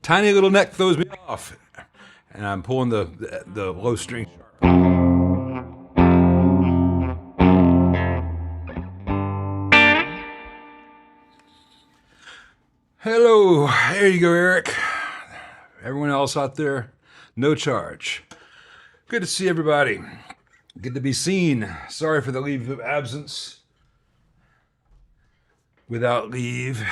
tiny little neck throws me off, and I'm pulling the low string. Hello, there you go, Eric. Everyone else out there, no charge. Good to see everybody. Good to be seen. Sorry for the leave of absence. Without leave.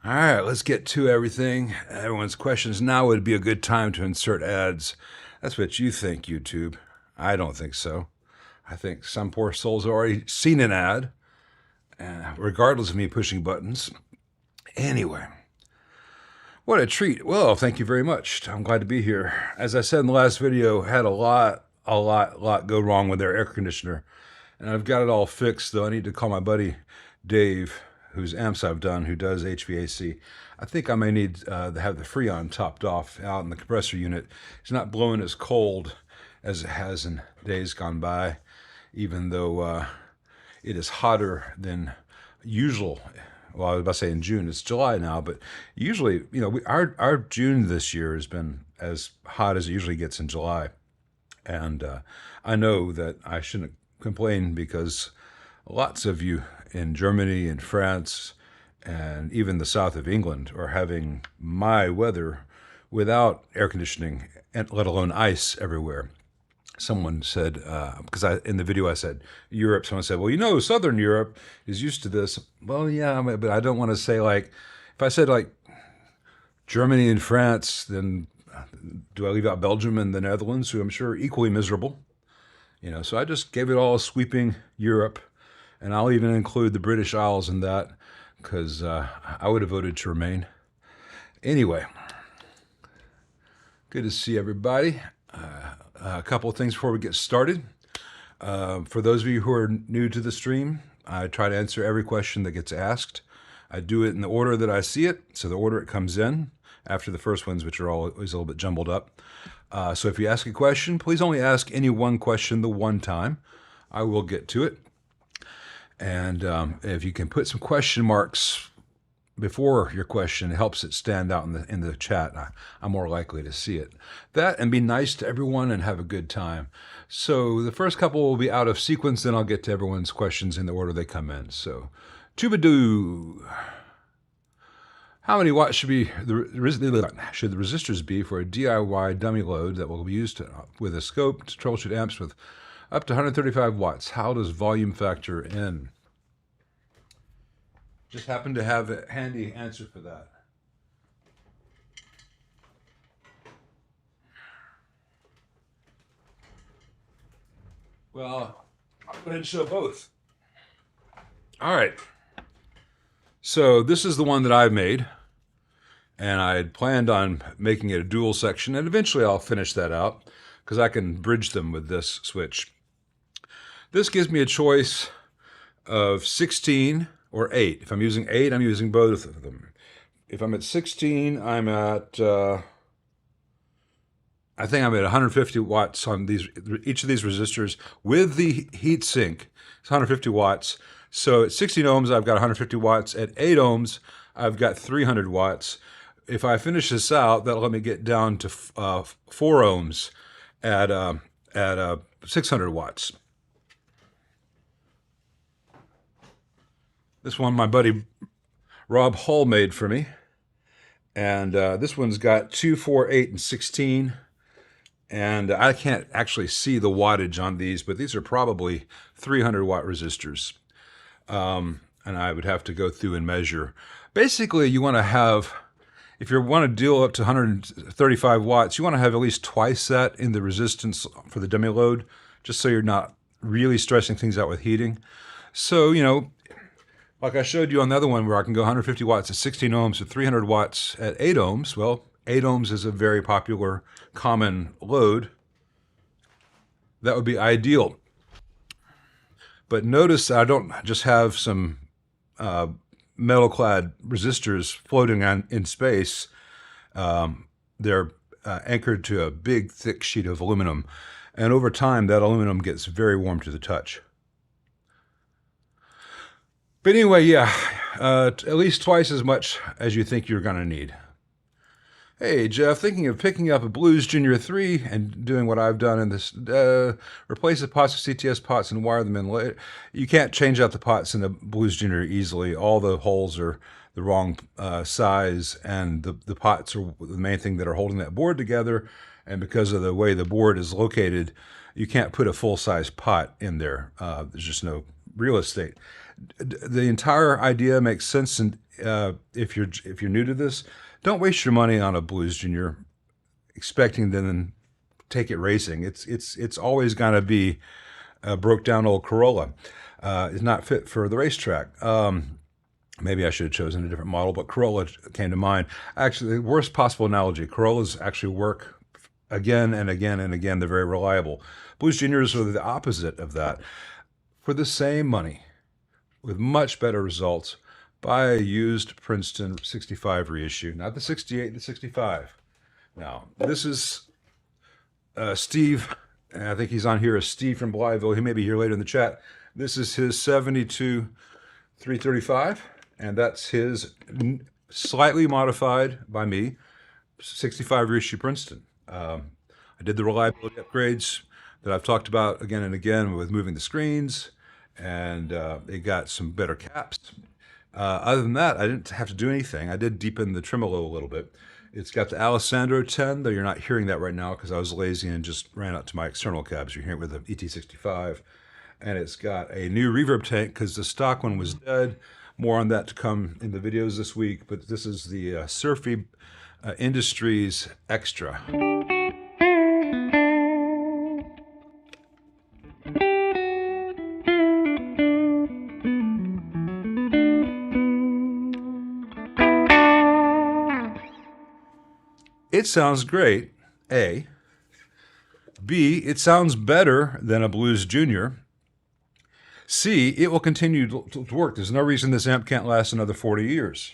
All right, let's get to everything. Everyone's questions. Now would be a good time to insert ads. That's what you think, YouTube. I don't think so. I think some poor soul's already seen an ad, regardless of me pushing buttons. Anyway, what a treat. Well, thank you very much. I'm glad to be here. As I said in the last video, had a lot go wrong with their air conditioner. And I've got it all fixed, though I need to call my buddy Dave, whose amps I've done, who does HVAC. I think I may need to have the Freon topped off out in the compressor unit. It's not blowing as cold as it has in days gone by, even though it is hotter than usual. Well, I was about to say in June. It's July now, but usually, you know, our June this year has been as hot as it usually gets in July. And I know that I shouldn't complain because lots of you in Germany and France and even the south of England are having my weather without air conditioning, and let alone ice everywhere. Someone said, because in the video I said Europe, someone said, well, you know, Southern Europe is used to this. Well, yeah, but I don't want to say like, if I said like Germany and France, then do I leave out Belgium and the Netherlands, who I'm sure are equally miserable? You know, so I just gave it all sweeping Europe, and I'll even include the British Isles in that, because I would have voted to remain. Anyway, good to see everybody. A couple of things before we get started. For those of you who are new to the stream, I try to answer every question that gets asked. I do it in the order that I see it, so the order it comes in, after the first ones, which are always a little bit jumbled up. So if you ask a question, please only ask any one question the one time. I will get to it. And if you can put some question marks before your question, it helps it stand out in the chat. I'm more likely to see it. That, and be nice to everyone and have a good time. So the first couple will be out of sequence, then I'll get to everyone's questions in the order they come in. So, Tubadoo. How many watts should the resistors be for a DIY dummy load that will be used with a scope to troubleshoot amps with up to 135 watts? How does volume factor in? Just happen to have a handy answer for that. Well, I'll go ahead and show both. All right. So this is the one that I've made, and I had planned on making it a dual section, and eventually I'll finish that out because I can bridge them with this switch. This gives me a choice of 16 or 8. If I'm using 8, I'm using both of them. If I'm at 16, I'm at, I think I'm at 150 watts on each of these resistors with the heat sink. It's 150 watts. So at 16 ohms, I've got 150 watts. At 8 ohms, I've got 300 watts. If I finish this out, that'll let me get down to 4 ohms at 600 watts. This one my buddy Rob Hull made for me. And this one's got 2, 4, 8, and 16. And I can't actually see the wattage on these, but these are probably 300 watt resistors. And I would have to go through and measure. Basically, you want to have, if you want to deal up to 135 watts, you want to have at least twice that in the resistance for the dummy load, just so you're not really stressing things out with heating. So, you know, like I showed you on the other one where I can go 150 watts at 16 ohms to 300 watts at 8 ohms. Well, 8 ohms is a very popular, common load. That would be ideal. But notice I don't just have some metal-clad resistors floating in space. They're anchored to a big, thick sheet of aluminum. And over time, that aluminum gets very warm to the touch. But anyway, yeah, at least twice as much as you think you're going to need. Hey, Jeff, thinking of picking up a Blues Junior 3 and doing what I've done in this, replace the pots with CTS pots and wire them in later. You can't change out the pots in the Blues Junior easily. All the holes are the wrong size, and the pots are the main thing that are holding that board together. And because of the way the board is located, you can't put a full-size pot in there. There's just no real estate. The entire idea makes sense, and if you're new to this, don't waste your money on a Blues Junior expecting to then take it racing. It's always going to be a broke down old Corolla. It's not fit for the racetrack. Maybe I should have chosen a different model, but Corolla came to mind. Actually, the worst possible analogy. Corollas actually work again and again and again. They're very reliable. Blues Juniors are the opposite of that. For the same money, with much better results, buy a used Princeton 65 reissue, not the 68, the 65. Now, this is Steve, and I think he's on here as Steve from Blytheville. He may be here later in the chat. This is his 72 335, and that's his slightly modified by me 65 reissue Princeton. I did the reliability upgrades that I've talked about again and again with moving the screens, and it got some better caps. Other than that, I didn't have to do anything. I did deepen the tremolo a little bit. It's got the Alessandro 10, though you're not hearing that right now because I was lazy and just ran out to my external cabs. You're hearing it with the ET65. And it's got a new reverb tank because the stock one was dead. More on that to come in the videos this week, but this is the Surfy Industries Extra. It sounds great, A. B, it sounds better than a Blues Junior. C, it will continue to work. There's no reason this amp can't last another 40 years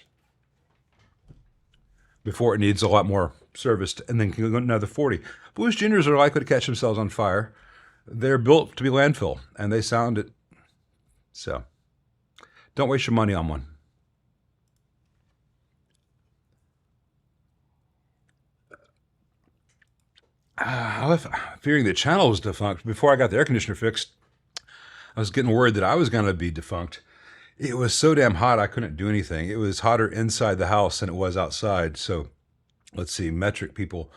before it needs a lot more service and then can go another 40. Blues Juniors are likely to catch themselves on fire. They're built to be landfill, and they sound it. So don't waste your money on one. I was fearing the channel was defunct. Before I got the air conditioner fixed, I was getting worried that I was going to be defunct. It was so damn hot I couldn't do anything. It was hotter inside the house than it was outside. So let's see, metric people.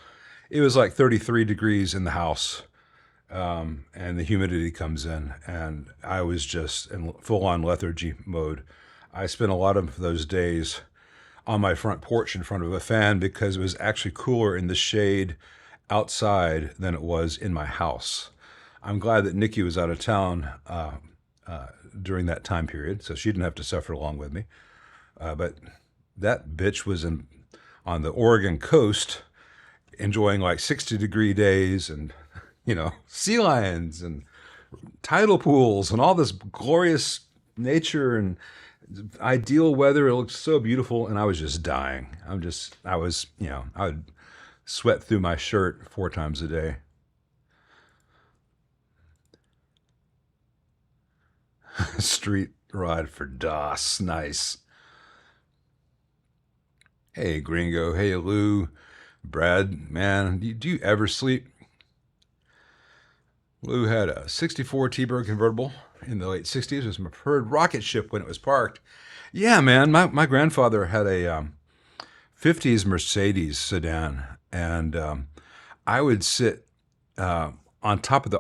It was like 33 degrees in the house, and the humidity comes in, and I was just in full-on lethargy mode. I spent a lot of those days on my front porch in front of a fan because it was actually cooler in the shade outside than it was in my house. I'm glad that Nikki was out of town during that time period, so she didn't have to suffer along with me. But that bitch was on the Oregon coast enjoying like 60-degree days and, sea lions and tidal pools and all this glorious nature and ideal weather. It looked so beautiful, and I was just dying. I would sweat through my shirt 4 times a day. Street rod for DOS. Nice. Hey, Gringo. Hey, Lou. Brad, man, do you ever sleep? Lou had a 64 T-Bird convertible in the late 60s. It was my preferred rocket ship when it was parked. Yeah, man, my grandfather had a 50s Mercedes sedan, and I would sit on top of the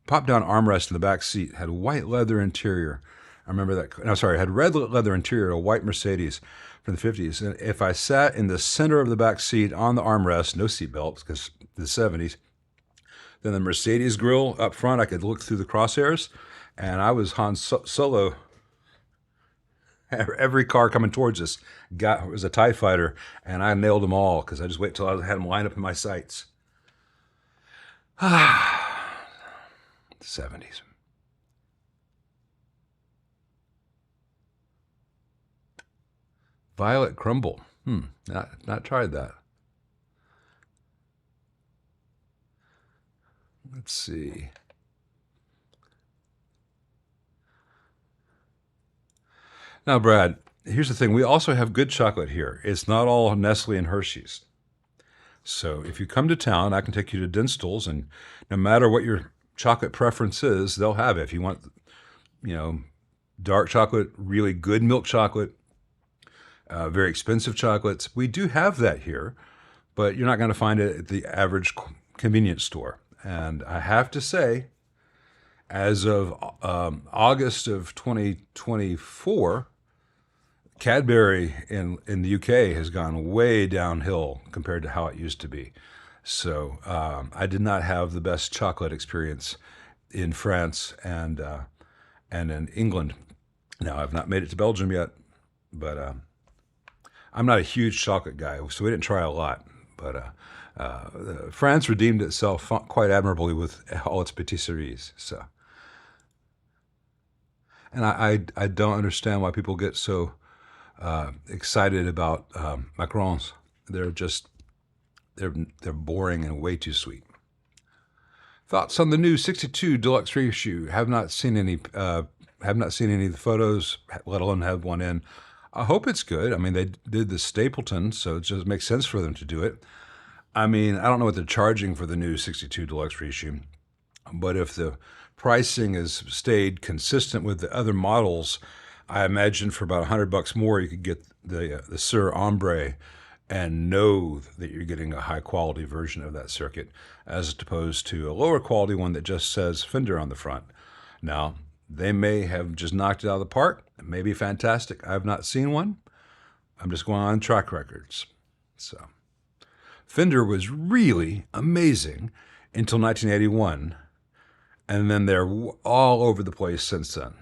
pop-down armrest in the back seat. Had a white leather interior. I remember that. No, sorry, had red leather interior, a white Mercedes from the 50s. And if I sat in the center of the back seat on the armrest, no seat belts because the 70s, then the Mercedes grill up front, I could look through the crosshairs, and I was Han Solo. Every car coming towards us was a TIE fighter, and I nailed them all because I just wait till I had them lined up in my sights. The 70s. Violet crumble. Not tried that. Let's see. Now, Brad, here's the thing. We also have good chocolate here. It's not all Nestle and Hershey's. So if you come to town, I can take you to Dinstall's, and no matter what your chocolate preference is, they'll have it. If you want, you know, dark chocolate, really good milk chocolate, very expensive chocolates, we do have that here, but you're not going to find it at the average convenience store. And I have to say, as of August of 2024, Cadbury in the UK has gone way downhill compared to how it used to be. So I did not have the best chocolate experience in France and in England. Now I've not made it to Belgium yet, but I'm not a huge chocolate guy, so we didn't try a lot. But France redeemed itself quite admirably with all its patisseries. So, and I don't understand why people get so excited about macarons. They're just they're boring and way too sweet. Thoughts on the new 62 deluxe reissue? Have not seen any. Have not seen any of the photos, let alone have one in. I hope it's good. I mean, they did the Stapleton, so it just makes sense for them to do it. I mean, I don't know what they're charging for the new 62 deluxe reissue, but if the pricing has stayed consistent with the other models, I imagine for about $100 more, you could get the Sur Ombre and know that you're getting a high quality version of that circuit, as opposed to a lower quality one that just says Fender on the front. Now, they may have just knocked it out of the park. It may be fantastic. I have not seen one. I'm just going on track records. So, Fender was really amazing until 1981, and then they're all over the place since then.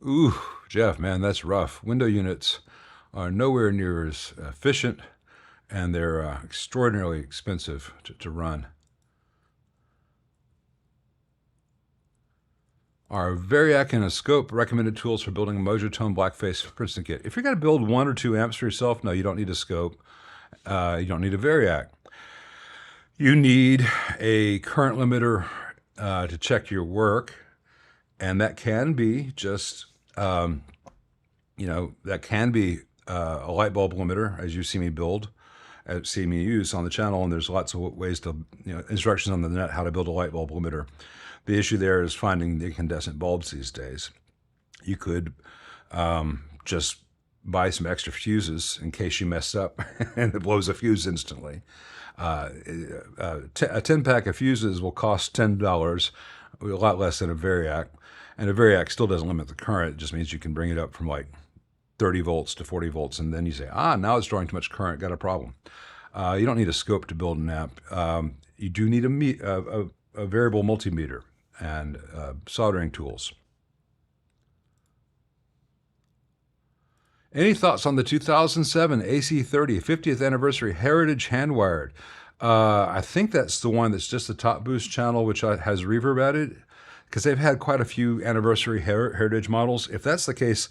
Ooh, Jeff, man, that's rough. Window units are nowhere near as efficient, and they're extraordinarily expensive to run. Are Variac and a Scope recommended tools for building a Mojo-Tone Blackface Princeton kit? If you're going to build one or two amps for yourself, no, you don't need a Scope. You don't need a Variac. You need a current limiter to check your work, and that can be just, that can be a light bulb limiter, as you see me build, see me use on the channel, and there's lots of ways to, instructions on the net how to build a light bulb limiter. The issue there is finding the incandescent bulbs these days. You could just buy some extra fuses in case you mess up and it blows a fuse instantly. A 10-pack of fuses will cost $10, a lot less than a Variac. And a Variac still doesn't limit the current. It just means you can bring it up from like 30 volts to 40 volts, and then you say, now it's drawing too much current, got a problem. You don't need a Scope to build an amp. You do need a variable multimeter and soldering tools. Any thoughts on the 2007 AC30 50th anniversary Heritage hand-wired? I think that's the one that's just the top boost channel, which has reverb added, because they've had quite a few anniversary Heritage models. If that's the case,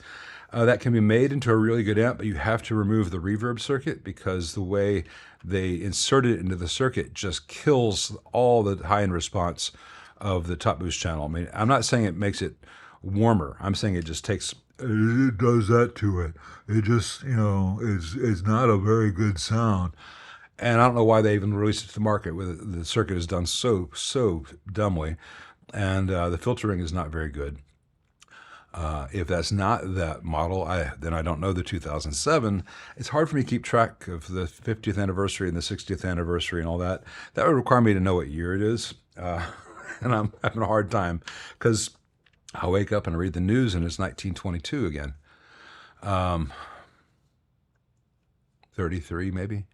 that can be made into a really good amp, but you have to remove the reverb circuit because the way they insert it into the circuit just kills all the high-end response of the top boost channel. I mean, I'm not saying it makes it warmer. I'm saying it just takes, it does that to it. It just, is not a very good sound. And I don't know why they even released it to the market. The circuit is done so dumbly, and the filtering is not very good. If that's not that model, then I don't know the 2007. It's hard for me to keep track of the 50th anniversary and the 60th anniversary and all that. That would require me to know what year it is. And I'm having a hard time because I wake up and I read the news and it's 1922 again. 33 maybe.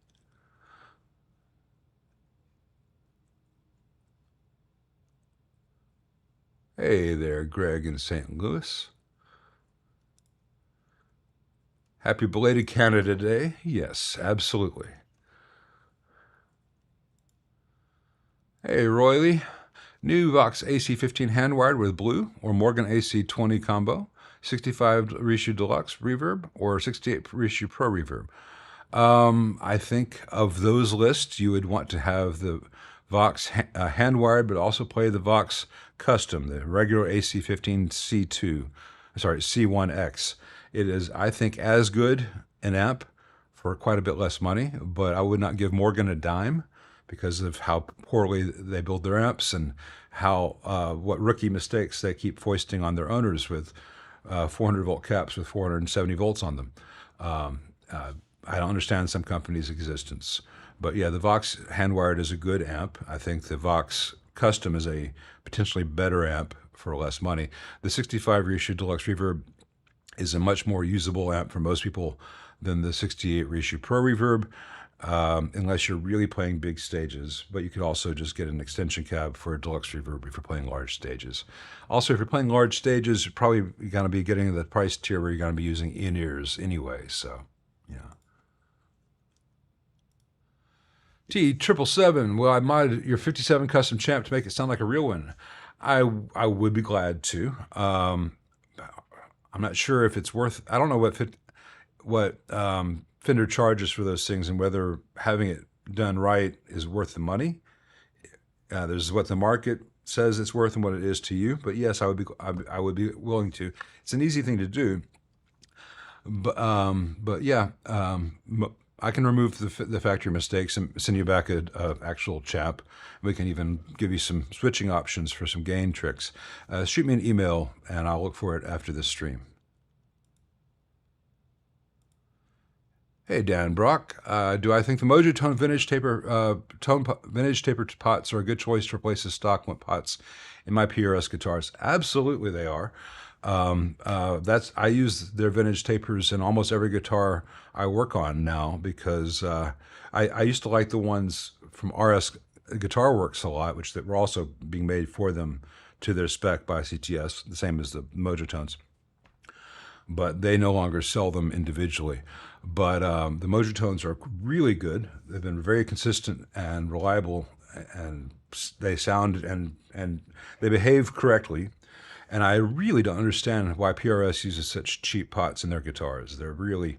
Hey there, Greg in St. Louis. Happy belated Canada Day. Yes, absolutely. Hey, Royley. New Vox AC15 hand-wired with blue or Morgan AC20 combo, 65 reissue deluxe reverb or 68 reissue pro reverb. I think of those lists, you would want to have the Vox hand wired, but also play the Vox Custom, the regular AC15C2, sorry, C1X. It is, I think, as good an amp for quite a bit less money, but I would not give Morgan a dime because of how poorly they build their amps and how what rookie mistakes they keep foisting on their owners with 400 volt caps with 470 volts on them. I don't understand some companies' existence. But yeah, the Vox hand-wired is a good amp. I think the Vox Custom is a potentially better amp for less money. The 65 reissue Deluxe Reverb is a much more usable amp for most people than the 68 reissue Pro Reverb, unless you're really playing big stages. But you could also just get an extension cab for a Deluxe Reverb if you're playing large stages. Also, if you're playing large stages, you're probably going to be getting the price tier where you're going to be using in-ears anyway. So, yeah. T777, well, I modded your 57 custom champ to make it sound like a real one. I would be glad to. I'm not sure if it's worth. I don't know what Fender charges for those things and whether having it done right is worth the money. There's what the market says it's worth and what it is to you. But yes, I would be willing to. It's an easy thing to do. But yeah. I can remove the factory mistakes and send you back a actual chap. We can even give you some switching options for some gain tricks. Shoot me an email and I'll look for it after this stream. Hey Dan Brock, do I think the Mojotone vintage taper pots are a good choice to replace the stock pots in my PRS guitars? Absolutely, they are. I use their vintage tapers in almost every guitar I work on now because I used to like the ones from RS Guitar Works a lot, which that were also being made for them to their spec by CTS, the same as the Mojotones. But they no longer sell them individually. But the Mojotones are really good. They've been very consistent and reliable, and they sound and they behave correctly. And I really don't understand why PRS uses such cheap pots in their guitars. They're really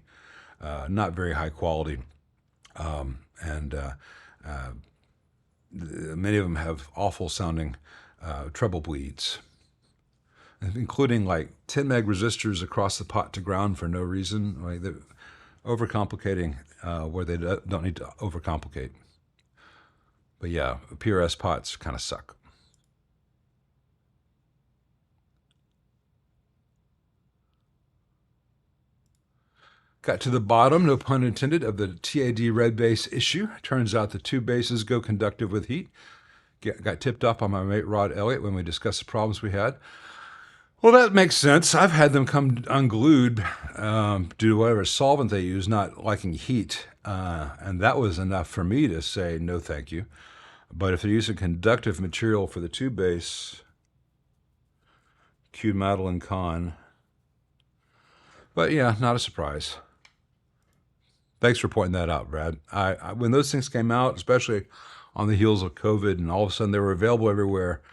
not very high quality. Many of them have awful sounding treble bleeds, including like 10 meg resistors across the pot to ground for no reason. Like they're overcomplicating where they don't need to overcomplicate. But yeah, PRS pots kind of suck. Got to the bottom, no pun intended, of the TAD red bass issue. Turns out the two basses go conductive with heat. Got tipped off by my mate Rod Elliott when we discussed the problems we had. Well, that makes sense. I've had them come unglued due to whatever solvent they use, not liking heat. And that was enough for me to say no thank you. But if they're using conductive material for the tube bass, cued Madeline Kahn. But yeah, not a surprise. Thanks for pointing that out, Brad. When those things came out, especially on the heels of COVID, and all of a sudden they were available everywhere,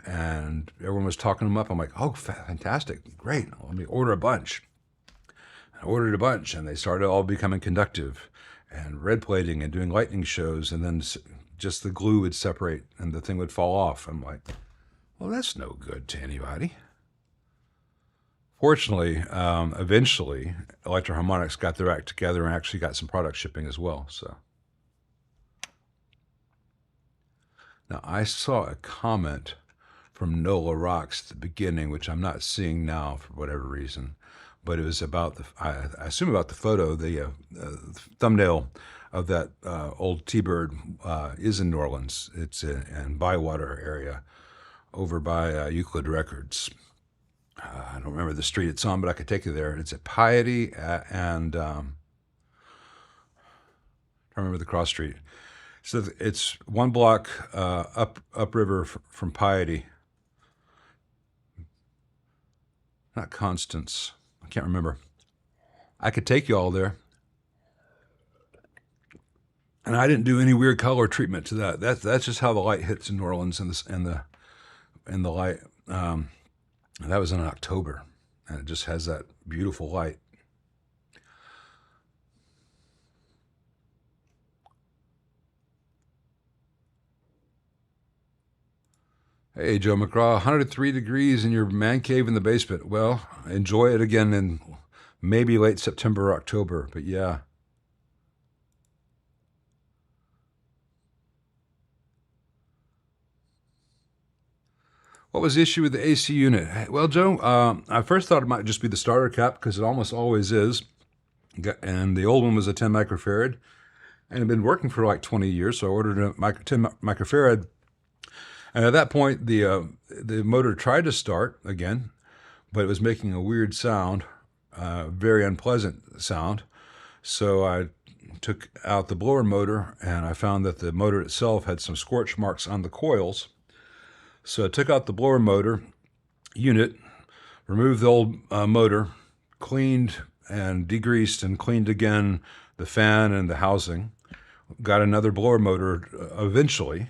and everyone was talking them up, I'm like, oh, fantastic, great, let me order a bunch. I ordered a bunch, and they started all becoming conductive, and red plating, and doing lightning shows, and then just the glue would separate, and the thing would fall off. I'm like, well, that's no good to anybody. Fortunately, eventually, Electro Harmonix got their act together and actually got some product shipping as well. So, now I saw a comment from Nola Rocks at the beginning, which I'm not seeing now for whatever reason, but it was about I assume about the photo, the thumbnail of that old T-Bird is in New Orleans. It's in Bywater area, over by Euclid Records. I don't remember the street it's on, but I could take you there. It's at Piety and I don't remember the cross street. So it's one block upriver from Piety. Not Constance. I can't remember. I could take you all there. And I didn't do any weird color treatment to that. That's just how the light hits in New Orleans and the light. That was in October, and it just has that beautiful light. Hey, Joe McGraw, 103 degrees in your man cave in the basement. Well, enjoy it again in maybe late September or October, but yeah. What was the issue with the AC unit? Well, Joe, I first thought it might just be the starter cap because it almost always is. And the old one was a 10 microfarad and it had been working for like 20 years. So I ordered a 10 microfarad. And at that point, the motor tried to start again, but it was making a weird sound, very unpleasant sound. So I took out the blower motor and I found that the motor itself had some scorch marks on the coils. So I took out the blower motor unit, removed the old motor, cleaned and degreased and cleaned again the fan and the housing. Got another blower motor eventually,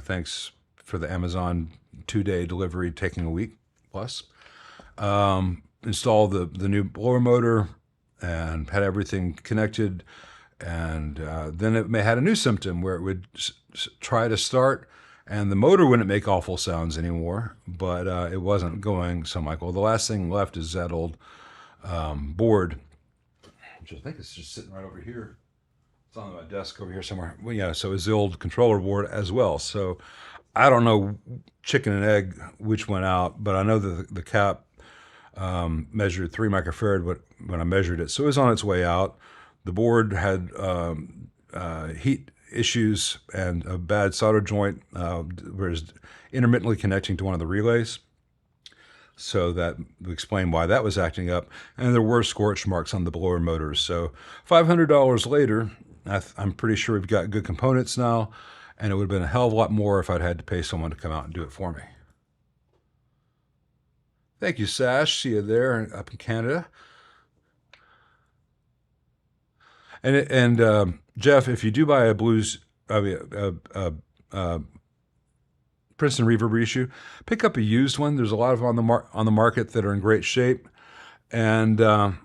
thanks for the Amazon 2-day delivery taking a week plus. Installed the new blower motor and had everything connected. And then it had a new symptom where it would try to start and the motor wouldn't make awful sounds anymore, but it wasn't going. So I'm like, well, the last thing left is that old board, which I think is just sitting right over here. It's on my desk over here somewhere. Well, yeah, so it's the old controller board as well. So I don't know, chicken and egg, which went out, but I know that the cap measured 3 microfarad when I measured it. So it was on its way out. The board had heat issues and a bad solder joint was intermittently connecting to one of the relays. So that would explain why that was acting up. And there were scorch marks on the blower motors. So $500 later, I'm pretty sure we've got good components now. And it would have been a hell of a lot more if I'd had to pay someone to come out and do it for me. Thank you, Sash. See you there up in Canada. And Jeff, if you do buy a Princeton reverb reissue, pick up a used one. There's a lot of them on the market that are in great shape, and you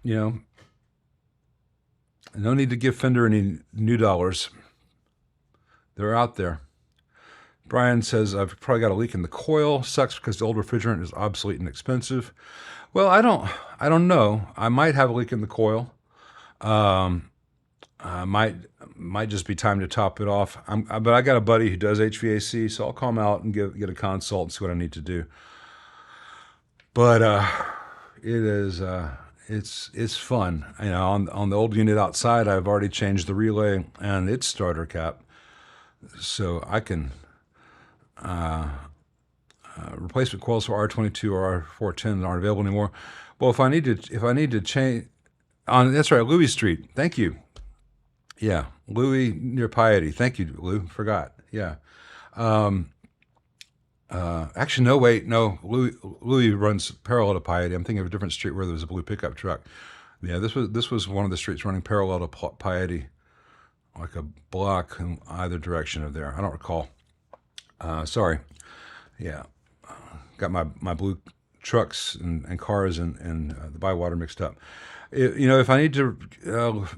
know, no need to give Fender any new dollars. They're out there. Brian says, I've probably got a leak in the coil. Sucks because the old refrigerant is obsolete and expensive. Well, I don't know. I might have a leak in the coil. Might just be time to top it off. But I got a buddy who does HVAC, so I'll call him out and get a consult and see what I need to do. But it is it's fun. You know, on the old unit outside, I've already changed the relay and its starter cap, so I can. Replacement coils for R22 or R410 aren't available anymore. Well, if I need to change, that's right, Louis Street. Thank you. Yeah, Louis near Piety. Thank you, Lou. Forgot. Yeah. Actually, no, wait, no. Louis runs parallel to Piety. I'm thinking of a different street where there was a blue pickup truck. Yeah, this was one of the streets running parallel to Piety, like a block in either direction of there. I don't recall. Sorry. Yeah. Got my blue trucks and cars and the Bywater mixed up. You know, if I need to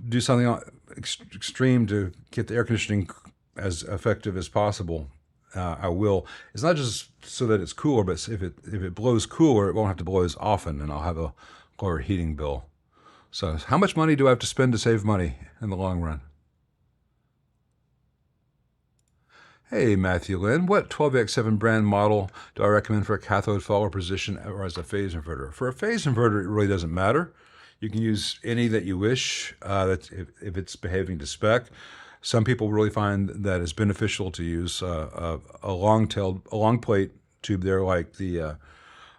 do something extreme to get the air conditioning as effective as possible, I will. It's not just so that it's cooler, but if it blows cooler, it won't have to blow as often, and I'll have a lower heating bill. So how much money do I have to spend to save money in the long run? Hey, Matthew Lynn, what 12X7 brand model do I recommend for a cathode follower position or as a phase inverter? For a phase inverter, it really doesn't matter. You can use any that you wish, that's if it's behaving to spec. Some people really find that it's beneficial to use a long plate tube there, like the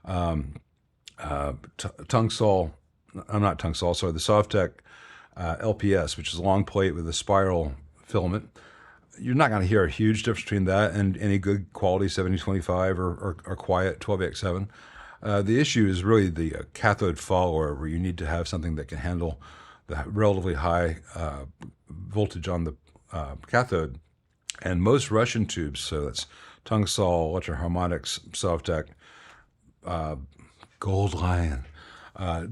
Tungsol, the Sovtech LPS, which is a long plate with a spiral filament. You're not going to hear a huge difference between that and any good quality 7025 or quiet 12X7. The issue is really the cathode follower, where you need to have something that can handle the relatively high voltage on the cathode. And most Russian tubes, so that's Tungsol, Electro Harmonics, Sovtech, Gold Lion,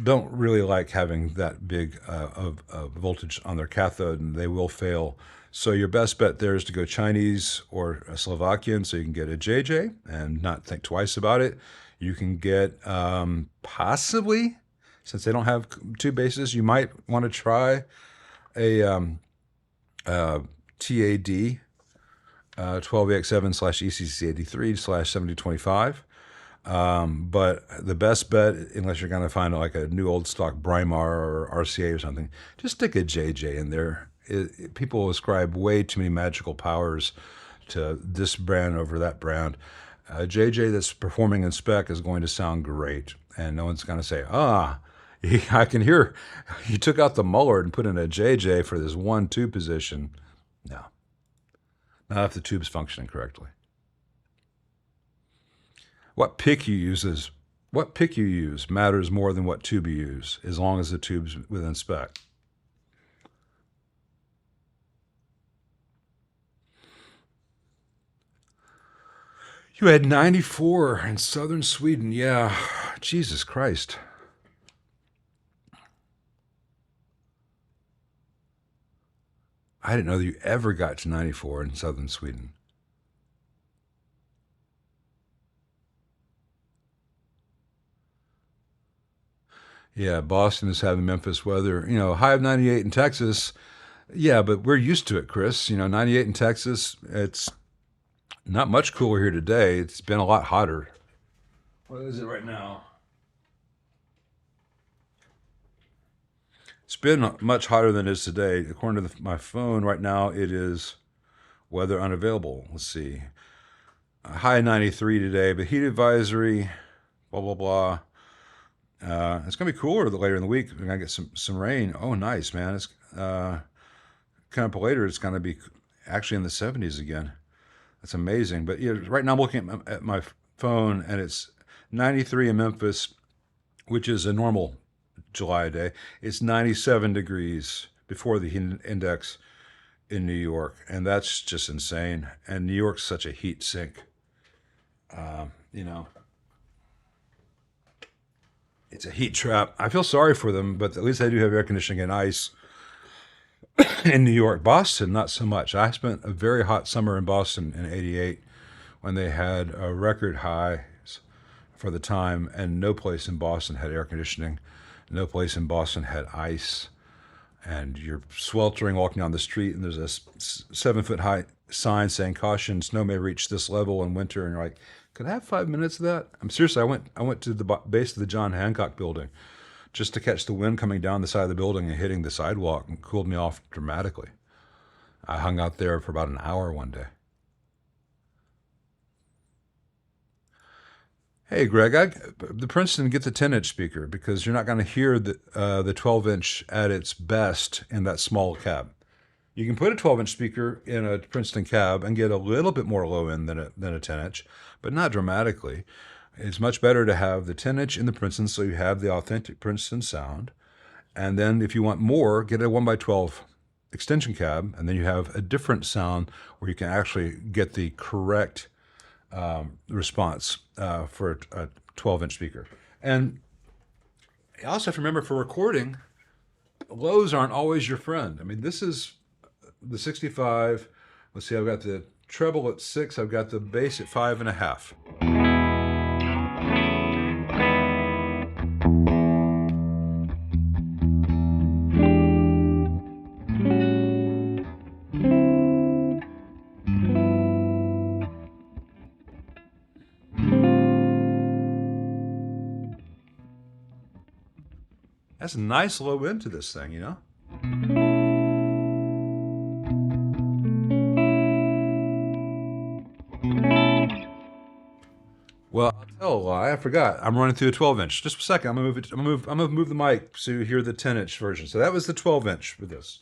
don't really like having that big of voltage on their cathode, and they will fail. So your best bet there is to go Chinese or Slovakian, so you can get a JJ and not think twice about it. You can get possibly, since they don't have two bases, you might want to try a TAD 12AX7/ECC83/7025. But the best bet, unless you're going to find like a new old stock Brimar or RCA or something, just stick a JJ in there. People ascribe way too many magical powers to this brand over that brand. A JJ that's performing in spec is going to sound great, and no one's going to say, I can hear you took out the Mullard and put in a JJ for this 1-2 position. No, not if the tube's functioning correctly. What pick you use matters more than what tube you use, as long as the tube's within spec. You had 94 in southern Sweden. Yeah, Jesus Christ. I didn't know that you ever got to 94 in southern Sweden. Yeah, Boston is having Memphis weather. High of 98 in Texas. Yeah, but we're used to it, Chris. 98 in Texas, it's not much cooler here today. It's been a lot hotter. What is it right now? It's been much hotter than it is today. According to my phone right now, it is weather unavailable. Let's see. High 93 today, but heat advisory, blah, blah, blah. It's going to be cooler later in the week. We're going to get some rain. Oh, nice, man. It's kind of later, it's going to be actually in the 70s again. That's amazing. But right now I'm looking at my phone, and it's 93 in Memphis, which is a normal July day. It's 97 degrees before the heat index in New York, and that's just insane. And New York's such a heat sink. It's a heat trap. I feel sorry for them, but at least they do have air conditioning and ice in New York. Boston, not so much. I spent a very hot summer in Boston in '88 when they had a record highs for the time, and no place in Boston had air conditioning. No place in Boston had ice. And you're sweltering walking down the street, and there's a 7-foot high sign saying caution, snow may reach this level in winter. And you're like, could I have 5 minutes of that? I'm serious. I went to the base of the John Hancock building just to catch the wind coming down the side of the building and hitting the sidewalk, and cooled me off dramatically. I hung out there for about an hour one day. Hey, Greg, the Princeton gets a 10-inch speaker because you're not going to hear the 12-inch at its best in that small cab. You can put a 12-inch speaker in a Princeton cab and get a little bit more low end than a 10-inch, but not dramatically. It's much better to have the 10-inch in the Princeton so you have the authentic Princeton sound. And then if you want more, get a 1x12 extension cab, and then you have a different sound where you can actually get the correct response for a 12-inch speaker. And you also have to remember, for recording, lows aren't always your friend. I mean, this is the 65. Let's see, I've got the treble at 6. I've got the bass at 5.5. That's a nice low end to this thing, Well, I'll tell a lie. I forgot. I'm running through a 12-inch. Just a second. I'm gonna move the mic so you hear the 10-inch version. So that was the 12-inch for this.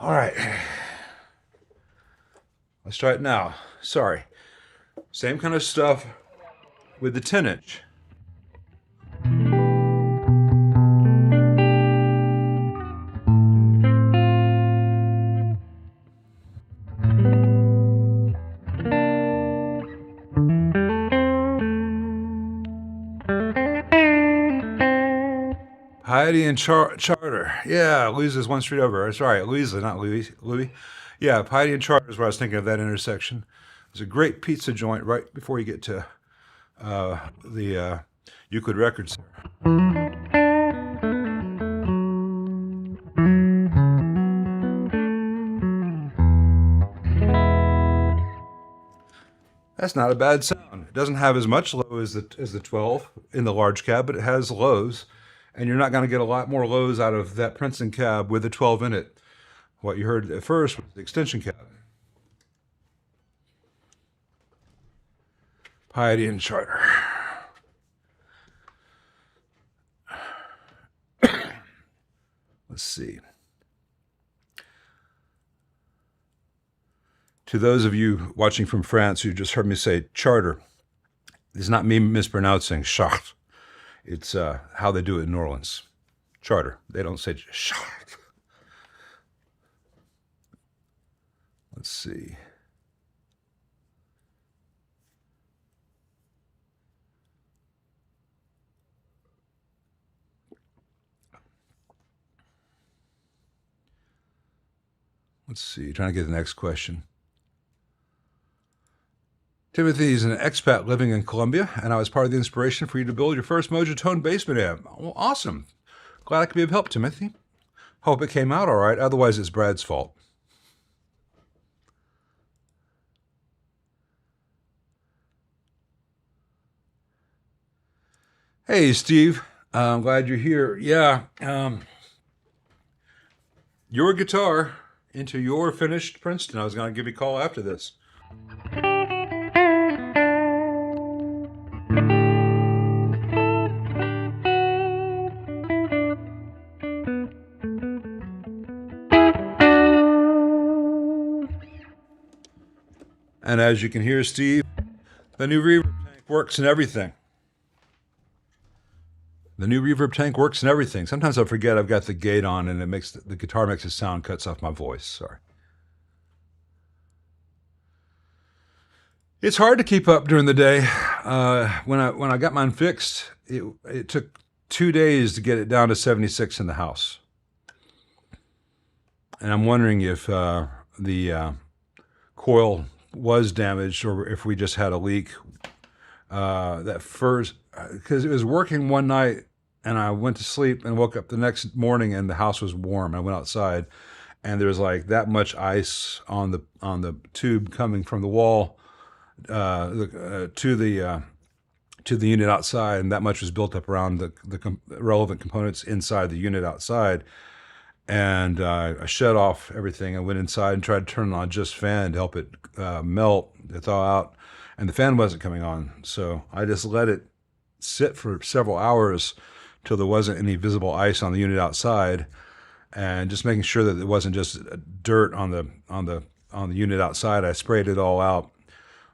All right, let's try it now. Sorry. Same kind of stuff with the 10-inch. Piety and Charter. Yeah, Louisa's one street over. That's right. Louisa, not Louis. Louis. Yeah, Piety and Charter is what I was thinking of, that intersection. There's a great pizza joint right before you get to the Euclid Records. That's not a bad sound. It doesn't have as much low as the 12 in the large cab, but it has lows, and you're not going to get a lot more lows out of that Princeton cab with the 12 in it. What you heard at first was the extension cab. Piety and Charter. Let's see. To those of you watching from France who just heard me say charter, it's not me mispronouncing chart. It's how they do it in New Orleans. Charter. They don't say chart. Let's see. Let's see. Trying to get the next question. Timothy is an expat living in Colombia, and I was part of the inspiration for you to build your first Mojitone basement amp. Well, awesome. Glad I could be of help, Timothy. Hope it came out all right. Otherwise, it's Brad's fault. Hey, Steve. I'm glad you're here. Yeah, your guitar into your finished Princeton. I was going to give you a call after this. And as you can hear, Steve, the new reverb tank works in everything. The new reverb tank works in everything. Sometimes I forget I've got the gate on and it makes the guitar makes a sound, cuts off my voice. Sorry. It's hard to keep up during the day. When I got mine fixed, it took 2 days to get it down to 76 in the house. And I'm wondering if the coil was damaged or if we just had a leak. That first, because it was working one night and I went to sleep and woke up the next morning and the house was warm. I went outside and there was like that much ice on the tube coming from the wall to the unit outside, and that much was built up around the relevant components inside the unit outside. And I shut off everything. I went inside and tried to turn on just fan to help it melt, to thaw out, and the fan wasn't coming on. So I just let it sit for several hours till there wasn't any visible ice on the unit outside, and just making sure that it wasn't just dirt on the unit outside. I sprayed it all out,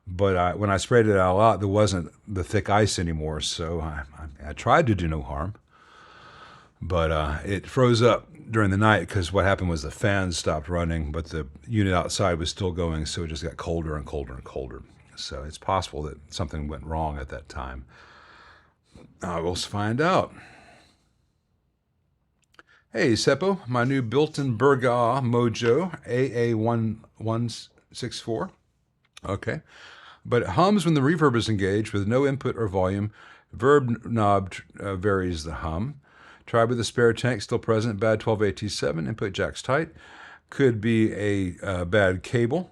but when I sprayed it all out, there wasn't the thick ice anymore. So I tried to do no harm, but it froze up during the night because what happened was the fans stopped running, but the unit outside was still going, so it just got colder and colder and colder. So it's possible that something went wrong at that time. We'll find out. Hey, Seppo, my new built-in Berga Mojo AA1164. Okay. But it hums when the reverb is engaged with no input or volume. Verb knob varies the hum. Try with the spare tank still present, bad 12 AT7, input jack's tight. Could be a bad cable.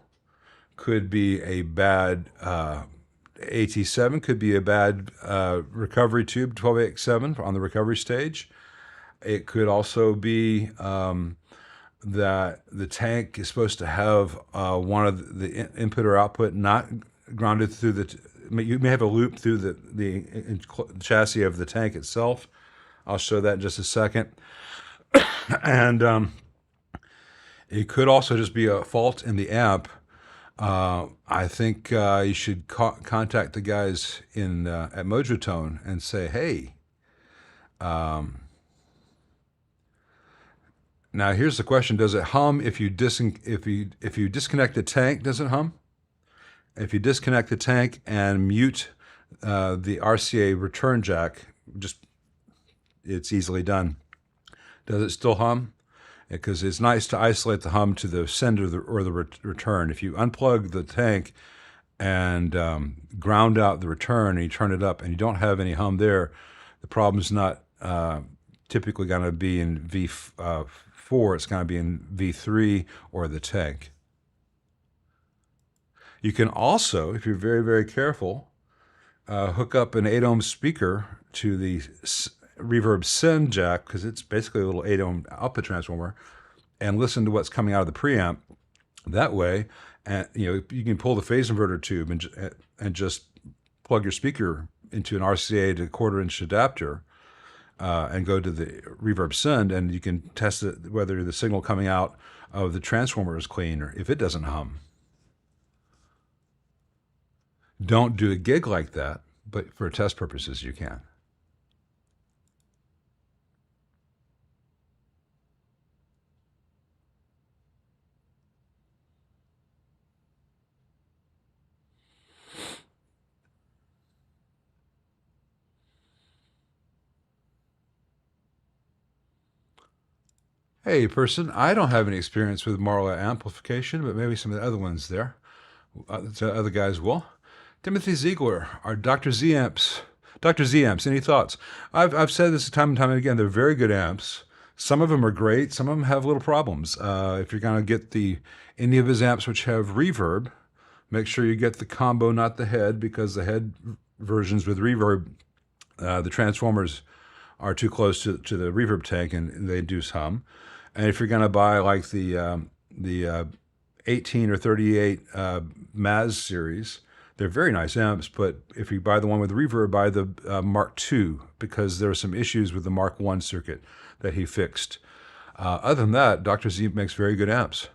Could be a bad AT7. Could be a bad recovery tube, 12 AX7 on the recovery stage. It could also be that the tank is supposed to have one of the input or output not grounded through the... You may have a loop through the chassis of the tank itself. I'll show that in just a second. And It could also just be a fault in the amp. I think you should contact the guys in at Mojotone and say, "Hey, now here's the question: does it hum if you disconnect the tank? Does it hum? If you disconnect the tank and mute the RCA return jack, just it's easily done. Does it still hum? Because it's nice to isolate the hum to the sender or the return. If you unplug the tank and ground out the return and you turn it up and you don't have any hum there, the problem's not typically going to be in V4. It's going to be in V3 or the tank. You can also, if you're very, very careful, hook up an 8 ohm speaker to the reverb send jack, because it's basically a little 8 ohm output transformer, and listen to what's coming out of the preamp. That way, you can pull the phase inverter tube and just plug your speaker into an RCA to 1/4 inch adapter and go to the reverb send, and you can test it, whether the signal coming out of the transformer is clean or if it doesn't hum. Don't do a gig like that, but for test purposes, you can. Hey, person, I don't have any experience with Marla amplification, but maybe some of the other ones there. The other guys will. Timothy Ziegler, our Dr. Z amps. Dr. Z amps, any thoughts? I've said this time and time again, they're very good amps. Some of them are great, some of them have little problems. If you're going to get any of his amps which have reverb, make sure you get the combo, not the head, because the head versions with reverb, the transformers are too close to the reverb tank and they induce hum. And if you're going to buy like the 18 or 38 Maz series, they're very nice amps, but if you buy the one with reverb, buy the Mark II, because there were some issues with the Mark I circuit that he fixed. Other than that, Dr. Z makes very good amps.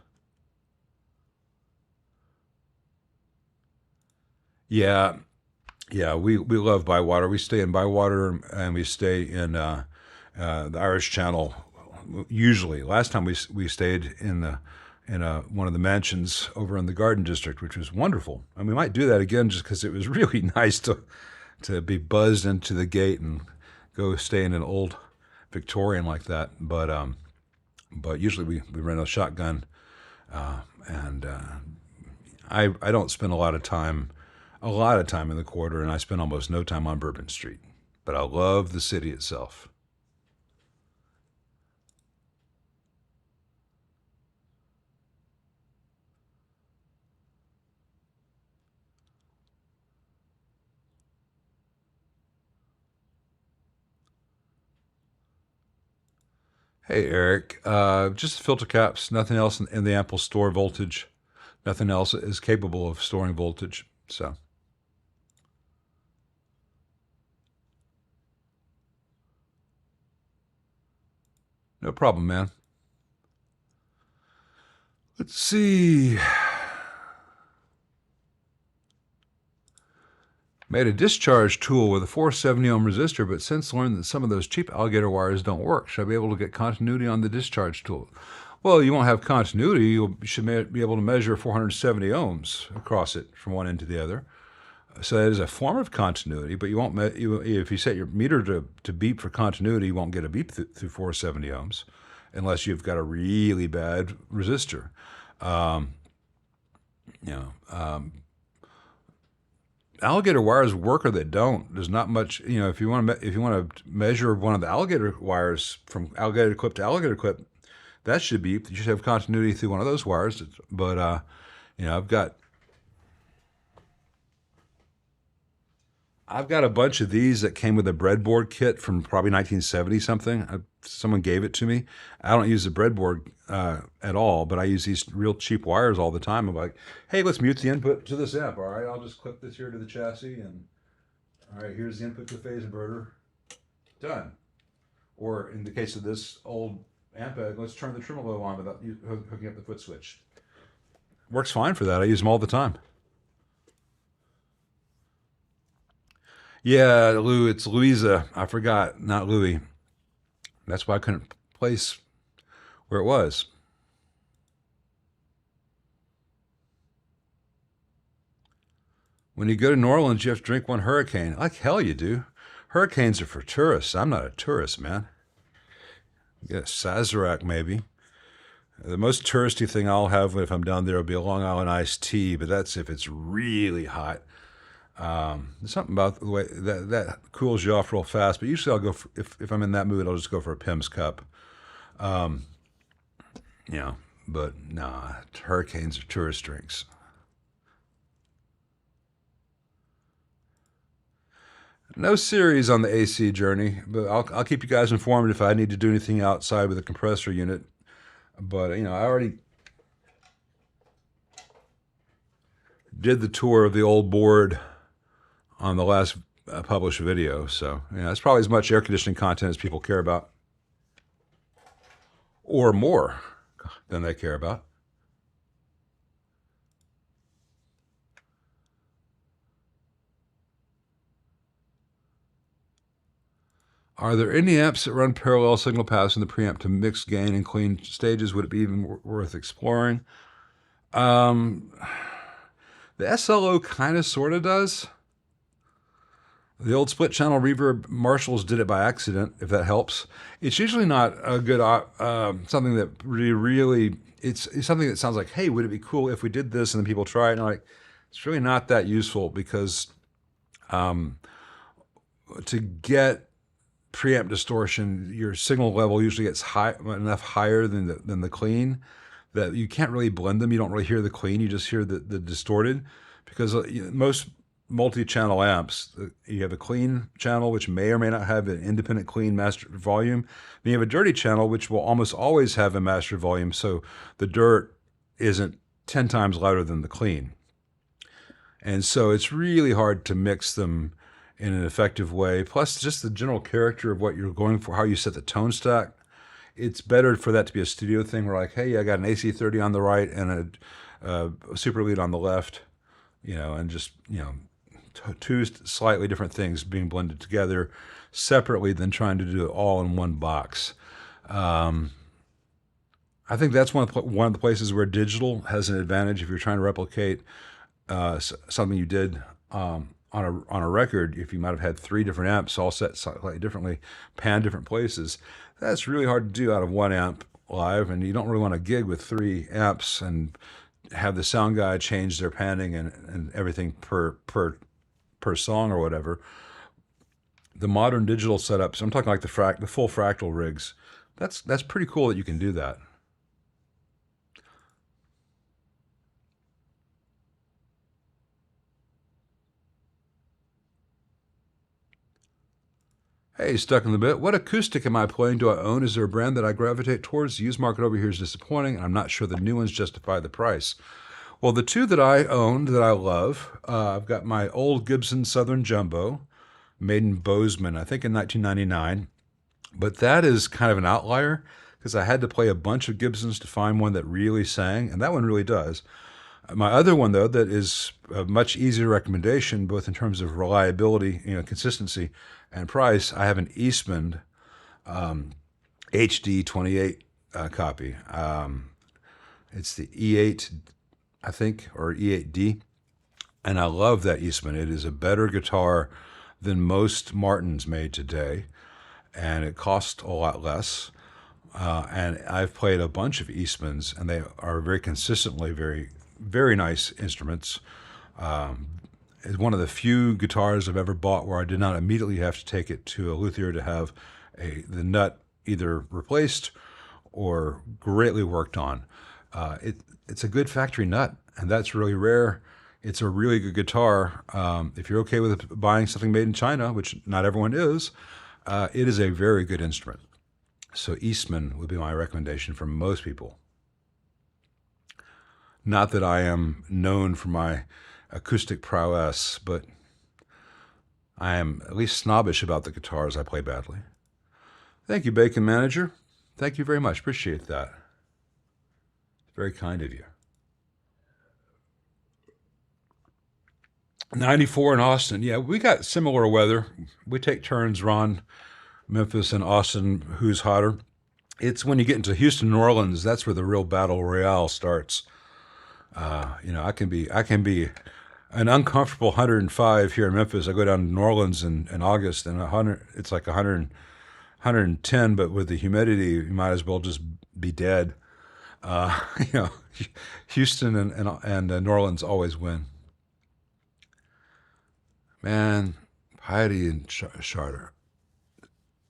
Yeah, we love Bywater. We stay in Bywater and we stay in the Irish Channel. Usually, last time we stayed in one of the mansions over in the Garden District, which was wonderful. And we might do that again just because it was really nice to be buzzed into the gate and go stay in an old Victorian like that. But usually we rent a shotgun, and I don't spend a lot of time in the Quarter, and I spend almost no time on Bourbon Street. But I love the city itself. Hey, Eric. Just filter caps. Nothing else in the amp will store voltage. Nothing else is capable of storing voltage. So, no problem, man. Let's see. Made a discharge tool with a 470 ohm resistor, but since learned that some of those cheap alligator wires don't work. Should I be able to get continuity on the discharge tool? Well, you won't have continuity. You should be able to measure 470 ohms across it from one end to the other. So that is a form of continuity, but you won't. If you set your meter to beep for continuity, you won't get a beep through 470 ohms, unless you've got a really bad resistor. Um, you know, alligator wires work or they don't. There's not much. If you want to measure one of the alligator wires from alligator clip to alligator clip, that should be. You should have continuity through one of those wires. But I've got a bunch of these that came with a breadboard kit from probably 1970 something. Someone gave it to me. I don't use the breadboard at all, but I use these real cheap wires all the time. I'm like, hey, let's mute the input to this amp. All right, I'll just clip this here to the chassis, and all right, here's the input to the phase inverter. Done. Or in the case of this old Ampeg, let's turn the tremolo on without hooking up the foot switch. Works fine for that. I use them all the time. Yeah, Lou, it's Louisa. I forgot, not Louie. That's why I couldn't place where it was. When you go to New Orleans, you have to drink one hurricane. Like hell you do. Hurricanes are for tourists. I'm not a tourist, man. Yeah, Sazerac maybe. The most touristy thing I'll have if I'm down there will be a Long Island iced tea, but that's if it's really hot. There's something about the way that cools you off real fast. But usually I'll go for, if I'm in that mood, I'll just go for a Pim's cup. Um, you know, but nah, hurricanes are tourist drinks. No series on the AC journey, but I'll keep you guys informed if I need to do anything outside with the compressor unit. But I already did the tour of the old board on the last published video, so that's probably as much air conditioning content as people care about, or more than they care about. Are there any amps that run parallel signal paths in the preamp to mix gain and clean stages? Would it be even worth exploring? Um, the SLO kind of sort of does. The old split channel reverb Marshalls did it by accident, if that helps. It's usually not a good, something that really, it's something that sounds like, hey, would it be cool if we did this? And then people try it and like, it's really not that useful because to get preamp distortion, your signal level usually gets high enough higher than the clean that you can't really blend them. You don't really hear the clean. You just hear the distorted because most multi-channel amps, you have a clean channel, which may or may not have an independent clean master volume. Then you have a dirty channel, which will almost always have a master volume. So the dirt isn't 10 times louder than the clean. And so it's really hard to mix them in an effective way. Plus, just the general character of what you're going for, how you set the tone stack. It's better for that to be a studio thing where like, hey, I got an AC30 on the right and a super lead on the left, and just, two slightly different things being blended together separately than trying to do it all in one box. I think that's one of the places where digital has an advantage if you're trying to replicate something you did on a record. If you might have had 3 different amps all set slightly differently, panned different places, that's really hard to do out of one amp live, and you don't really want to gig with 3 amps and have the sound guy change their panning and everything per song or whatever. The modern digital setups, I'm talking like the full fractal rigs, that's pretty cool that you can do that. Hey, stuck in the bit. What acoustic am I playing? Do I own? Is there a brand that I gravitate towards? The used market over here is disappointing, and I'm not sure the new ones justify the price. Well, the 2 that I owned that I love, I've got my old Gibson Southern Jumbo, made in Bozeman, I think in 1999. But that is kind of an outlier because I had to play a bunch of Gibsons to find one that really sang, and that one really does. My other one, though, that is a much easier recommendation, both in terms of reliability, consistency, and price, I have an Eastman HD 28 copy. It's the E8, I think, or E8D, and I love that Eastman. It is a better guitar than most Martins made today, and it costs a lot less. And I've played a bunch of Eastmans, and they are very consistently very, very nice instruments. It's one of the few guitars I've ever bought where I did not immediately have to take it to a luthier to have the nut either replaced or greatly worked on. It's a good factory nut, and that's really rare. It's a really good guitar. If you're okay with buying something made in China, which not everyone is, it is a very good instrument. So Eastman would be my recommendation for most people. Not that I am known for my acoustic prowess, but I am at least snobbish about the guitars I play badly. Thank you, Bacon Manager. Thank you very much. Appreciate that. Very kind of you. 94 in Austin. Yeah, we got similar weather. We take turns, Ron, Memphis, and Austin. Who's hotter? It's when you get into Houston, New Orleans. That's where the real battle royale starts. I can be an uncomfortable 105 here in Memphis. I go down to New Orleans in August, and 100. It's like 110, but with the humidity, you might as well just be dead. You know, Houston and New Orleans always win. Man, Heidi and Charter.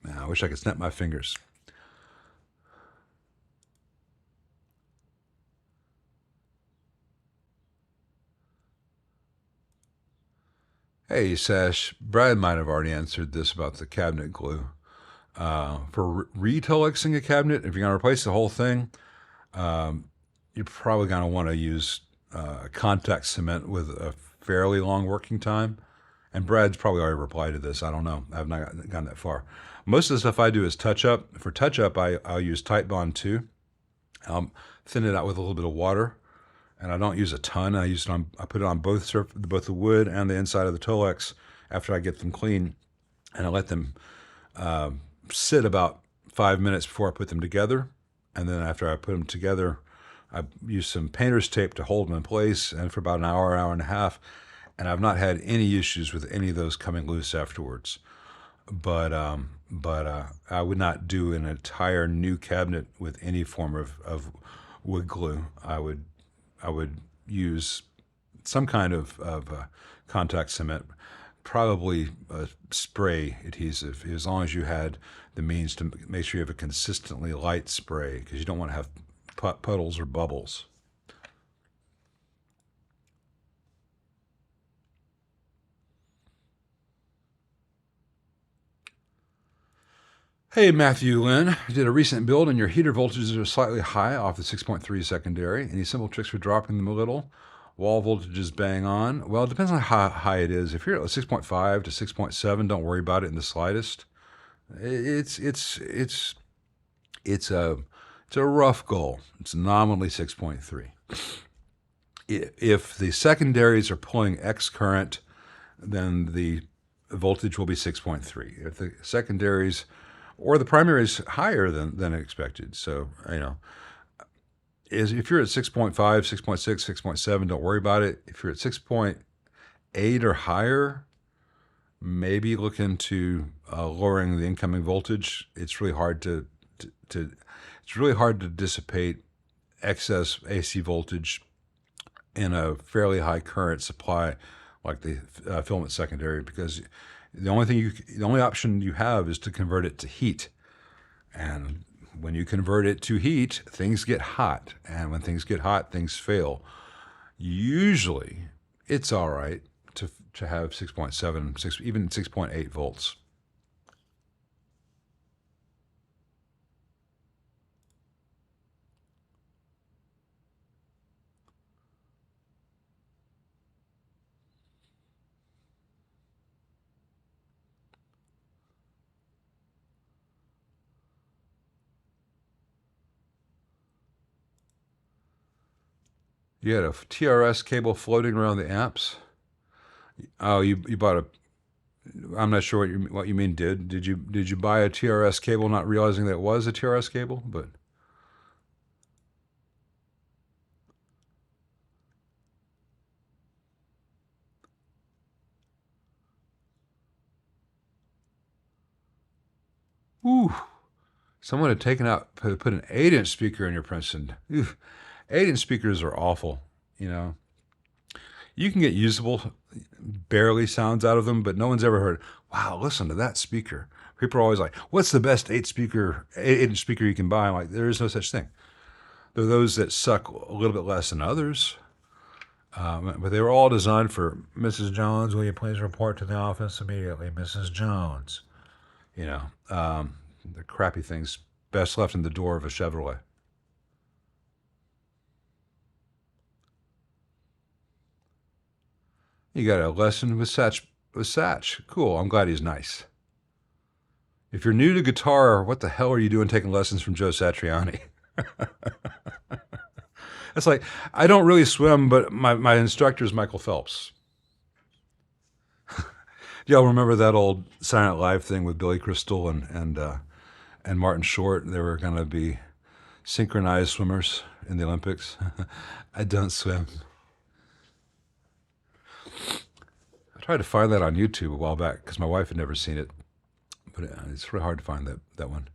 Man, I wish I could snap my fingers. Hey, Sash, Brad might have already answered this about the cabinet glue. For retolexing a cabinet, if you're going to replace the whole thing, you're probably going to want to use contact cement with a fairly long working time. And Brad's probably already replied to this. I don't know. I've not gotten that far. Most of the stuff I do is touch up. For touch up, I'll use Titebond 2. Thin it out with a little bit of water, and I don't use a ton. I put it on both the wood and the inside of the Tolex after I get them clean, and I let them sit about 5 minutes before I put them together. And then after I put them together, I use some painter's tape to hold them in place, and for about an hour, hour and a half. And I've not had any issues with any of those coming loose afterwards. But I would not do an entire new cabinet with any form of wood glue. I would use some kind of contact cement, probably a spray adhesive, as long as you had the means to make sure you have a consistently light spray, because you don't want to have puddles or bubbles. Hey, Matthew Lynn, you did a recent build and your heater voltages are slightly high off the 6.3 secondary. Any simple tricks for dropping them a little? Wall voltages bang on. Well, it depends on how high it is. If you're at 6.5 to 6.7, don't worry about it in the slightest. It's it's a it's a rough goal. It's nominally 6.3. If the secondaries are pulling X current, then the voltage will be 6.3. If the secondaries or the primary is higher than expected, so if you're at 6.5, 6.6, 6.7, don't worry about it. If you're at 6.8 or higher, maybe look into lowering the incoming voltage. It's really hard to dissipate excess AC voltage in a fairly high current supply like the filament secondary, because the only option you have is to convert it to heat. And when you convert it to heat, things get hot, and when things get hot, things fail. Usually, it's all right to have 6.7, even 6.8 volts. You had a TRS cable floating around the amps. Oh, you bought a. I'm not sure what you mean. Did you buy a TRS cable not realizing that it was a TRS cable? But ooh, someone had put an 8-inch speaker in your Princeton. Ooh, 8-inch speakers are awful. You know, you can get usable, barely sounds out of them, but no one's ever heard, wow, listen to that speaker. People are always like, what's the best 8-inch speaker you can buy? I'm like, there is no such thing. There are those that suck a little bit less than others, but they were all designed for Mrs. Jones. Will you please report to the office immediately, Mrs. Jones? You know, the crappy things best left in the door of a Chevrolet. You got a lesson with Satch. Cool. I'm glad he's nice. If you're new to guitar, what the hell are you doing taking lessons from Joe Satriani? It's like, I don't really swim, but my instructor is Michael Phelps. Y'all remember that old Silent Live thing with Billy Crystal and Martin Short? They were going to be synchronized swimmers in the Olympics. I don't swim. I tried to find that on YouTube a while back because my wife had never seen it, but it's really hard to find that one.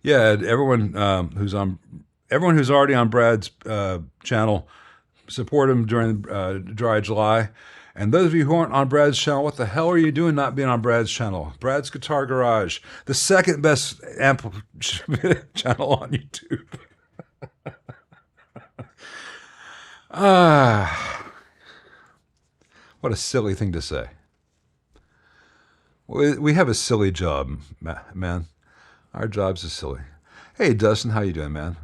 Yeah, everyone who's already on Brad's channel, support him during Dry July. And those of you who aren't on Brad's channel, what the hell are you doing not being on Brad's channel? Brad's Guitar Garage, the second best amp channel on YouTube. Ah, what a silly thing to say. We have a silly job, man. Our jobs are silly. Hey, Dustin, how you doing, man?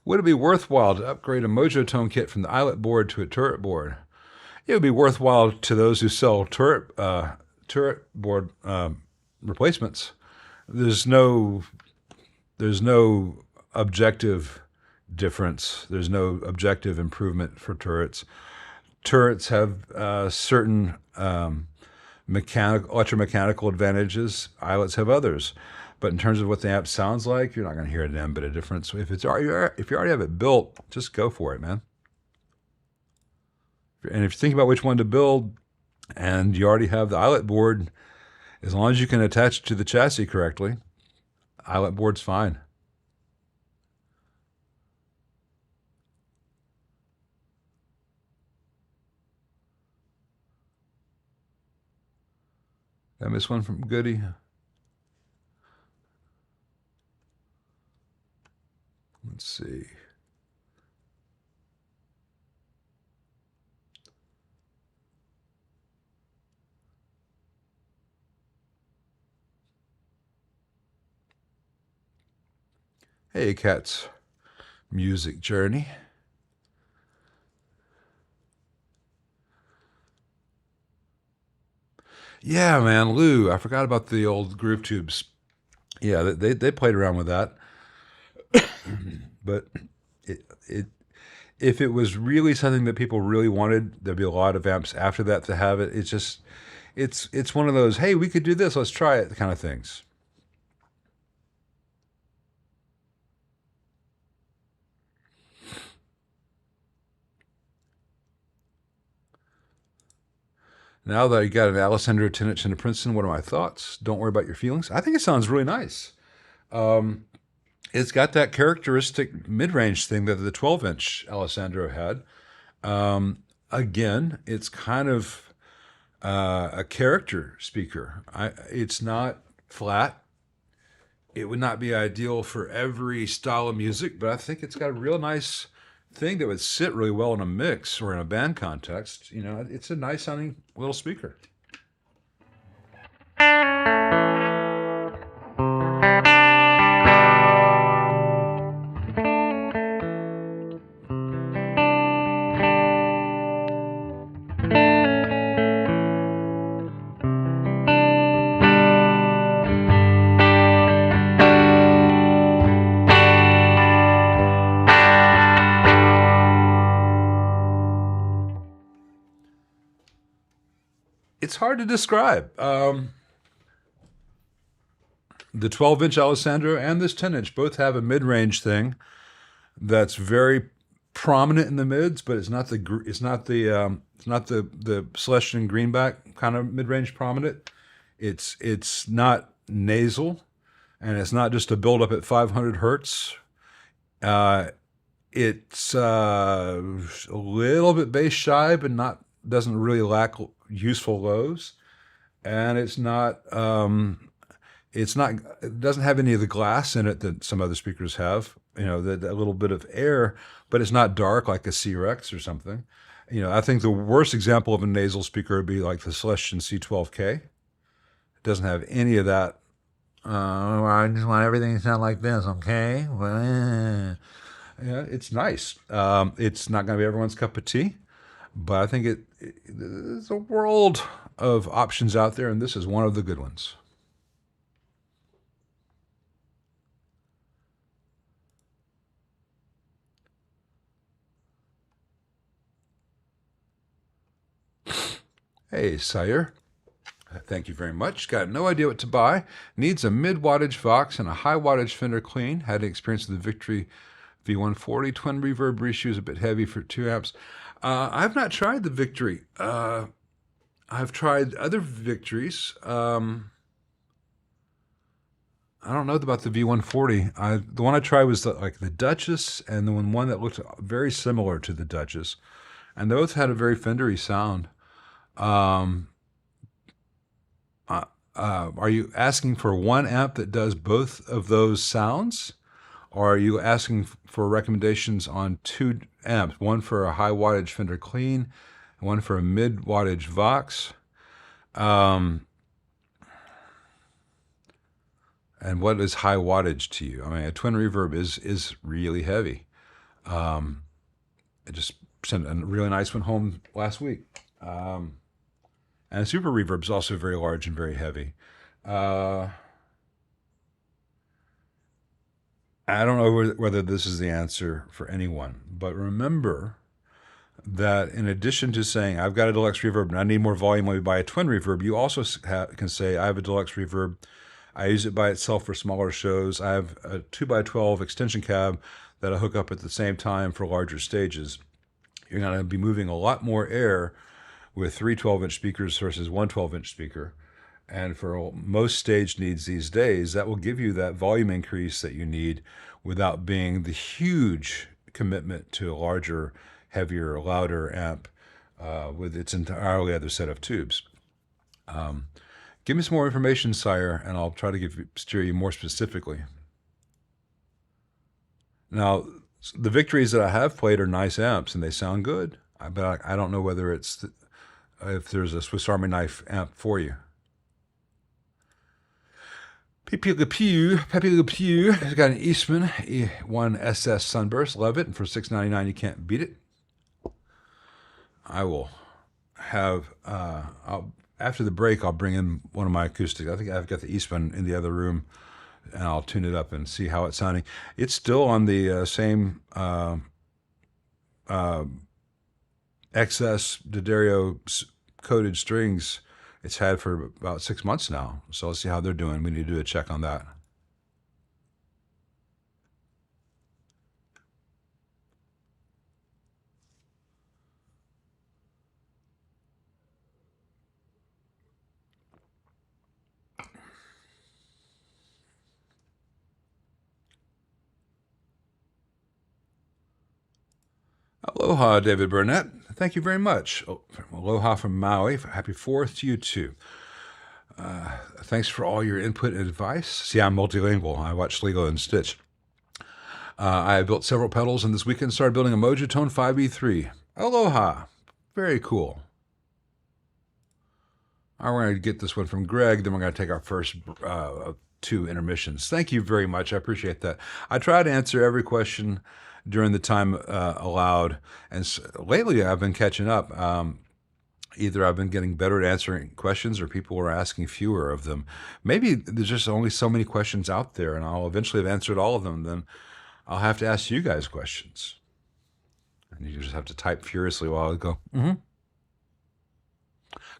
Would it be worthwhile to upgrade a Mojo Tone kit from the eyelet board to a turret board? It would be worthwhile to those who sell turret board replacements. There's no objective difference. There's no objective improvement for turrets. Turrets have certain electromechanical advantages. Eyelets have others. But in terms of what the amp sounds like, you're not going to hear a damn bit of difference. If you already have it built, just go for it, man. And if you think about which one to build, and you already have the eyelet board, as long as you can attach it to the chassis correctly, eyelet board's fine. Did I miss one from Goody? Let's see. Hey, Cat's Music Journey. Yeah, man, Lou. I forgot about the old groove tubes. Yeah, they played around with that. But it if it was really something that people really wanted, there'd be a lot of amps after that to have it. It's one of those, hey, we could do this, let's try it kind of things. Now that I got an Alessandro 10-inch and a Princeton, what are my thoughts? Don't worry about your feelings. I think it sounds really nice. It's got that characteristic mid-range thing that the 12-inch Alessandro had. Again, it's kind of a character speaker. It's not flat. It would not be ideal for every style of music, but I think it's got a real nice thing that would sit really well in a mix or in a band context. You know, it's a nice sounding little speaker. It's hard to describe. The 12-inch Alessandro and this 10-inch both have a mid-range thing that's very prominent in the mids, but it's not the Celestion Greenback kind of mid-range prominent. It's not nasal, and it's not just a build-up at 500 hertz. It's a little bit bass shy, but doesn't really lack useful lows, and it doesn't have any of the glass in it that some other speakers have. You know, that little bit of air, but it's not dark like a C-Rex or something. You know, I think the worst example of a nasal speaker would be like the Celestion C12K. It doesn't have any of that I just want everything to sound like this, okay? Yeah, it's nice. It's not going to be everyone's cup of tea, but I think there's a world of options out there, and this is one of the good ones. Hey, Sire. Thank you very much. Got no idea what to buy. Needs a mid wattage Vox and a high wattage Fender Clean. Had experience with the Victory V140. Twin reverb reissue is a bit heavy for 2 amps. I've not tried the Victory. I've tried other Victories. I don't know about the V140. The one I tried was like the Duchess, and the one that looked very similar to the Duchess, and those had a very Fendery sound. Um, are you asking for one amp that does both of those sounds, or are you asking for recommendations on 2 amps? One for a high wattage Fender Clean, and one for a mid wattage Vox. Um, and what is high wattage to you? I mean, a twin reverb is really heavy. Um, I just sent a really nice one home last week. And a super reverb is also very large and very heavy. Uh, I don't know whether this is the answer for anyone, but remember that in addition to saying, I've got a deluxe reverb and I need more volume, let me buy a twin reverb, you also can say, I have a deluxe reverb. I use it by itself for smaller shows. I have a 2x12 extension cab that I hook up at the same time for larger stages. You're going to be moving a lot more air with three 12-inch speakers versus one 12-inch speaker. And for most stage needs these days, that will give you that volume increase that you need without being the huge commitment to a larger, heavier, louder amp with its entirely other set of tubes. Give me some more information, Sire, and I'll try to steer you more specifically. Now, the Victories that I have played are nice amps and they sound good, but I don't know whether if there's a Swiss Army knife amp for you. Pepe Le Pew has got an Eastman E1 SS Sunburst. Love it. And for $6.99, you can't beat it. I will have, after the break, I'll bring in one of my acoustics. I think I've got the Eastman in the other room, and I'll tune it up and see how it's sounding. It's still on the same XS D'Addario coated strings it's had for about 6 months now. So let's see how they're doing. We need to do a check on that. Aloha, David Burnett. Thank you very much. Aloha from Maui. Happy 4th to you too. Thanks for all your input and advice. See, I'm multilingual. I watch Lego and Stitch. I built several pedals, and this weekend started building a Mojitone 5E3. Aloha. Very cool. All right, we're going to get this one from Greg. Then we're going to take our first 2 intermissions. Thank you very much. I appreciate that. I try to answer every question during the time allowed. And lately, I've been catching up. Either I've been getting better at answering questions or people are asking fewer of them. Maybe there's just only so many questions out there, and I'll eventually have answered all of them. Then I'll have to ask you guys questions. And you just have to type furiously while I go,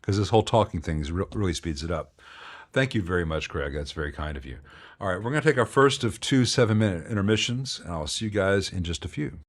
because this whole talking thing really speeds it up. Thank you very much, Greg. That's very kind of you. All right, we're going to take our first of 2 7-minute intermissions, and I'll see you guys in just a few.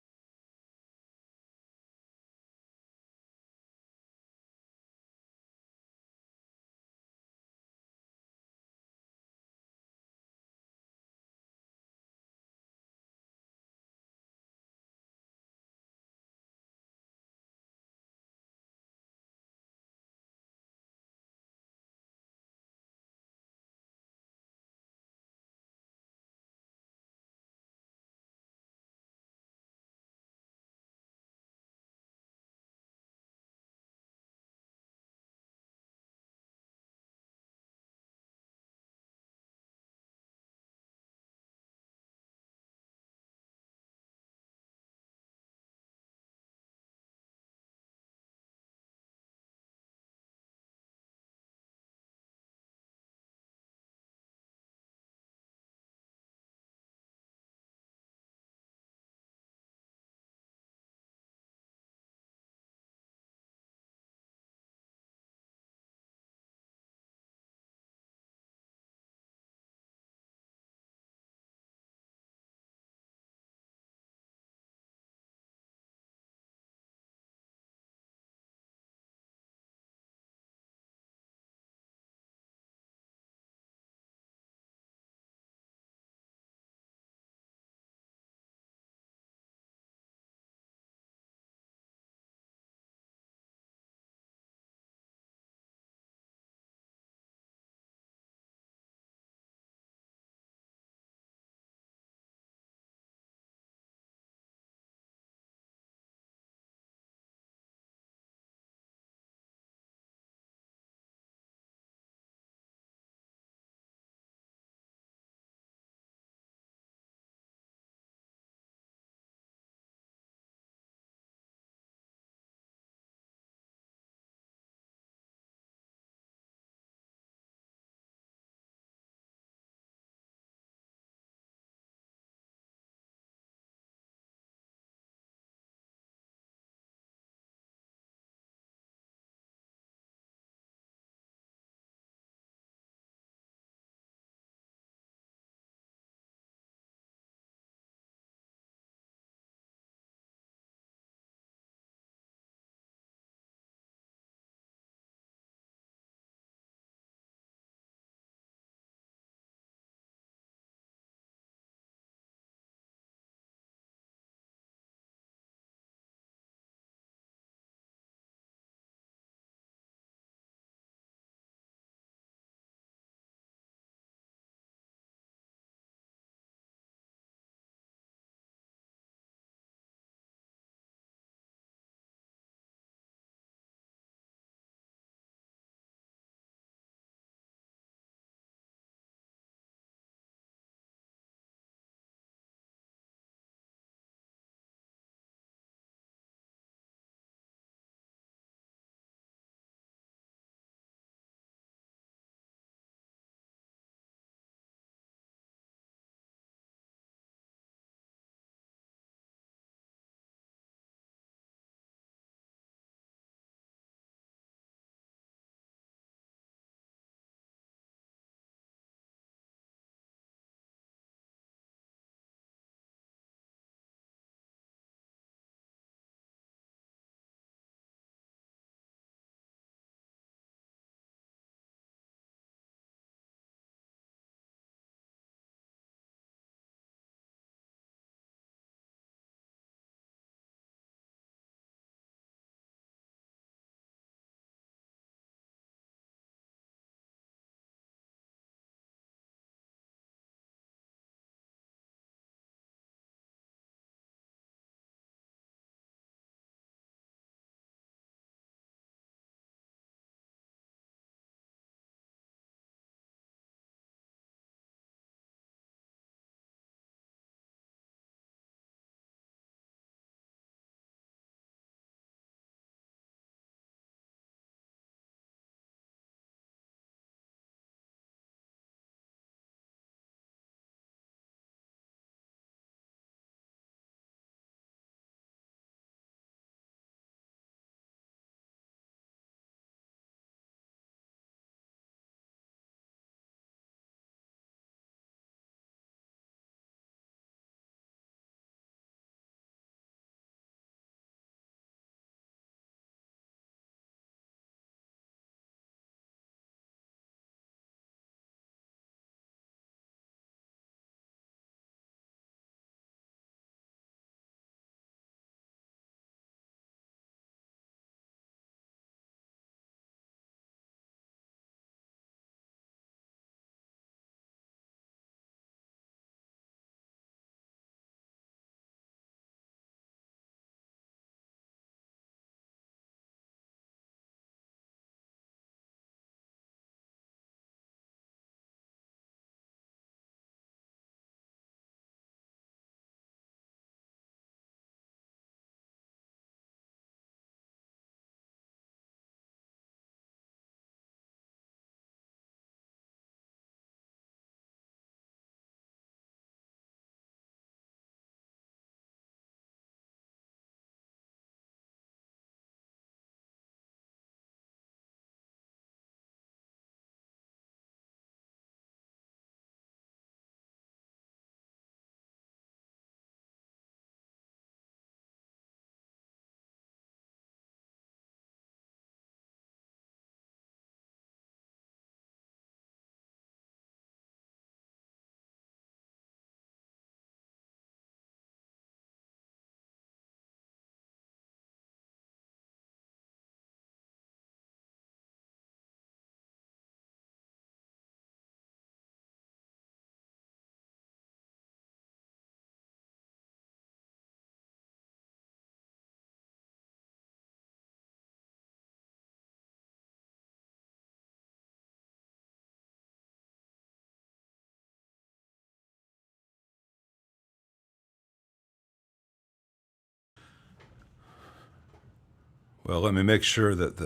Well, let me make sure that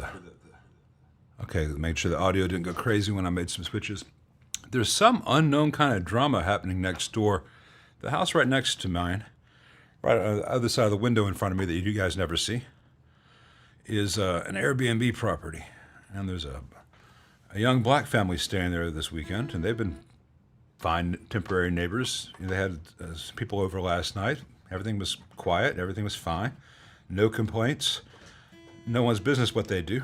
make sure the audio didn't go crazy when I made some switches. There's some unknown kind of drama happening next door. The house right next to mine, right on the other side of the window in front of me that you guys never see, is an Airbnb property. And there's a young black family staying there this weekend, and they've been fine temporary neighbors. They had people over last night. Everything was quiet. Everything was fine. No complaints. No one's business what they do.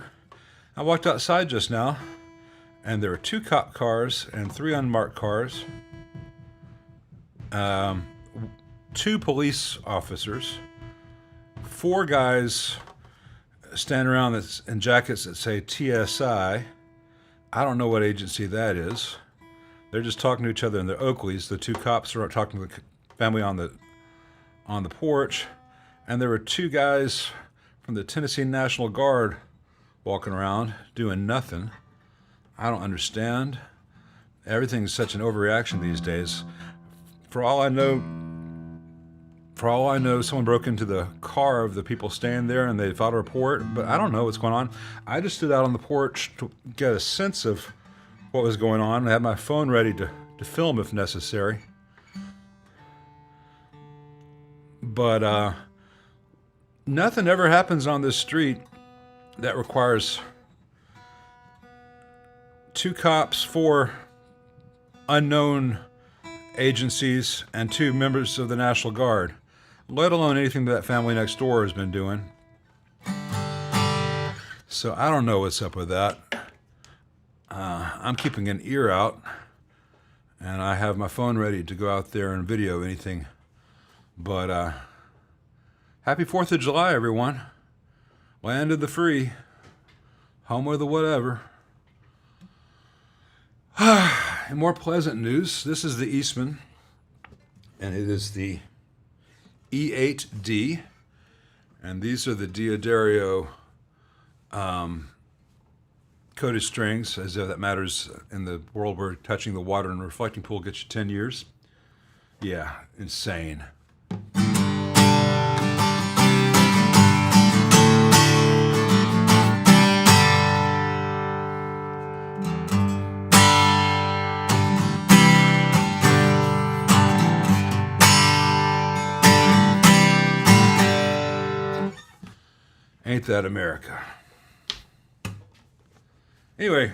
I walked outside just now, and there were 2 cop cars and 3 unmarked cars. 2 police officers. 4 guys standing around in jackets that say TSI. I don't know what agency that is. They're just talking to each other in their Oakleys. The 2 cops are talking to the family on the porch, and there were 2 guys from the Tennessee National Guard walking around doing nothing. I don't understand. Everything's such an overreaction these days. For all I know, someone broke into the car of the people staying there and they filed a report, but I don't know what's going on. I just stood out on the porch to get a sense of what was going on. I had my phone ready to film if necessary. But nothing ever happens on this street that requires 2 cops, 4 unknown agencies, and 2 members of the National Guard, let alone anything that family next door has been doing. So I don't know what's up with that. I'm keeping an ear out, and I have my phone ready to go out there and video anything. But happy 4th of July, everyone. Land of the free. Home of the whatever. In more pleasant news, this is the Eastman, and it is the E8D, and these are the Diodario coated strings, as if that matters in the world where touching the water and reflecting pool gets you 10 years. Yeah, insane. Ain't that America? Anyway,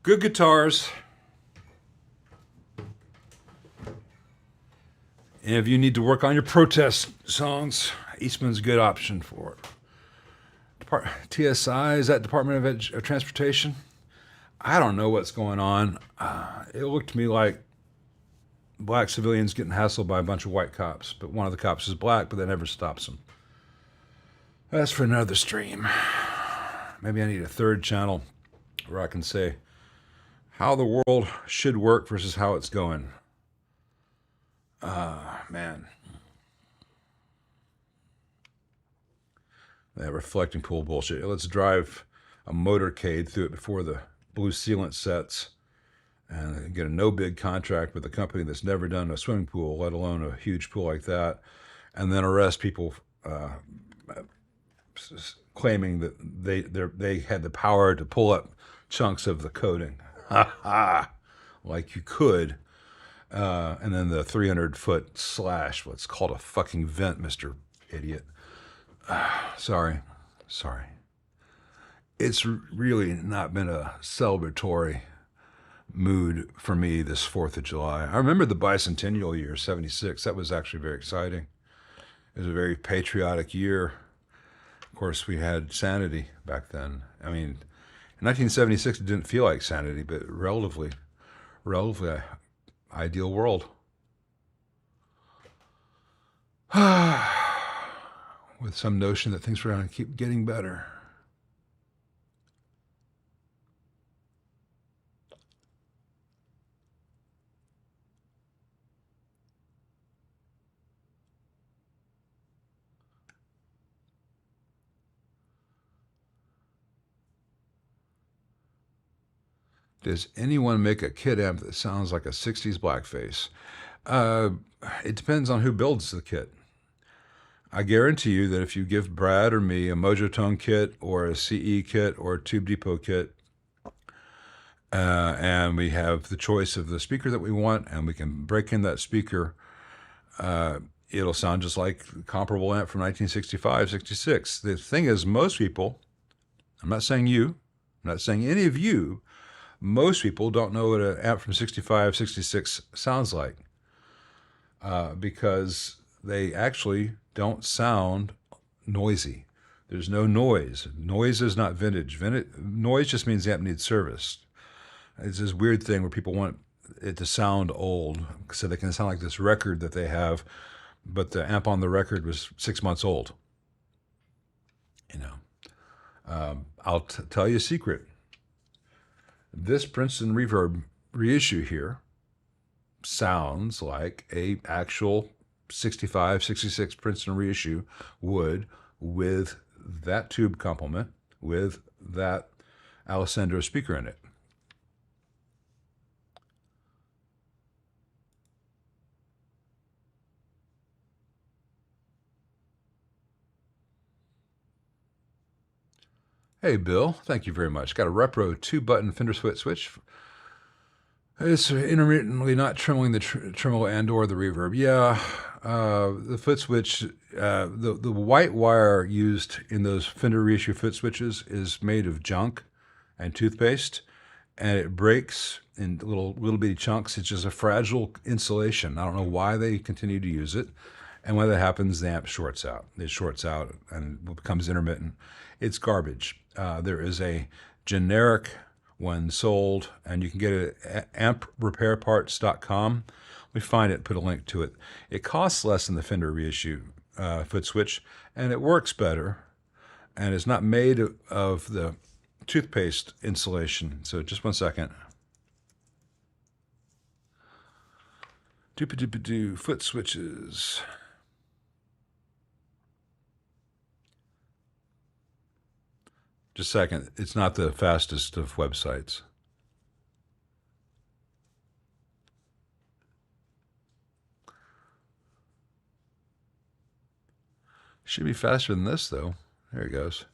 good guitars. And if you need to work on your protest songs, Eastman's a good option for it. TSI, is that Department of Transportation? I don't know what's going on. It looked to me like black civilians getting hassled by a bunch of white cops, but one of the cops is black, but that never stops them. That's for another stream. Maybe I need a 3rd channel where I can say how the world should work versus how it's going. Man. That reflecting pool bullshit. Let's drive a motorcade through it before the blue sealant sets and get a no-bid contract with a company that's never done a swimming pool, let alone a huge pool like that, and then arrest people claiming that they had the power to pull up chunks of the coating. Ha ha! Like you could. And then the 300-foot slash, what's called a fucking vent, Mr. Idiot. Sorry. It's really not been a celebratory mood for me this 4th of July. I remember the bicentennial year, 76. That was actually very exciting. It was a very patriotic year. Of course, we had sanity back then. I mean, in 1976, it didn't feel like sanity, but relatively ideal world. With some notion that things were going to keep getting better. Does anyone make a kit amp that sounds like a 60s blackface? It depends on who builds the kit. I guarantee you that if you give Brad or me a Mojotone kit or a CE kit or a Tube Depot kit, and we have the choice of the speaker that we want, and we can break in that speaker, it'll sound just like a comparable amp from 1965, 66. The thing is, most people, I'm not saying you, I'm not saying any of you, most people don't know what an amp from 65, 66 sounds like, because they actually don't sound noisy. There's no noise. Noise is not vintage. Noise just means the amp needs service. It's this weird thing where people want it to sound old so they can sound like this record that they have, but the amp on the record was 6 months old. You know, I'll tell you a secret. This Princeton Reverb reissue here sounds like a actual 65, 66 Princeton reissue would, with that tube complement, with that Alessandro speaker in it. Hey, Bill, thank you very much. Got a Repro 2-button Fender Split switch. It's intermittently not trembling the tremolo and or the reverb. Yeah, the foot switch, the white wire used in those Fender reissue foot switches is made of junk and toothpaste, and it breaks in little bitty chunks. It's just a fragile insulation. I don't know why they continue to use it. And when that happens, the amp shorts out. It shorts out and becomes intermittent. It's garbage. There is a generic one sold, and you can get it at amprepairparts.com. We find it, put a link to it. It costs less than the Fender reissue foot switch, and it works better, and it's not made of the toothpaste insulation. So just one second. Doop-a-doop-a-doo, foot switches. Just a second. It's not the fastest of websites. Should be faster than this, though. There it goes.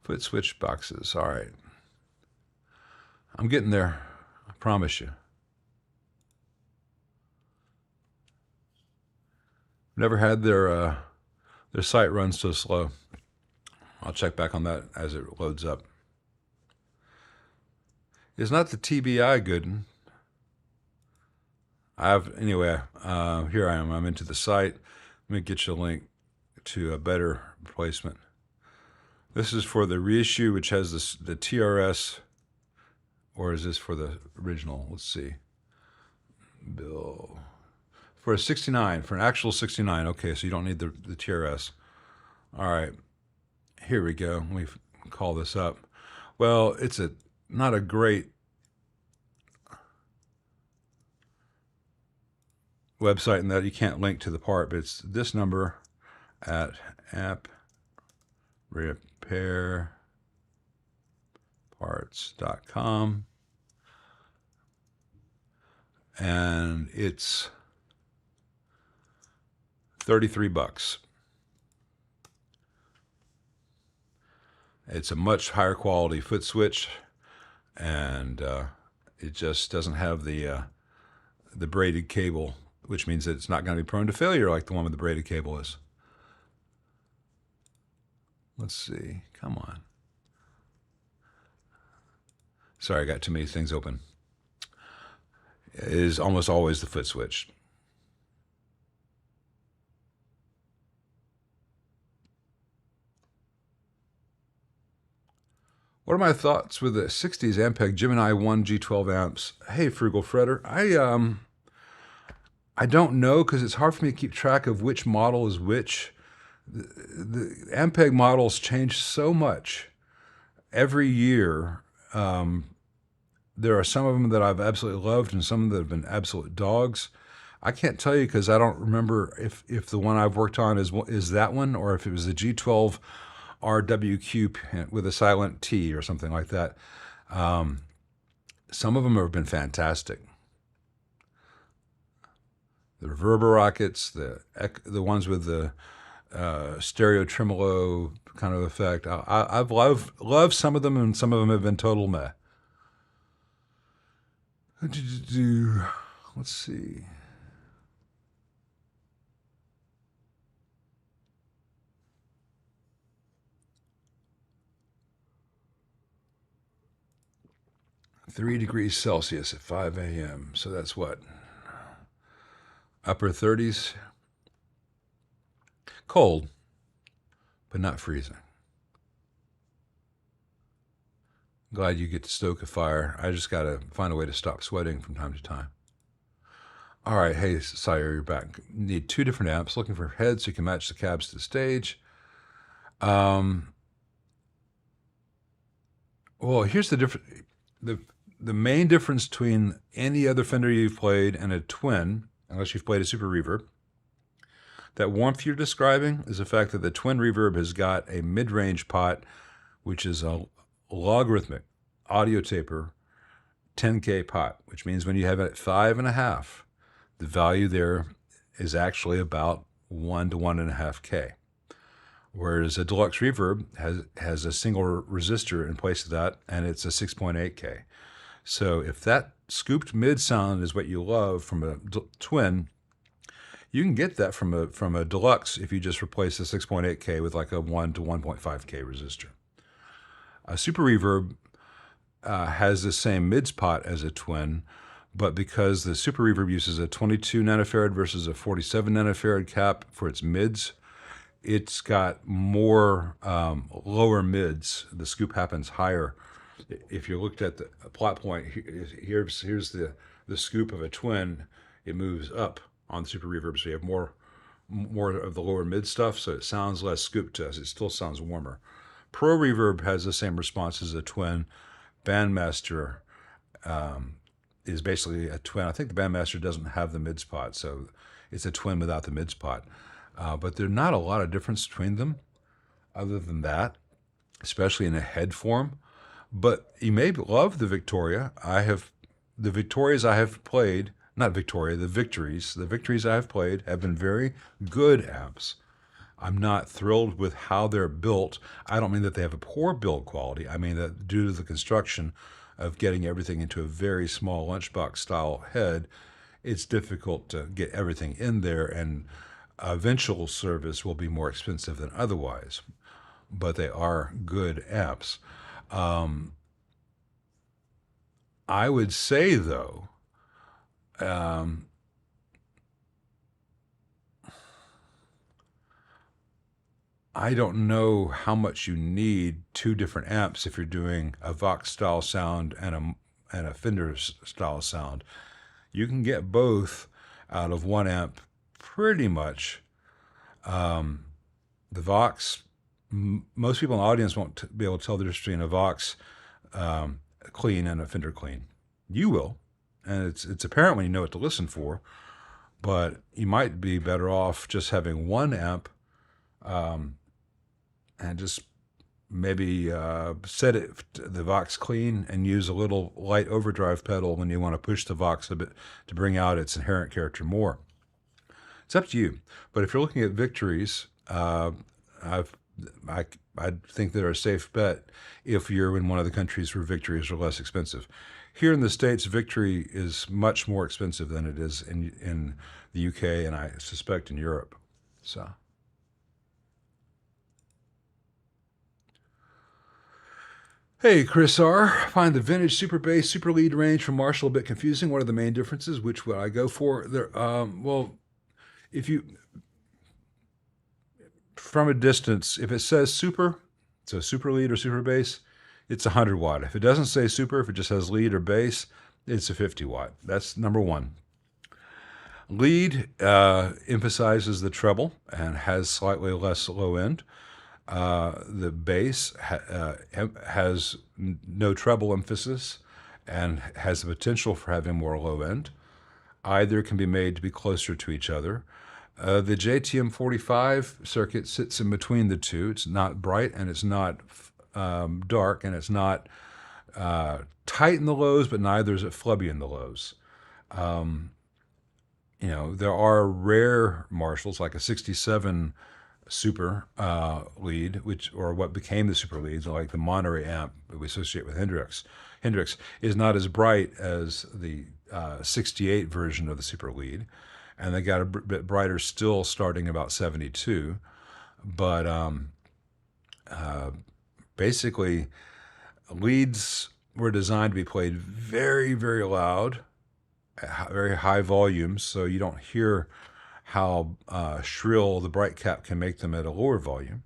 Foot switch boxes. All right. I'm getting there. I promise you. Never had their site run so slow. I'll check back on that as it loads up. It's not the TBI good one. Anyway, here I am. I'm into the site. Let me get you a link to a better replacement. This is for the reissue, which has the TRS, or is this for the original? Let's see. Bill. For a 69, for an actual 69. Okay, so you don't need the TRS. All right. Here we go. Let me call this up. Well, it's not a great website in that you can't link to the part, but it's this number at amprepairparts.com, and it's $33. It's a much higher quality foot switch, and it just doesn't have the braided cable, which means that it's not going to be prone to failure like the one with the braided cable is. Let's see. Come on. Sorry, I got too many things open. It is almost always the foot switch. What are my thoughts with the 60s Ampeg Gemini 1 G12 amps? Hey, Frugal Fredder. I don't know because it's hard for me to keep track of which model is which. The Ampeg models change so much every year. There are some of them that I've absolutely loved and some that have been absolute dogs. I can't tell you because I don't remember if the one I've worked on is that one or if it was the G12 RWQ with a silent T or something like that. Some of them have been fantastic. The Reverber Rockets, the ones with the stereo tremolo kind of effect. I've loved some of them, and some of them have been total meh. Let's see. (3°C at 5 a.m.). So that's what? Upper 30s. Cold, but not freezing. Glad you get to stoke a fire. I just got to find a way to stop sweating from time to time. All right, hey, Sire, you're back. Need 2 different amps. Looking for heads so you can match the cabs to the stage. Well, here's the difference. The main difference between any other Fender you've played and a Twin, unless you've played a Super Reverb, that warmth you're describing is the fact that the Twin Reverb has got a mid-range pot, which is a logarithmic audio taper 10K pot, which means when you have it at 5.5, the value there is actually about 1 to 1.5K. Whereas a Deluxe Reverb has a single resistor in place of that, and it's a 6.8K. So if that scooped mid sound is what you love from a Twin, you can get that from a Deluxe if you just replace the 6.8K with like a 1 to 1.5K resistor. A Super Reverb has the same mids pot as a Twin, but because the Super Reverb uses a 22 nanofarad versus a 47 nanofarad cap for its mids, it's got more lower mids. The scoop happens higher. If you looked at the plot point, here's the scoop of a Twin. It moves up on the Super Reverb, so you have more of the lower mid stuff, so it sounds less scooped to us. It still sounds warmer. Pro Reverb has the same response as a Twin. Bandmaster is basically a Twin. I think the Bandmaster doesn't have the mids pot, so it's a Twin without the mids pot. But there's not a lot of difference between them other than that, especially in a head form. But you may love the Victoria. The Victorias I have played, not Victoria, the Victories I have played have been very good amps. I'm not thrilled with how they're built. I don't mean that they have a poor build quality. I mean that due to the construction of getting everything into a very small lunchbox style head, it's difficult to get everything in there, and eventual service will be more expensive than otherwise. But they are good amps. I would say, though, I don't know how much you need 2 different amps if you're doing a Vox style sound and a Fender style sound. You can get both out of 1 amp pretty much. The Vox, most people in the audience won't be able to tell the difference between a Vox clean and a Fender clean. You will, and it's apparent when you know what to listen for, but you might be better off just having 1 amp and just maybe set it the Vox clean and use a little light overdrive pedal when you want to push the Vox a bit to bring out its inherent character more. It's up to you. But if you're looking at Victories, I think they're a safe bet if you're in one of the countries where Victories are less expensive. Here in the States, Victory is much more expensive than it is in the UK, and I suspect in Europe. So. Hey, Chris R. Find the vintage super bass, super lead range from Marshall a bit confusing. What are the main differences? Which would I go for? Well, if you, from a distance, if it says super, so super lead or super bass, it's 100 watt. If it doesn't say super, if it just has lead or bass, it's a 50 watt. That's number one. Lead emphasizes the treble and has slightly less low end. The bass has no treble emphasis and has the potential for having more low end. Either can be made to be closer to each other. The JTM 45 circuit sits in between the two. It's not bright and it's not dark, and it's not tight in the lows, but neither is it flubby in the lows. There are rare Marshalls, like a 67 super lead, which or what became the super leads, like the Monterey amp that we associate with Hendrix. Hendrix is not as bright as the 68 version of the super lead, and they got a bit brighter still, starting about 72. But basically, leads were designed to be played very, very loud, at very high volumes, so you don't hear how shrill the bright cap can make them at a lower volume.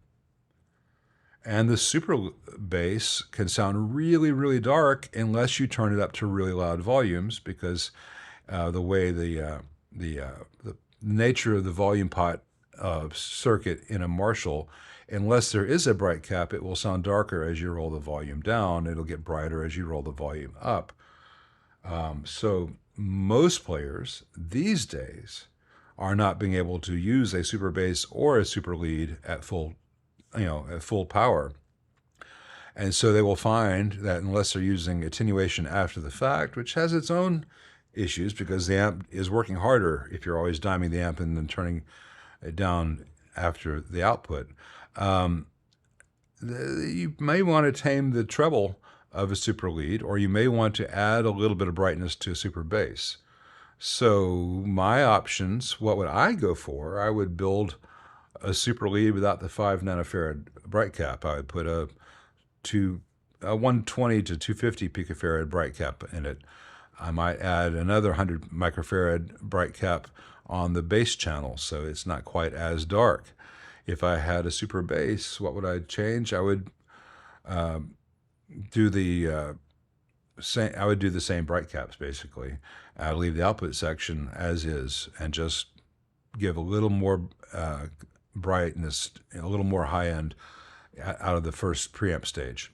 And the super bass can sound really, really dark unless you turn it up to really loud volumes, because the way the nature of the volume pot circuit in a Marshall, unless there is a bright cap, it will sound darker as you roll the volume down. It'll get brighter as you roll the volume up. So most players these days are not being able to use a super bass or a super lead at full, at full power. And so they will find that unless they're using attenuation after the fact, which has its own issues because the amp is working harder if you're always diming the amp and then turning it down after the output, you may want to tame the treble of a super lead, or you may want to add a little bit of brightness to a super bass. So my options, what would I go for? I would build a super lead without the 5 nanofarad bright cap. I would put a 120 to 250 picofarad bright cap in it. I might add another 100 microfarad bright cap on the bass channel, so it's not quite as dark. If I had a super bass, what would I change? I would do the same bright caps basically. I'd leave the output section as is and just give a little more brightness, a little more high end out of the first preamp stage.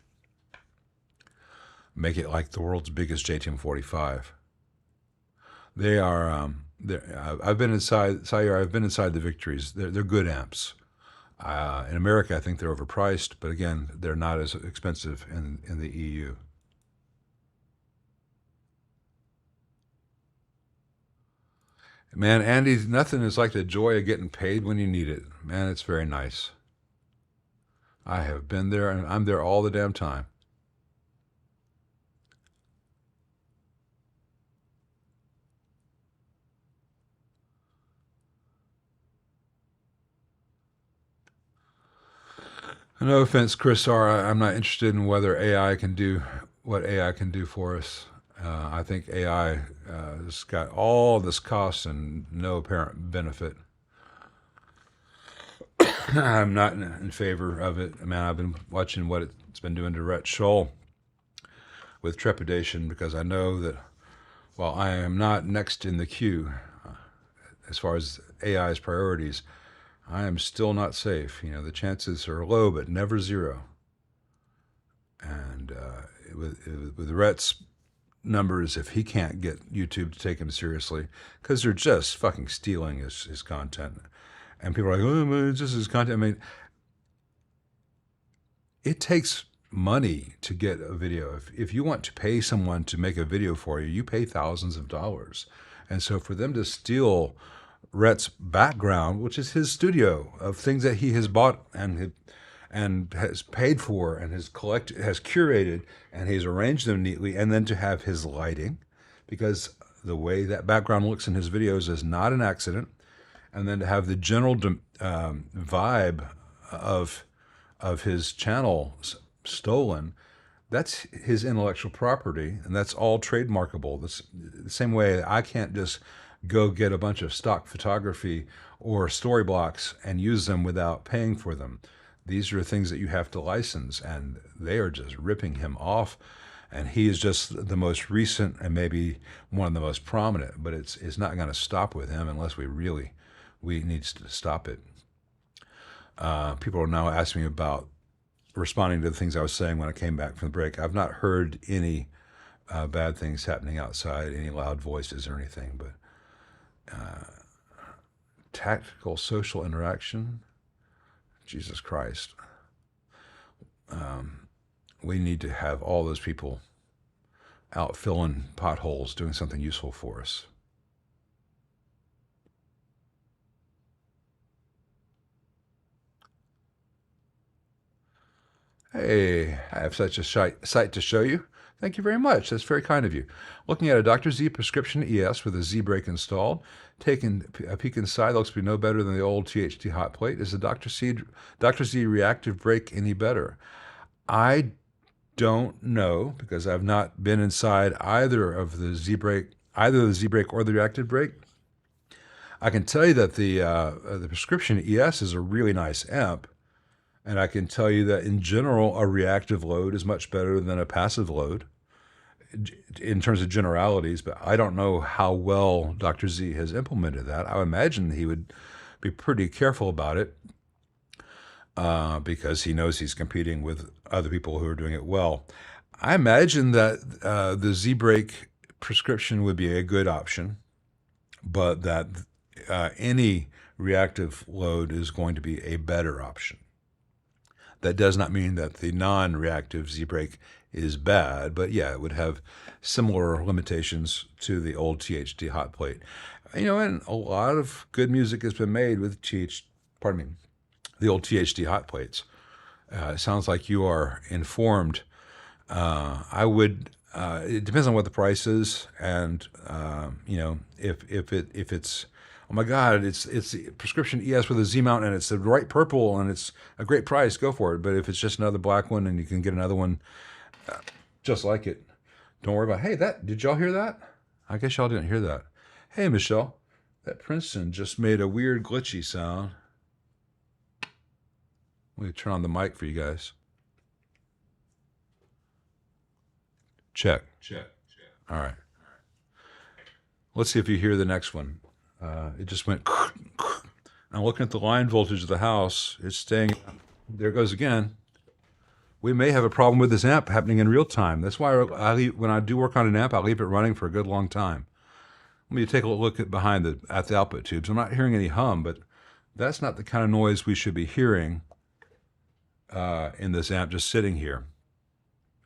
Make it like the world's biggest JTM45. They are. I've been inside Sire. I've been inside the Victories. They're good amps. In America, I think they're overpriced, but again, they're not as expensive in the EU. Man, Andy, nothing is like the joy of getting paid when you need it. Man, it's very nice. I have been there, and I'm there all the damn time. No offense, Chris R. I'm not interested in whether AI can do what AI can do for us. I think AI has got all this cost and no apparent benefit. I'm not in favor of it. Man, I've been watching what it's been doing to Rhett Shull with trepidation, because I know that while I am not next in the queue as far as AI's priorities, I am still not safe. The chances are low, but never zero. And with Rhett's numbers, if he can't get YouTube to take him seriously, because they're just fucking stealing his content, and people are like, oh, it's just his content. I mean, it takes money to get a video. If you want to pay someone to make a video for you, you pay thousands of dollars. And so for them to steal Rhett's background, which is his studio of things that he has bought and has paid for and has curated, and he's arranged them neatly, and then to have his lighting, because the way that background looks in his videos is not an accident, and then to have the general vibe of his channel stolen, that's his intellectual property, and that's all trademarkable. The same way I can't just go get a bunch of stock photography or story blocks and use them without paying for them. These are things that you have to license, and they are just ripping him off. And he is just the most recent and maybe one of the most prominent, but it's not going to stop with him unless we need to stop it. People are now asking me about responding to the things I was saying when I came back from the break. I've not heard any bad things happening outside, any loud voices or anything, but tactical social interaction, Jesus Christ. We need to have all those people out filling potholes, doing something useful for us. Hey, I have such a sight to show you. Thank you very much. That's very kind of you. Looking at a Dr. Z prescription ES with a Z brake installed. Taking a peek inside, looks to be no better than the old THD hot plate. Is the Dr. Z reactive brake any better? I don't know because I've not been inside either the Z brake or the reactive brake. I can tell you that the prescription ES is a really nice amp. And I can tell you that in general, a reactive load is much better than a passive load in terms of generalities, but I don't know how well Dr. Z has implemented that. I would imagine he would be pretty careful about it because he knows he's competing with other people who are doing it well. I imagine that the Z brake prescription would be a good option, but that any reactive load is going to be a better option. That does not mean that the non-reactive Z brake is bad, but yeah, it would have similar limitations to the old THD hot plate. And a lot of good music has been made with the old THD hot plates. It sounds like you are informed. I would. It depends on what the price is, and if it's. Oh my God, it's the prescription ES with a Z mount and it's the right purple and it's a great price, go for it. But if it's just another black one and you can get another one just like it, don't worry about, hey, did y'all hear that? I guess y'all didn't hear that. Hey, Michelle, that Princeton just made a weird glitchy sound. Let me turn on the mic for you guys. Check. All right. Let's see if you hear the next one. It just went. I'm looking at the line voltage of the house. It's staying. There it goes again. We may have a problem with this amp happening in real time. That's why when I do work on an amp, I leave it running for a good long time. Let me take a look at the output tubes. I'm not hearing any hum, but that's not the kind of noise we should be hearing in this amp just sitting here.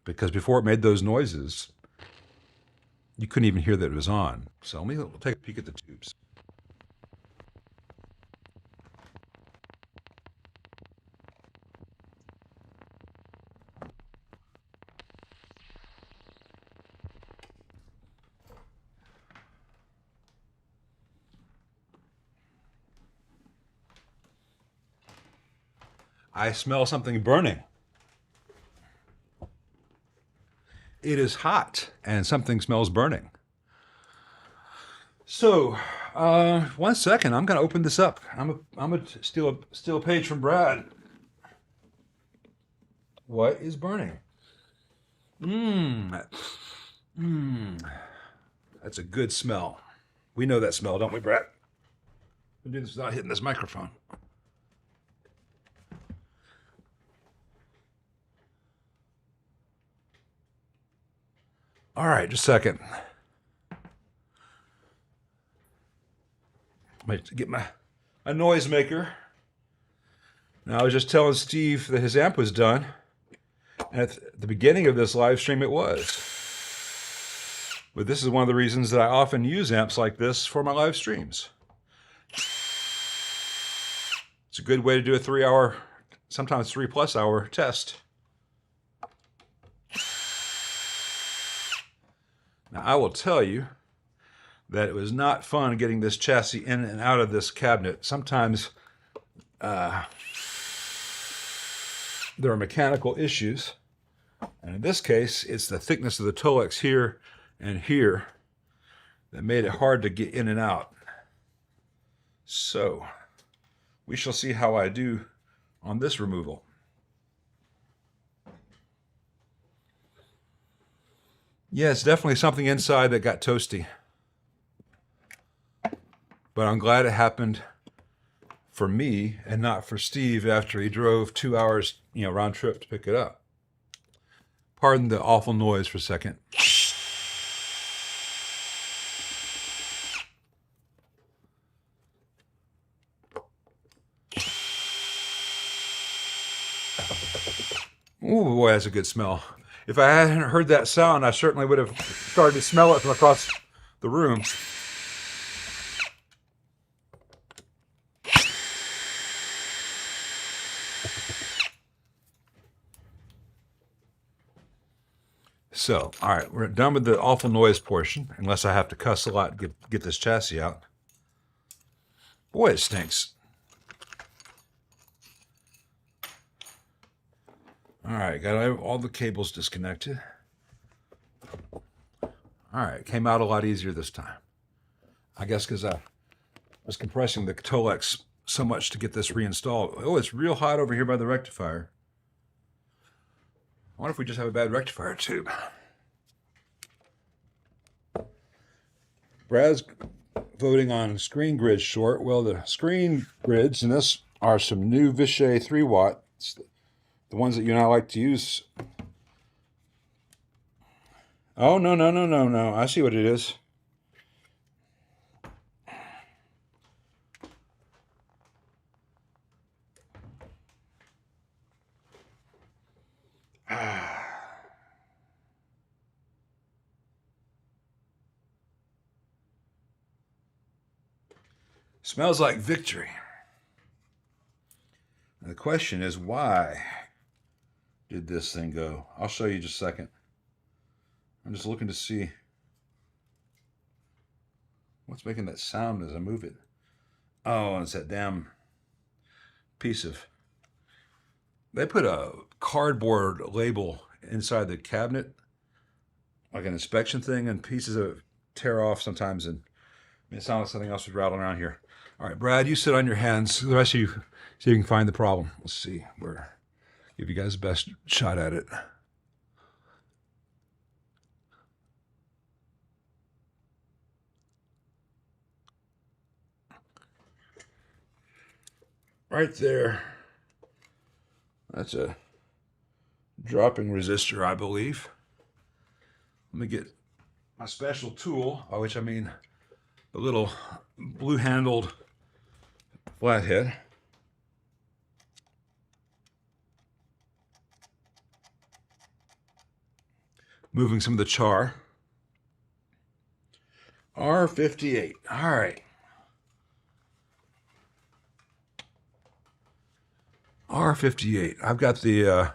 Because before it made those noises, you couldn't even hear that it was on. So let me take a peek at the tubes. I smell something burning. It is hot and something smells burning. So, 1 second, I'm going to open this up. I'm going to steal a page from Brad. What is burning? That's a good smell. We know that smell, don't we, Brad? We'll do this without hitting this microphone. All right, just a second. I'm going to get my noisemaker. Now, I was just telling Steve that his amp was done. And at the beginning of this live stream, it was. But this is one of the reasons that I often use amps like this for my live streams. It's a good way to do a 3-hour, sometimes 3+ hour test. Now, I will tell you that it was not fun getting this chassis in and out of this cabinet. Sometimes there are mechanical issues. And in this case, it's the thickness of the Tolex here and here that made it hard to get in and out. So we shall see how I do on this removal. Yeah, it's definitely something inside that got toasty. But I'm glad it happened for me and not for Steve after he drove 2 hours, round trip to pick it up. Pardon the awful noise for a second. Ooh, boy, that's a good smell. If I hadn't heard that sound, I certainly would have started to smell it from across the room. So, all right, we're done with the awful noise portion, unless I have to cuss a lot to get this chassis out. Boy, it stinks. All right, got all the cables disconnected. All right, came out a lot easier this time. I guess because I was compressing the Tolex so much to get this reinstalled. Oh, it's real hot over here by the rectifier. I wonder if we just have a bad rectifier tube. Brad's voting on screen grids short. Well, the screen grids in this are some new Vishay 3 watt. It's the ones that you and I like to use. Oh, no. I see what it is. Smells like victory. And the question is, why did this thing go? I'll show you just a second. I'm just looking to see what's making that sound as I move it. Oh, and it's that damn piece of... They put a cardboard label inside the cabinet, like an inspection thing, and pieces of it tear off sometimes, and it sounds like something else was rattling around here. All right, Brad, you sit on your hands. The rest of you, see if you can find the problem. Let's see. Give you guys the best shot at it. Right there. That's a dropping resistor, I believe. Let me get my special tool, by which I mean the little blue-handled flathead. Moving some of the char. R58. All right. R58. I've got the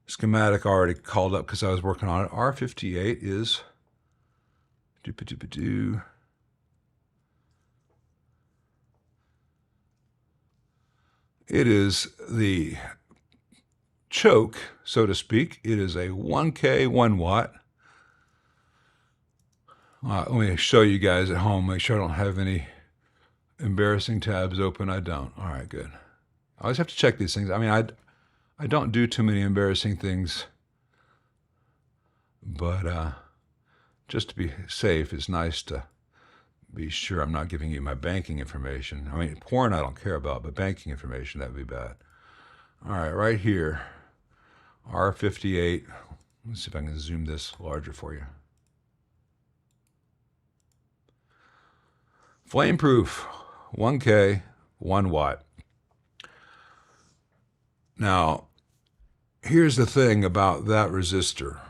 schematic already called up because I was working on it. R58 is... It is the choke, so to speak. It is a 1K, 1 watt. Let me show you guys at home. Make sure I don't have any embarrassing tabs open. I don't. All right, good. I always have to check these things. I mean, I don't do too many embarrassing things, but just to be safe, it's nice to be sure I'm not giving you my banking information. I mean, porn I don't care about, but banking information, that would be bad. All right, right here, R58. Let's see if I can zoom this larger for you. Flameproof, 1K, 1 watt. Now, here's the thing about that resistor.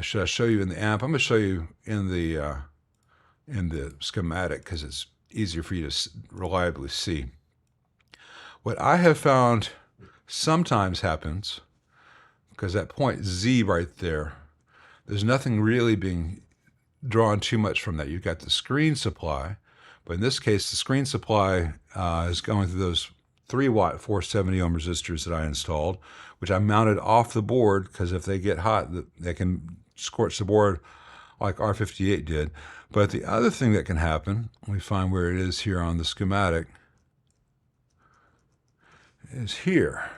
Should I show you in the amp? I'm going to show you in the schematic because it's easier for you to reliably see. What I have found sometimes happens, because that point Z right there, there's nothing really being drawn too much from that. You've got the screen supply, but in this case, the screen supply is going through those 3 watt 470 ohm resistors that I installed, which I mounted off the board because if they get hot, they can scorch the board like R58 did. But the other thing that can happen, we find where it is here on the schematic, is here.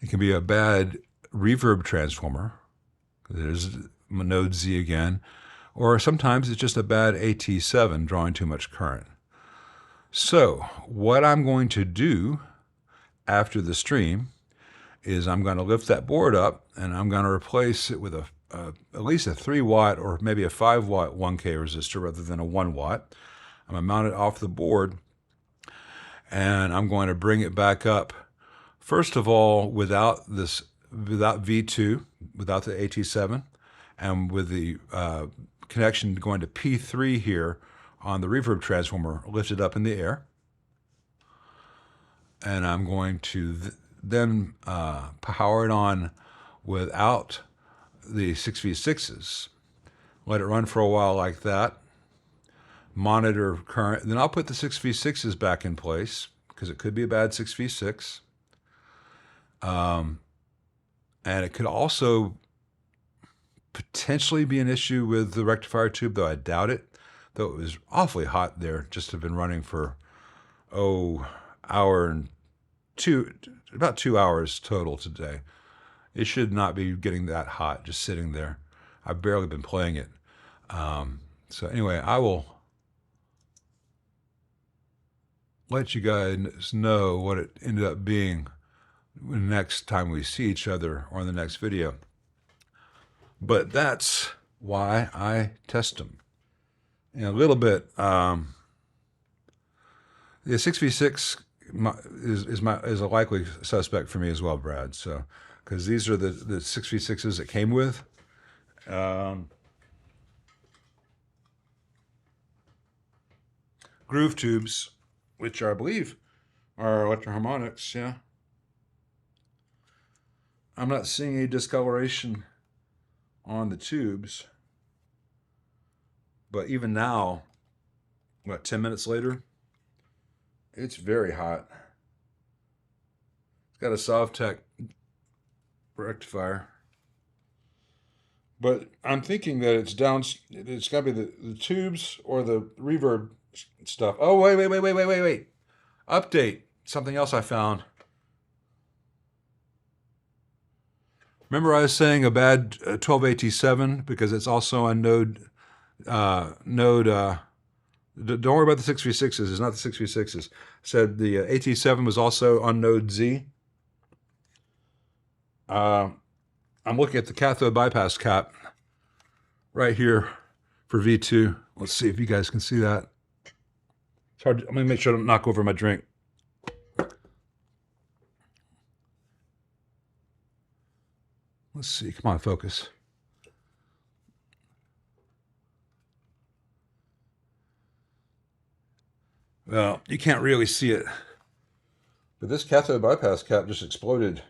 It can be a bad reverb transformer. There's node Z again. Or sometimes it's just a bad AT7 drawing too much current. So what I'm going to do after the stream is I'm going to lift that board up and I'm going to replace it with at least a 3 watt or maybe a 5 watt 1K resistor rather than a 1 watt. I'm going to mount it off the board and I'm going to bring it back up. First of all, without V2, without the AT7, and with the connection going to P3 here on the reverb transformer lifted up in the air. and I'm going to then power it on without the 6v6s. Let it run for a while like that. Monitor current. Then I'll put the 6v6s back in place because it could be a bad 6v6. And it could also potentially be an issue with the rectifier tube, though I doubt it. Though it was awfully hot there, just to have been running for, about 2 hours total today. It should not be getting that hot, just sitting there. I've barely been playing it. So anyway, I will let you guys know what it ended up being the next time we see each other or in the next video. But that's why I test them. In a little bit, the 6v6 is a likely suspect for me as well, Brad. So, because these are the 6v6s it came with. Groove tubes, which I believe are Electro-Harmonix, yeah. I'm not seeing any discoloration on the tubes, but even now, what, 10 minutes later, it's very hot. It's got a Sovtech rectifier, but I'm thinking that it's got to be the tubes or the reverb stuff. Oh, wait. Update. Something else I found. Remember I was saying a bad 12AT7 because it's also on node. Don't worry about the 6v6s. It's not the 6v6s. Said the AT7 was also on node Z. I'm looking at the cathode bypass cap right here for V2. Let's see if you guys can see that. It's hard. I'm going to make sure I don't knock over my drink. Let's see. Come on, focus. Well, you can't really see it. But this cathode bypass cap just exploded.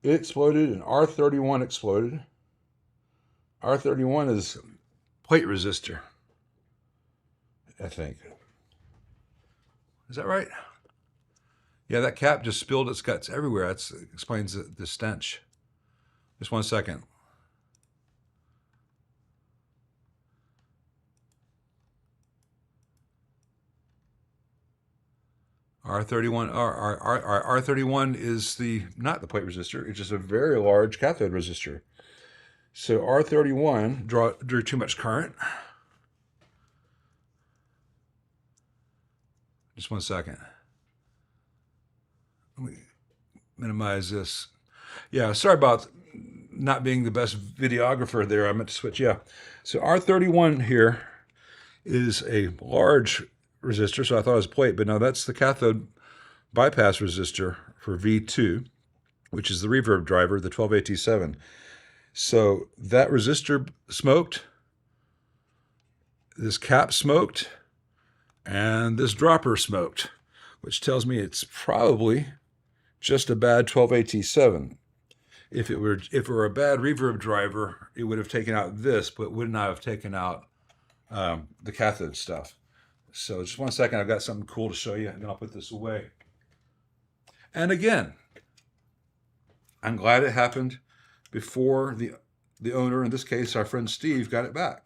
It exploded and R31 exploded. R31 is plate resistor, I think. Is that right? Yeah, that cap just spilled its guts everywhere. That explains the stench. Just 1 second. R31 is not the plate resistor. It's just a very large cathode resistor. So R31 drew too much current. Just 1 second. Let me minimize this. Yeah, sorry about not being the best videographer there. I meant to switch. Yeah. So R31 here is a large resistor, so I thought it was plate, but no, that's the cathode bypass resistor for V2, which is the reverb driver, the 12AT7. So that resistor smoked, this cap smoked, and this dropper smoked, which tells me it's probably just a bad 12AT7. If it were a bad reverb driver, it would have taken out this, but would not have taken out the cathode stuff. So just 1 second, I've got something cool to show you, and then I'll put this away. And again, I'm glad it happened before the owner, in this case, our friend Steve, got it back.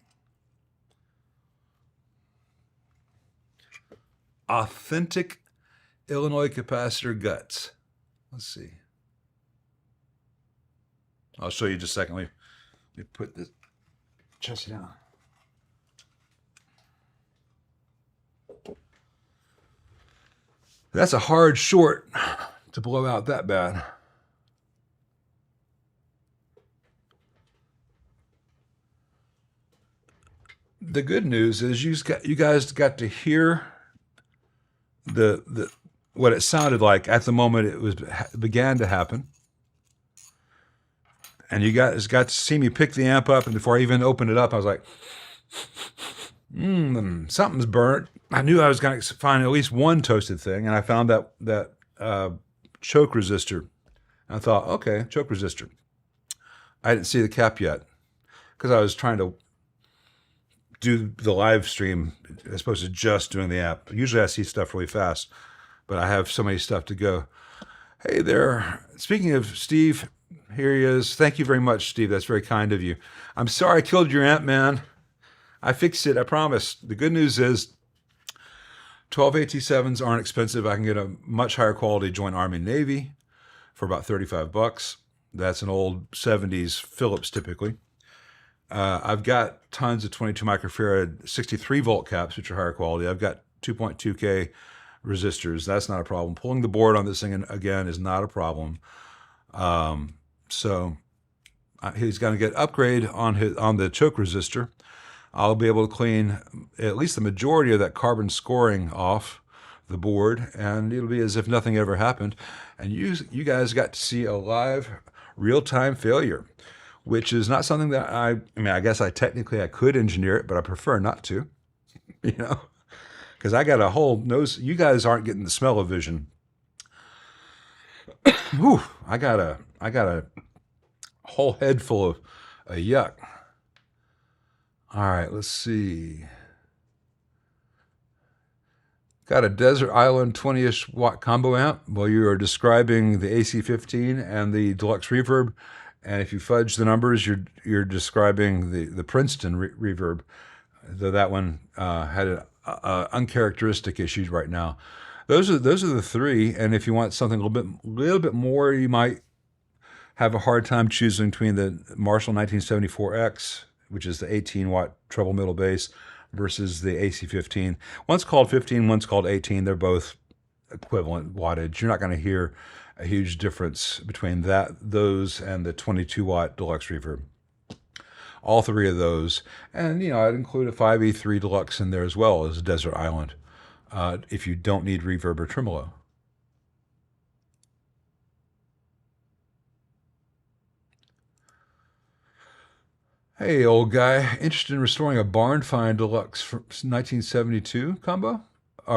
Authentic Illinois capacitor guts. Let's see. I'll show you just a second. Let me put this chest down. That's a hard short to blow out that bad. The good news is you guys got to hear the what it sounded like at the moment it began to happen. And you guys got to see me pick the amp up, and before I even opened it up, I was like, something's burnt. I knew I was going to find at least one toasted thing, and I found that choke resistor. I thought, okay, choke resistor. I didn't see the cap yet because I was trying to do the live stream as opposed to just doing the app. Usually I see stuff really fast, but I have so many stuff to go. Hey there. Speaking of Steve, here he is. Thank you very much, Steve. That's very kind of you. I'm sorry I killed your amp, man. I fixed it, I promise. The good news is 12AT7s aren't expensive. I can get a much higher quality Joint Army Navy for about $35. That's an old 70s Philips typically. I've got tons of 22 microfarad 63 volt caps, which are higher quality. I've got 2.2K resistors. That's not a problem. Pulling the board on this thing again is not a problem. So he's going to get upgrade on the choke resistor. I'll be able to clean at least the majority of that carbon scoring off the board, and it'll be as if nothing ever happened. And you guys got to see a live real-time failure, which is not something that I guess I could engineer it, but I prefer not to, because I got a whole nose. You guys aren't getting the smell-o-vision. Whew, I got a whole head full of yuck. All right, let's see. Got a Desert Island 20-ish watt combo amp. Well, you are describing the AC15 and the Deluxe Reverb, and if you fudge the numbers, you're describing the Princeton Reverb, though that one had uncharacteristic issues right now. Those are the three, and if you want something a little bit more, you might have a hard time choosing between the Marshall 1974X, which is the 18-watt treble middle bass, versus the AC15. One's called 15, one's called 18. They're both equivalent wattage. You're not going to hear a huge difference between those and the 22-watt Deluxe Reverb. All three of those. And, I'd include a 5E3 Deluxe in there as well as Desert Island, if you don't need reverb or tremolo. Hey, old guy, interested in restoring a Barn Find Deluxe from 1972 combo?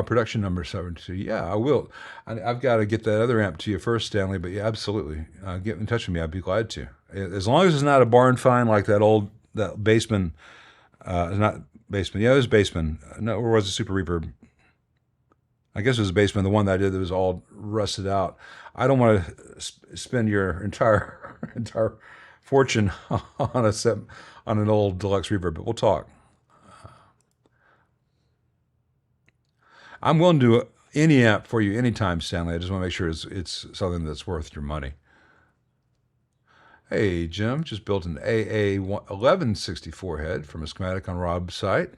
Production number 72. Yeah, I will. I've got to get that other amp to you first, Stanley, but yeah, absolutely. Get in touch with me. I'd be glad to. As long as it's not a Barn Find like that Bassman, not Bassman. Yeah, it was Bassman. No, or was it Super Reverb? I guess it was Bassman, the one that I did that was all rusted out. I don't want to spend your entire fortune on an old Deluxe Reverb, but we'll talk. I'm willing to do any amp for you anytime, Stanley. I just want to make sure it's something that's worth your money. Hey, Jim, just built an AA1164 head from a schematic on Rob's site.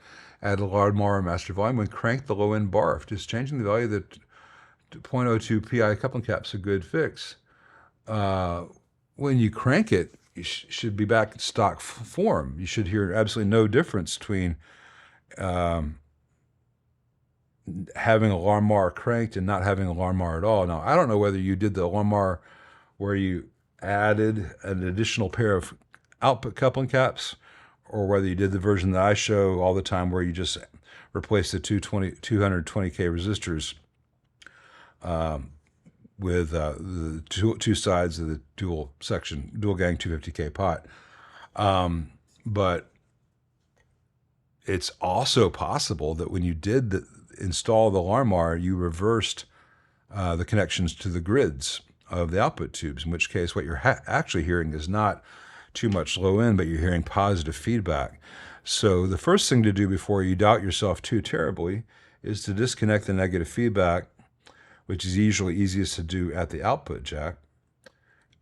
Add a Lardmauer master volume and crank the low-end barf. Just changing the value of the 0.02 PI coupling cap's a good fix. When you crank it, you should be back at stock form. You should hear absolutely no difference between having a Lardmauer cranked and not having a Lardmauer at all. Now, I don't know whether you did the Lardmauer where you added an additional pair of output coupling caps, or whether you did the version that I show all the time where you just replace the 220K resistors with the two sides of the dual gang 250K pot. But it's also possible that when you did install the Lardmauer, you reversed the connections to the grids of the output tubes, in which case what you're actually hearing is not too much low end, but you're hearing positive feedback. So the first thing to do before you doubt yourself too terribly is to disconnect the negative feedback, which is usually easiest to do at the output jack,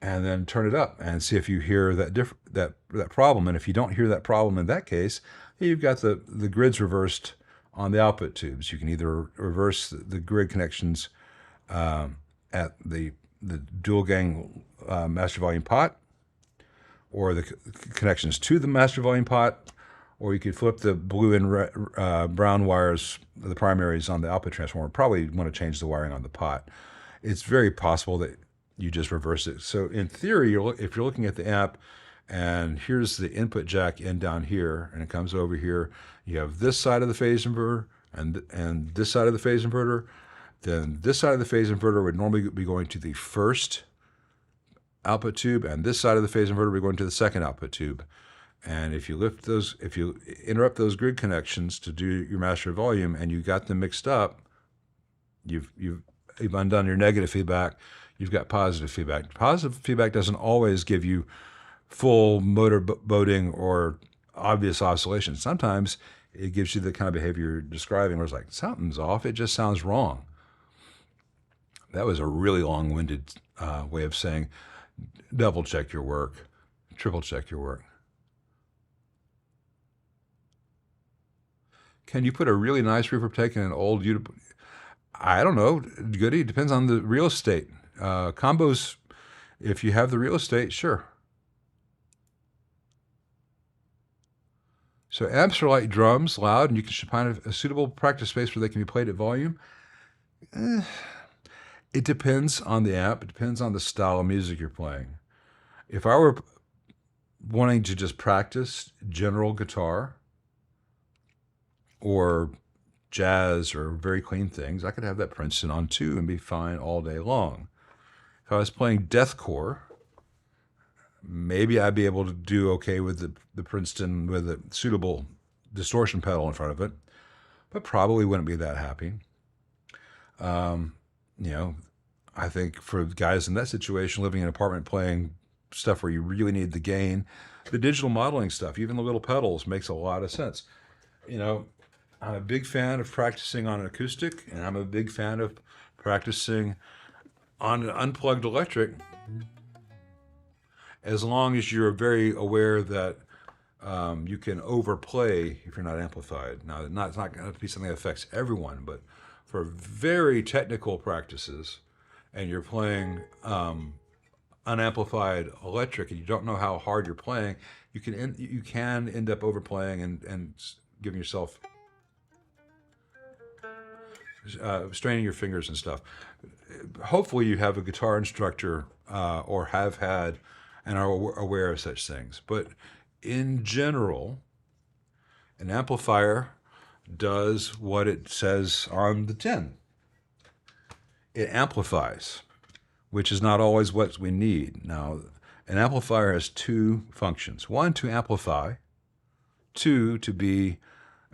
and then turn it up and see if you hear that problem. And if you don't hear that problem in that case, you've got the grids reversed on the output tubes. You can either reverse the grid connections at the dual gang master volume pot, or the connections to the master volume pot, or you could flip the blue and brown wires, the primaries on the output transformer. Probably want to change the wiring on the pot. It's very possible that you just reverse it. So in theory, if you're looking at the amp, and here's the input jack in down here, and it comes over here, you have this side of the phase inverter and this side of the phase inverter. then this side of the phase inverter would normally be going to the first output tube, and this side of the phase inverter would be going to the second output tube. And if you interrupt those grid connections to do your master volume, and you got them mixed up, you've undone your negative feedback. You've got positive feedback. Positive feedback doesn't always give you full motor boding or obvious oscillations. Sometimes it gives you the kind of behavior you're describing, where it's like something's off. It just sounds wrong. That was a really long-winded way of saying double check your work, triple check your work. Can you put a really nice reverb take in an old I don't know, Goody. It depends on the real estate. Combos, if you have the real estate, sure. So amps are like drums, loud, and you can find a suitable practice space where they can be played at volume. It depends on the amp. It depends on the style of music you're playing. If I were wanting to just practice general guitar or jazz or very clean things, I could have that Princeton on 2 and be fine all day long. If I was playing deathcore, maybe I'd be able to do okay with the Princeton with a suitable distortion pedal in front of it, but probably wouldn't be that happy. I think for guys in that situation, living in an apartment playing stuff where you really need the gain, the digital modeling stuff, even the little pedals, makes a lot of sense. I'm a big fan of practicing on an acoustic, and I'm a big fan of practicing on an unplugged electric, as long as you're very aware that you can overplay if you're not amplified. Now, it's not going to be something that affects everyone, but for very technical practices, and you're playing unamplified electric, and you don't know how hard you're playing, you can end up overplaying and giving yourself straining your fingers and stuff. Hopefully you have a guitar instructor or have had and are aware of such things. But in general, an amplifier does what it says on the tin. It amplifies, which is not always what we need. Now, an amplifier has two functions. One, to amplify. Two, to be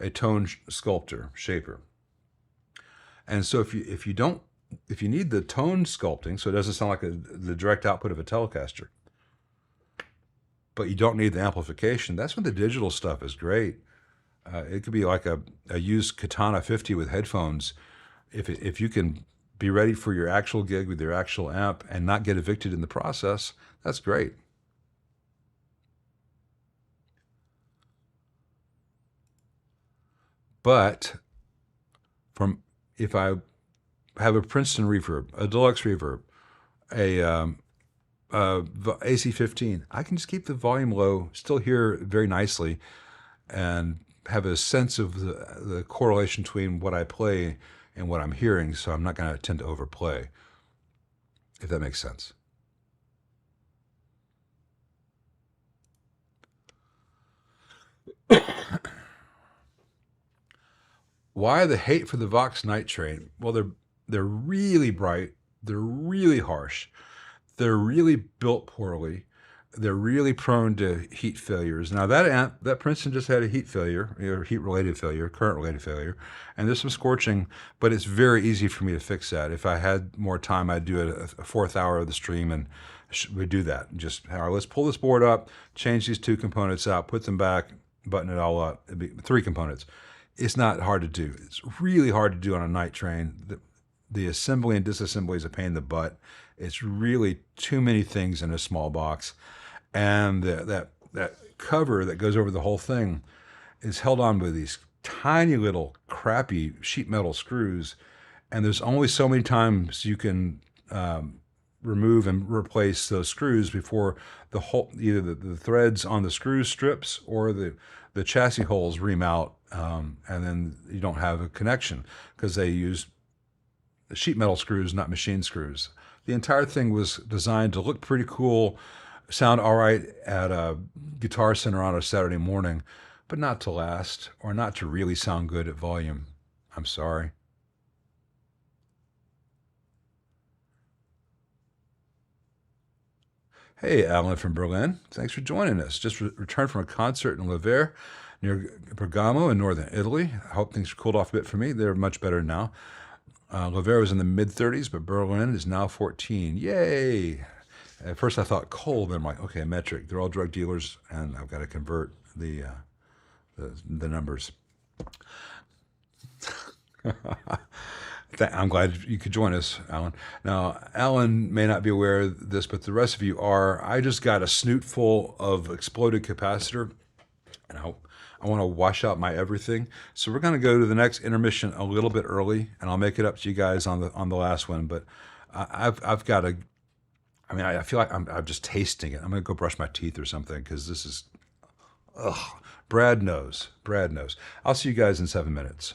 a tone sculptor, shaper. And so if you need the tone sculpting, so it doesn't sound like the direct output of a Telecaster, but you don't need the amplification, that's when the digital stuff is great. It could be like a used Katana 50 with headphones. If you can be ready for your actual gig with your actual amp and not get evicted in the process, that's great. But if I have a Princeton reverb, a deluxe reverb, a AC15, I can just keep the volume low, still hear very nicely, and have a sense of the correlation between what I play and what I'm hearing, so I'm not going to tend to overplay, if that makes sense. Why the hate for the Vox Night Train? Well, they're really bright, they're really harsh, they're really built poorly, they're really prone to heat failures. Now that Princeton just had a heat failure, heat-related failure, current-related failure, and there's some scorching, but it's very easy for me to fix that. If I had more time, I'd do a fourth hour of the stream and we'd do that. Just, let's pull this board up, change these two components out, put them back, button it all up. It'd be 3 components. It's not hard to do. It's really hard to do on a night train. The assembly and disassembly is a pain in the butt. It's really too many things in a small box. And that cover that goes over the whole thing is held on by these tiny little crappy sheet metal screws. And there's only so many times you can remove and replace those screws before either the threads on the screw strips or the chassis holes ream out, and then you don't have a connection because they use sheet metal screws, not machine screws. The entire thing was designed to look pretty cool, sound all right at a Guitar Center on a Saturday morning, but not to last or not to really sound good at volume. I'm sorry. Hey, Alan from Berlin. Thanks for joining us. Just returned from a concert in Lavere near Bergamo in northern Italy. I hope things cooled off a bit for me. They're much better now. Lavere was in the mid 30s, but Berlin is now 14. Yay! At first I thought cold, but I'm like, okay, metric. They're all drug dealers, and I've got to convert the numbers. I'm glad you could join us, Alan. Now, Alan may not be aware of this, but the rest of you are. I just got a snoot full of exploded capacitor, and I want to wash out my everything. So we're going to go to the next intermission a little bit early, and I'll make it up to you guys on the last one. But I've got to. I mean, I feel like I'm just tasting it. I'm going to go brush my teeth or something because this is. Ugh. Brad knows. Brad knows. I'll see you guys in 7 minutes.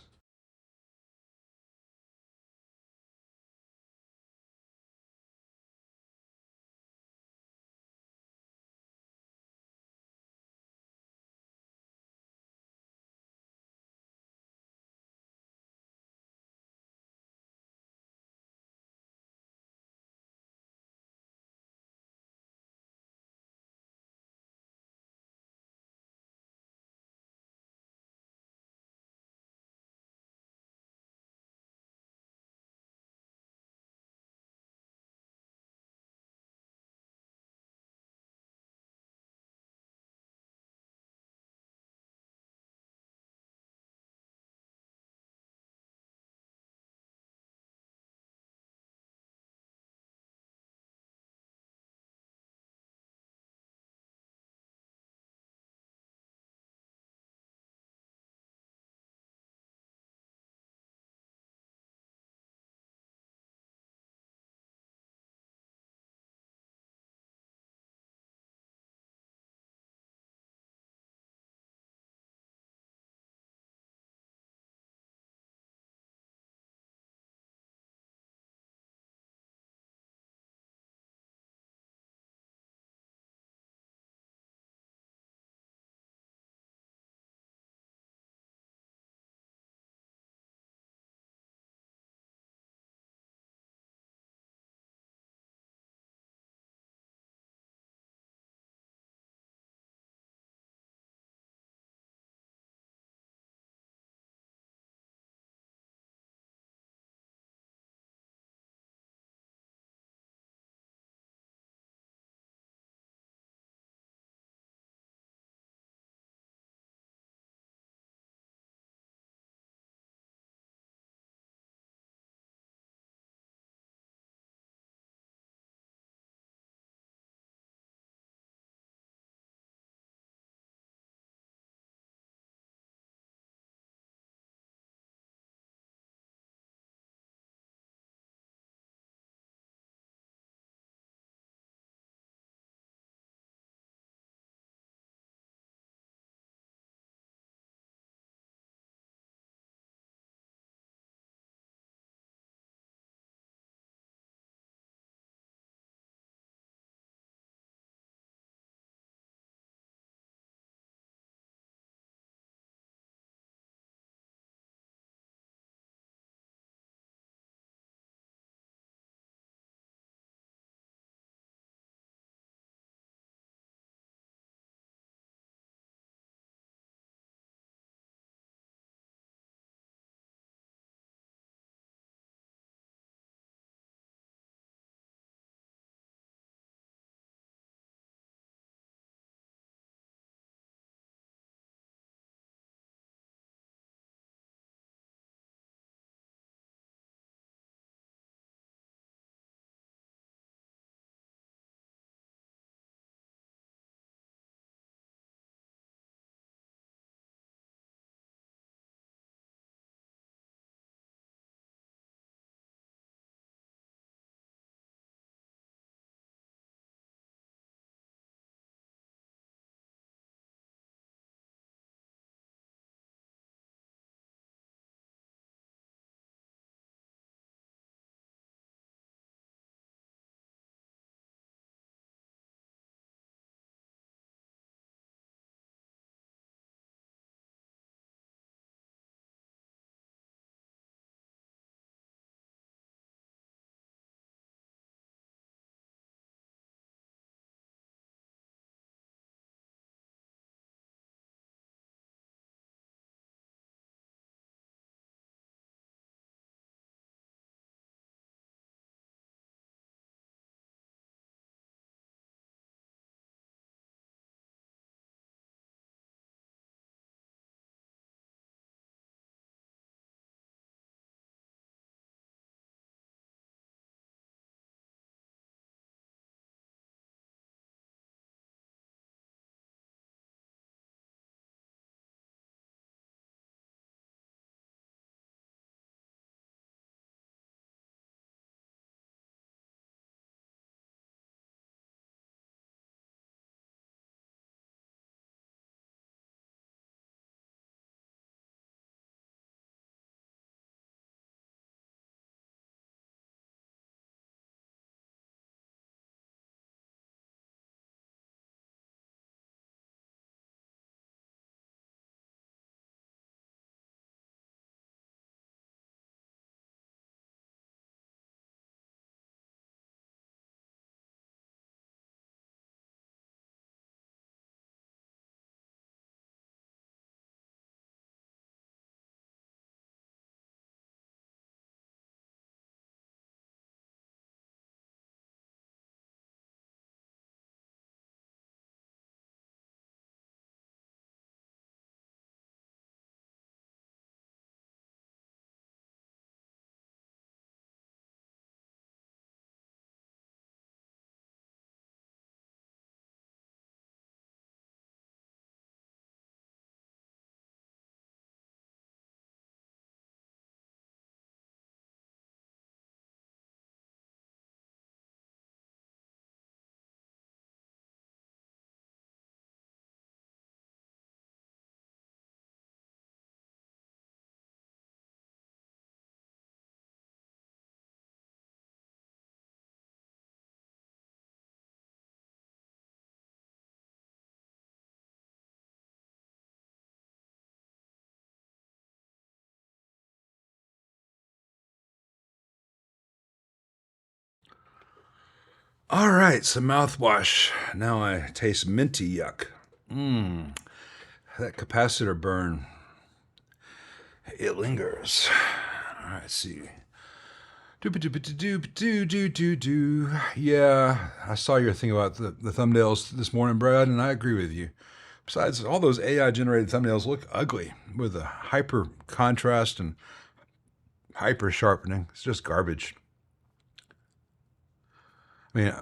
All right, some mouthwash. Now I taste minty yuck. That capacitor burn. It lingers. All right, let's see. Do. Yeah, I saw your thing about the thumbnails this morning, Brad, and I agree with you. Besides, all those AI generated thumbnails look ugly with the hyper contrast and hyper sharpening. It's just garbage. I mean,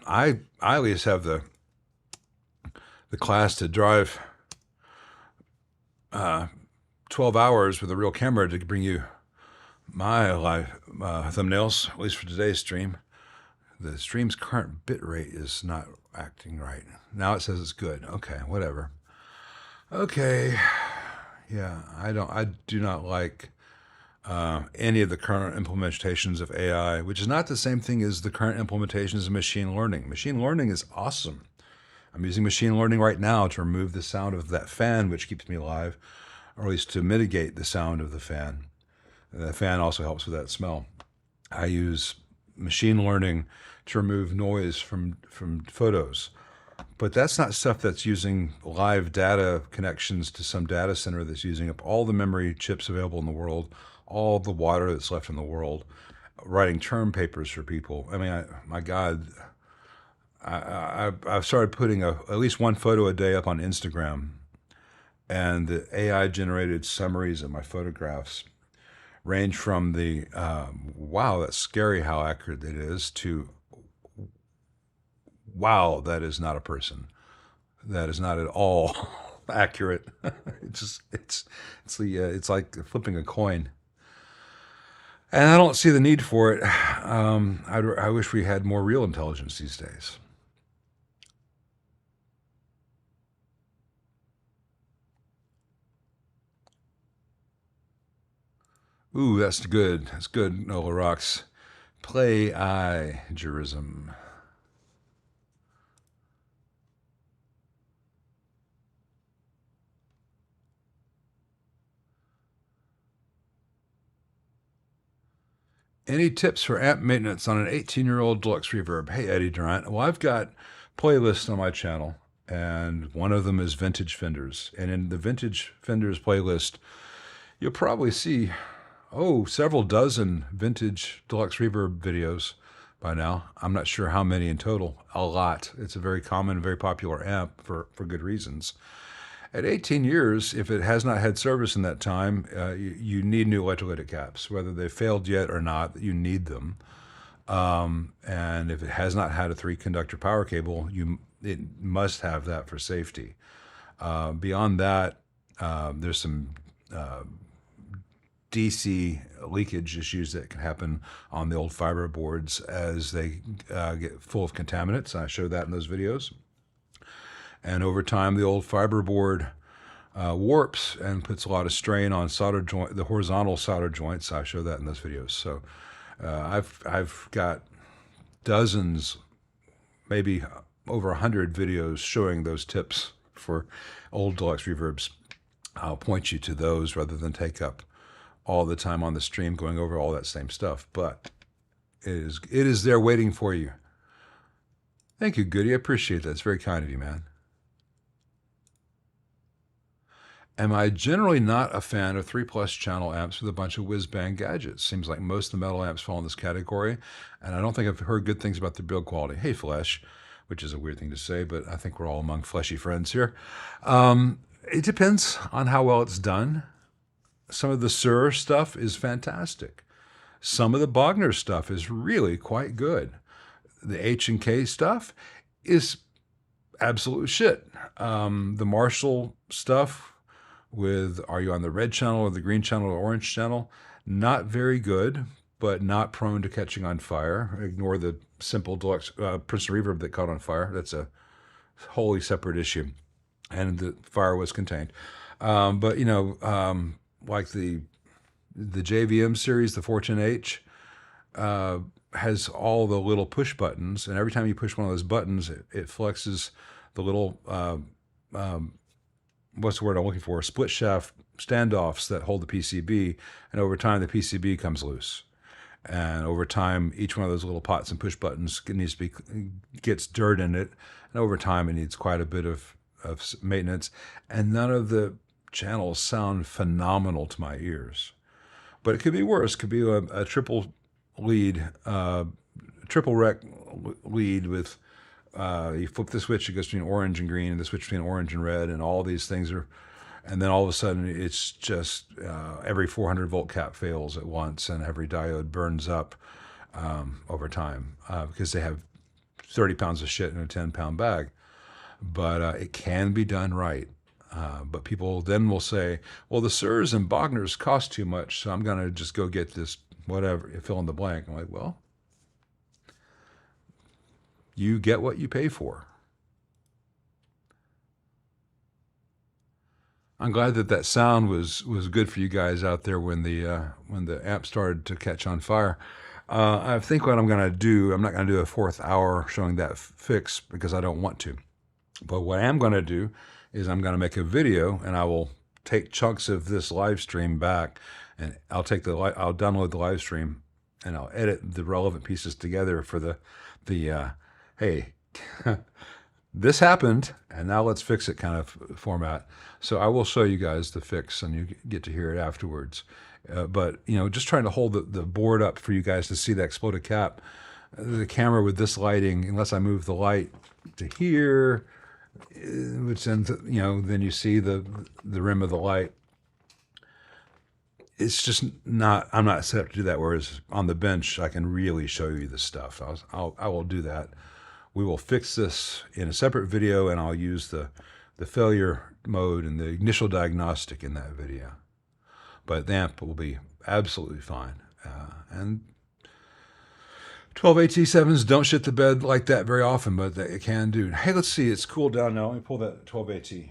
I at least have the class to drive 12 hours with a real camera to bring you my live thumbnails, at least for today's stream. The stream's current bit rate is not acting right. Now it says it's good. Okay, whatever. Okay, yeah, I do not like any of the current implementations of AI, which is not the same thing as the current implementations of machine learning. Machine learning is awesome. I'm using machine learning right now to remove the sound of that fan, which keeps me alive, or at least to mitigate the sound of the fan. The fan also helps with that smell. I use machine learning to remove noise from photos. But that's not stuff that's using live data connections to some data center that's using up all the memory chips available in the world, all the water that's left in the world, writing term papers for people. I mean, my God, I've started putting at least one photo a day up on Instagram, and the AI-generated summaries of my photographs range from the, wow, that's scary how accurate it is, to, wow, that is not a person. That is not at all accurate. It's like flipping a coin. And I don't see the need for it. I wish we had more real intelligence these days. Ooh, that's good. That's good, Nola Rocks. Plagiarism. Any tips for amp maintenance on an 18-year-old Deluxe Reverb? Hey, Eddie Durant. Well, I've got playlists on my channel, and one of them is Vintage Fenders. And in the Vintage Fenders playlist, you'll probably see, several dozen vintage Deluxe Reverb videos by now. I'm not sure how many in total. A lot. It's a very common, very popular amp for good reasons. At 18 years, if it has not had service in that time, you need new electrolytic caps. Whether they've failed yet or not, you need them. And if it has not had a 3-conductor power cable, it must have that for safety. Beyond that, there's some DC leakage issues that can happen on the old fiber boards as they get full of contaminants. I showed that in those videos. And over time, the old fiber board warps and puts a lot of strain on the horizontal solder joints. I show that in those videos. So I've got dozens, maybe over 100 videos showing those tips for old Deluxe Reverbs. I'll point you to those rather than take up all the time on the stream going over all that same stuff. But it is there waiting for you. Thank you, Goody. I appreciate that. It's very kind of you, man. Am I generally not a fan of 3+ channel amps with a bunch of whiz-bang gadgets? Seems like most of the metal amps fall in this category, and I don't think I've heard good things about their build quality. Hey, Flesh, which is a weird thing to say, but I think we're all among fleshy friends here. It depends on how well it's done. Some of the Suhr stuff is fantastic. Some of the Bogner stuff is really quite good. The H&K stuff is absolute shit. The Marshall stuff with are you on the red channel or the green channel or orange channel, not very good, but not prone to catching on fire. Ignore the simple Deluxe Princeton Reverb that caught on fire. That's a wholly separate issue, and the fire was contained. But like the JVM series, the Fortune H, has all the little push buttons, and every time you push one of those buttons, it flexes the little what's the word I'm looking for? Split shaft standoffs that hold the PCB, and over time the PCB comes loose. And over time, each one of those little pots and push buttons needs to be gets dirt in it, and over time it needs quite a bit of maintenance. And none of the channels sound phenomenal to my ears, but it could be worse. It could be a triple lead, triple rec lead with you flip the switch, it goes between orange and green, and the switch between orange and red, and all these things are. And then all of a sudden, it's just every 400 volt cap fails at once, and every diode burns up over time because they have 30 pounds of shit in a 10-pound bag. But it can be done right. But people then will say, well, the Surs and Bogners cost too much, so I'm going to just go get this whatever, fill in the blank. I'm like, well, you get what you pay for. I'm glad that sound was good for you guys out there when the amp started to catch on fire. I think what I'm going to do, I'm not going to do a 4th hour showing that fix because I don't want to. But what I am going to do is I'm going to make a video, and I will take chunks of this live stream back, and I'll download the live stream, and I'll edit the relevant pieces together for the hey. This happened, and now let's fix it kind of format. So I will show you guys the fix, and you get to hear it afterwards. But, just trying to hold the board up for you guys to see the exploded cap. The camera with this lighting, unless I move the light to here, which then, then you see the rim of the light. It's just not, I'm not set up to do that, whereas on the bench, I can really show you the stuff. I will do that. We will fix this in a separate video, and I'll use the failure mode and the initial diagnostic in that video. But the amp will be absolutely fine. And 12AT7s don't shit the bed like that very often, but they can do. Hey, let's see. It's cooled down now. Let me pull that 12AT.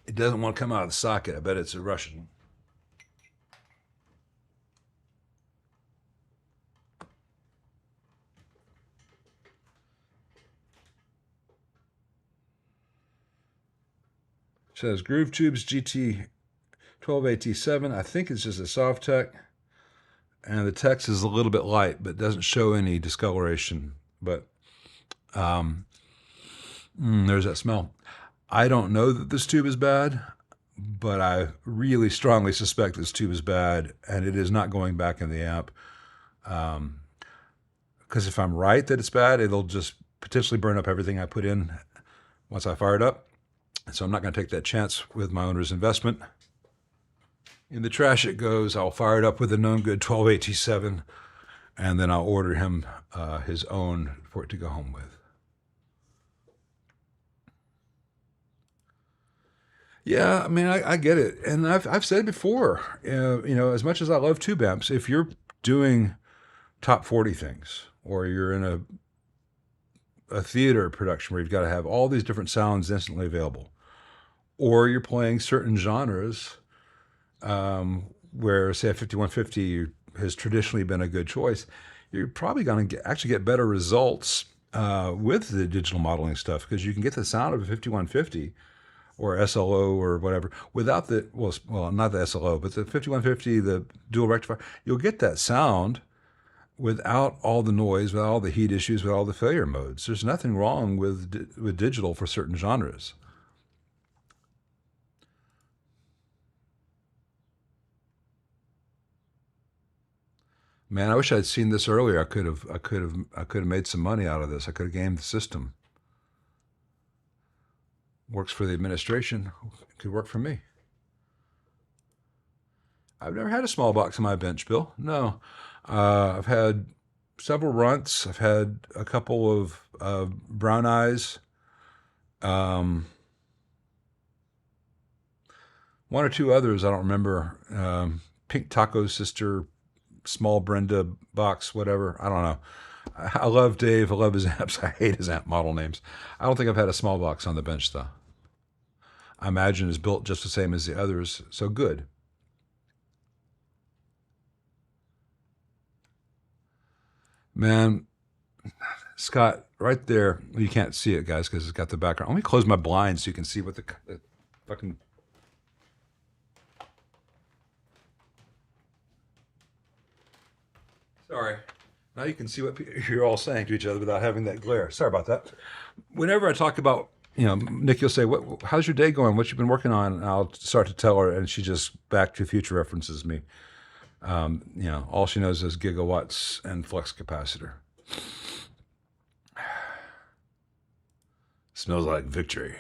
It doesn't want to come out of the socket. I bet it's a Russian. It says Groove Tubes GT 12AT7. I think it's just a soft tech. And the text is a little bit light, but doesn't show any discoloration. But there's that smell. I don't know that this tube is bad, but I really strongly suspect this tube is bad, and it is not going back in the amp. Because if I'm right that it's bad, it'll just potentially burn up everything I put in once I fire it up. So I'm not going to take that chance with my owner's investment. In the trash it goes. I'll fire it up with a known good 12AT7, and then I'll order him his own for it to go home with. Yeah, I mean, I get it. And I've said before, as much as I love tube amps, if you're doing top 40 things, or you're in a theater production where you've got to have all these different sounds instantly available, or you're playing certain genres where, say, a 5150 has traditionally been a good choice, you're probably going to actually get better results with the digital modeling stuff, because you can get the sound of a 5150 or SLO or whatever without the, well, not the SLO, but the 5150, the dual rectifier. You'll get that sound without all the noise, without all the heat issues, with all the failure modes. There's nothing wrong with digital for certain genres. Man, I wish I'd seen this earlier. I could have made some money out of this. I could have gamed the system. Works for the administration. It could work for me. I've never had a small box on my bench, Bill. No. I've had several runts. I've had a couple of brown eyes. One or two others, I don't remember. Pink Taco Sister, Small Brenda box, whatever. I don't know. I love Dave. I love his amps. I hate his amp model names. I don't think I've had a small box on the bench, though. I imagine it's built just the same as the others, so good. Man, Scott, right there. You can't see it, guys, because it's got the background. Let me close my blinds so you can see what the fucking. Sorry. Now you can see what you're all saying to each other without having that glare. Sorry about that. Whenever I talk about, Nick, you'll say, how's your day going? What you been working on? And I'll start to tell her, and she just Back to the Future references me. All she knows is gigawatts and flux capacitor. Smells like victory.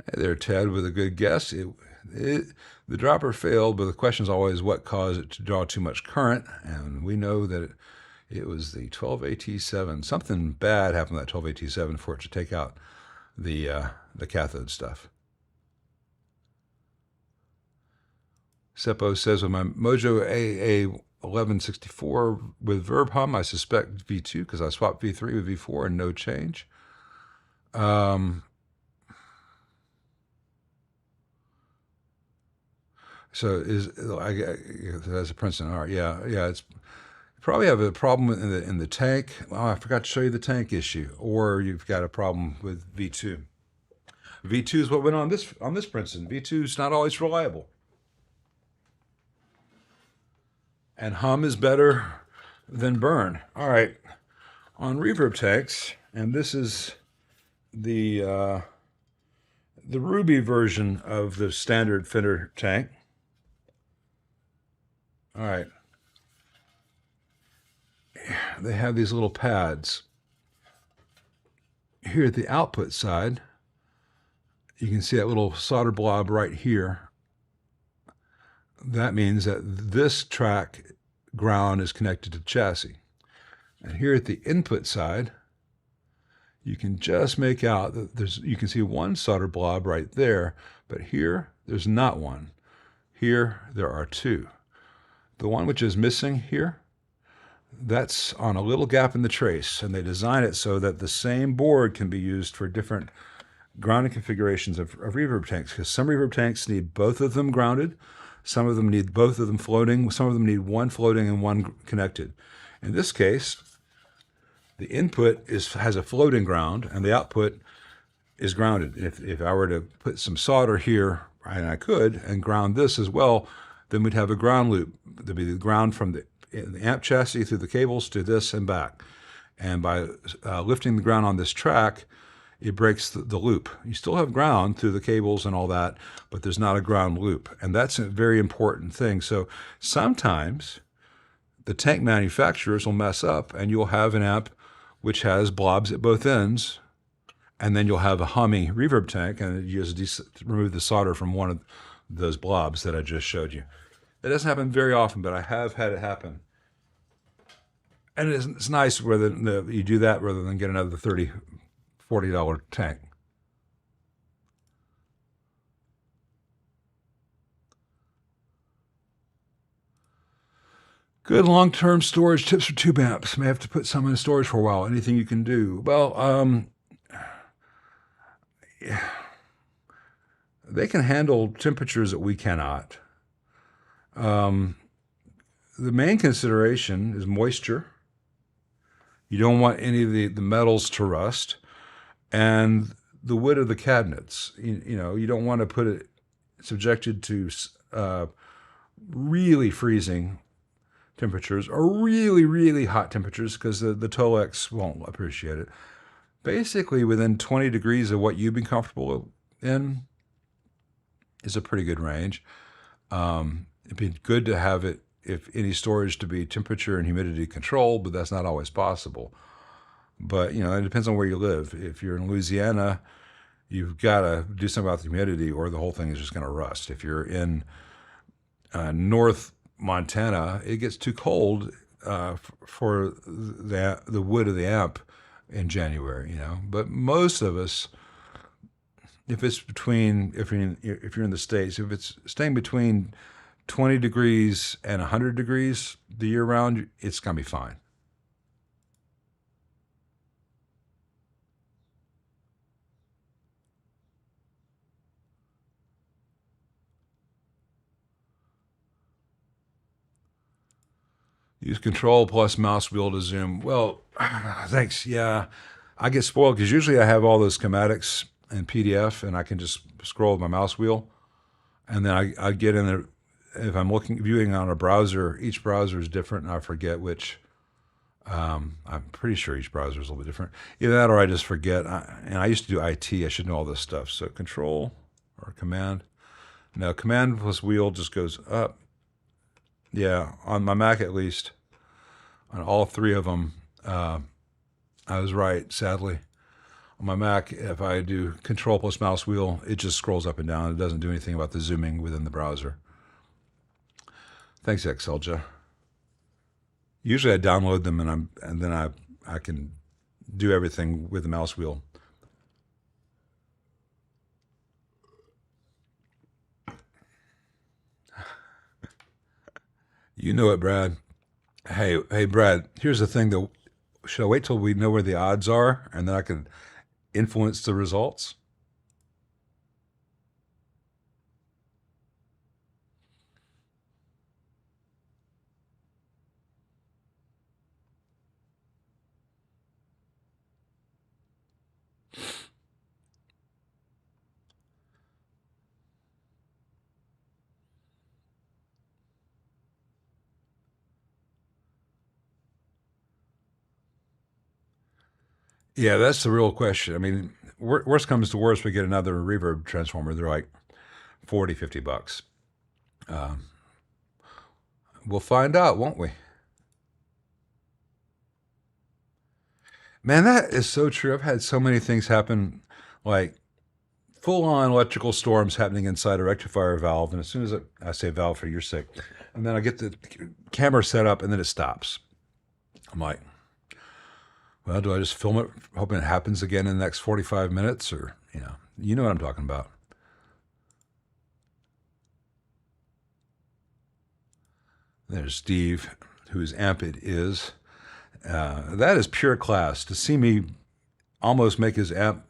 Hey there, Ted, with a good guess. The dropper failed, but the question is always what caused it to draw too much current, and we know that it was the 12AT7. Something bad happened to that 12AT7 for it to take out the cathode stuff. Seppo says, with my Mojo AA1164 with Verb Hum, I suspect V2 because I swapped V3 with V4 and no change. So that's a Princeton art. Yeah. It's probably have a problem in the tank. Oh, I forgot to show you the tank issue, or you've got a problem with V2. V2 is what went on this Princeton. V2 is not always reliable, and hum is better than burn. All right, on reverb tanks, and this is the Ruby version of the standard Fender tank. All right. They have these little pads. Here at the output side, you can see that little solder blob right here. That means that this track ground is connected to the chassis. And here at the input side, you can just make out that you can see one solder blob right there, but here there's not one. Here there are two. The one which is missing here, that's on a little gap in the trace, and they design it so that the same board can be used for different grounding configurations of reverb tanks, because some reverb tanks need both of them grounded, some of them need both of them floating, some of them need one floating and one connected. In this case, the input has a floating ground, and the output is grounded. If I were to put some solder here, and I could, and ground this as well, then we'd have a ground loop. There'd be the ground from the amp chassis through the cables to this and back. And by lifting the ground on this track, it breaks the loop. You still have ground through the cables and all that, but there's not a ground loop. And that's a very important thing. So sometimes the tank manufacturers will mess up, and you'll have an amp which has blobs at both ends, and then you'll have a humming reverb tank, and you just remove the solder from one of those blobs that I just showed you. That doesn't happen very often, but I have had it happen. And it's nice whether you do that rather than get another $30, $40 tank. Good long-term storage tips for tube amps. May have to put some in storage for a while. Anything you can do? Well, they can handle temperatures that we cannot. The main consideration is moisture. You don't want any of the metals to rust, and the wood of the cabinets. You don't want to put it subjected to really freezing temperatures or really, really hot temperatures, because the Tolex won't appreciate it. Basically, within 20 degrees of what you'd be comfortable in is a pretty good range. It'd be good to have it, if any storage, to be temperature and humidity controlled, but that's not always possible. But, it depends on where you live. If you're in Louisiana, you've got to do something about the humidity, or the whole thing is just going to rust. If you're in North Montana, it gets too cold for the wood of the amp in January, But most of us, if you're in the States, if it's staying between 20 degrees and 100 degrees the year round, it's going to be fine. Use control plus mouse wheel to zoom. Well, thanks. Yeah, I get spoiled because usually I have all those schematics in PDF and I can just scroll with my mouse wheel. And then I get in there. If I'm viewing on a browser, each browser is different and I forget which. I'm pretty sure each browser is a little bit different. Either that or I just forget. And I used to do IT. I should know all this stuff. So control or command. No, command plus wheel just goes up. Yeah, on my Mac at least, on all three of them, I was right, sadly. On my Mac, if I do control plus mouse wheel, it just scrolls up and down. It doesn't do anything about the zooming within the browser. Thanks, Excelja. Usually I download them and then I can do everything with the mouse wheel. You know it, Brad. Hey, Brad. Here's the thing, though. Should I wait till we know where the odds are, and then I can influence the results? Yeah, that's the real question. I mean, worst comes to worst, we get another reverb transformer. They're like 40, $50. We'll find out, won't we? Man, that is so true. I've had so many things happen, like full-on electrical storms happening inside a rectifier valve, and as soon as I say valve for your sake, and then I get the camera set up, and then it stops. I'm like, well, do I just film it, hoping it happens again in the next 45 minutes, or you know what I'm talking about. There's Steve, whose amp it is. That is pure class. To see me almost make his amp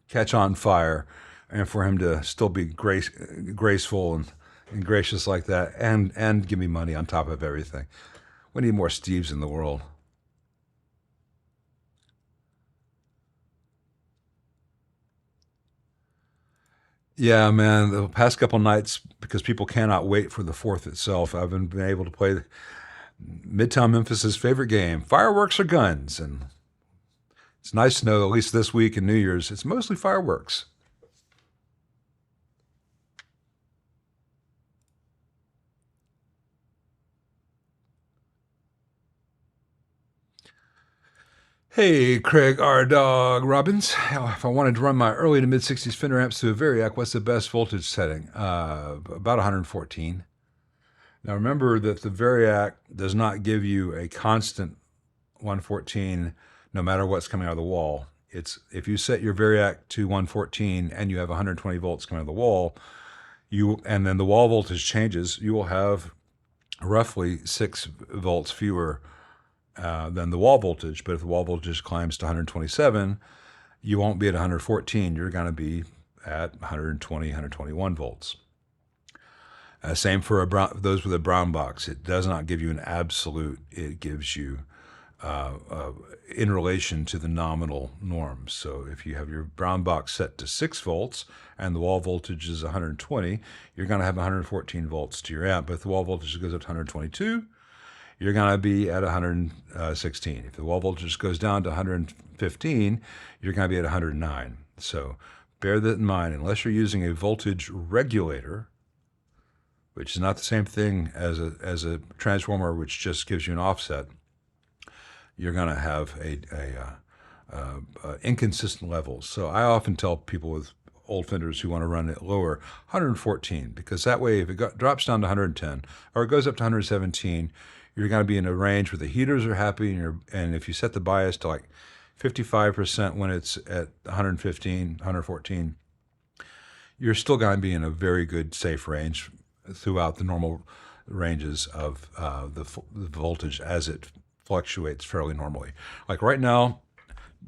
catch on fire, and for him to still be graceful and gracious like that, and give me money on top of everything. We need more Steves in the world. Yeah, man. The past couple nights, because people cannot wait for the fourth itself, I've been able to play Midtown Memphis's favorite game, fireworks or guns, and it's nice to know, at least this week and New Year's, it's mostly fireworks. Hey, Craig R. Dog Robbins. If I wanted to run my early to mid 60s Fender amps to a Variac, what's the best voltage setting? About 114. Now remember that the Variac does not give you a constant 114 no matter what's coming out of the wall. It's if you set your Variac to 114 and you have 120 volts coming out of the wall, and then the wall voltage changes, you will have roughly 6 volts fewer than the wall voltage. But if the wall voltage climbs to 127, you won't be at 114. You're going to be at 120, 121 volts. Same for those with a brown box. It does not give you an absolute. It gives you in relation to the nominal norms. So if you have your brown box set to 6 volts and the wall voltage is 120, you're going to have 114 volts to your amp. But if the wall voltage goes up to 122, you're going to be at 116. If the wall voltage goes down to 115, you're going to be at 109. So bear that in mind. Unless you're using a voltage regulator, which is not the same thing as a transformer, which just gives you an offset, you're going to have inconsistent levels. So I often tell people with old Fenders who want to run it lower, 114, because that way if it drops down to 110 or it goes up to 117, you're going to be in a range where the heaters are happy, and if you set the bias to like 55% when it's at 115, 114, you're still going to be in a very good, safe range throughout the normal ranges of the voltage as it fluctuates fairly normally. Like right now,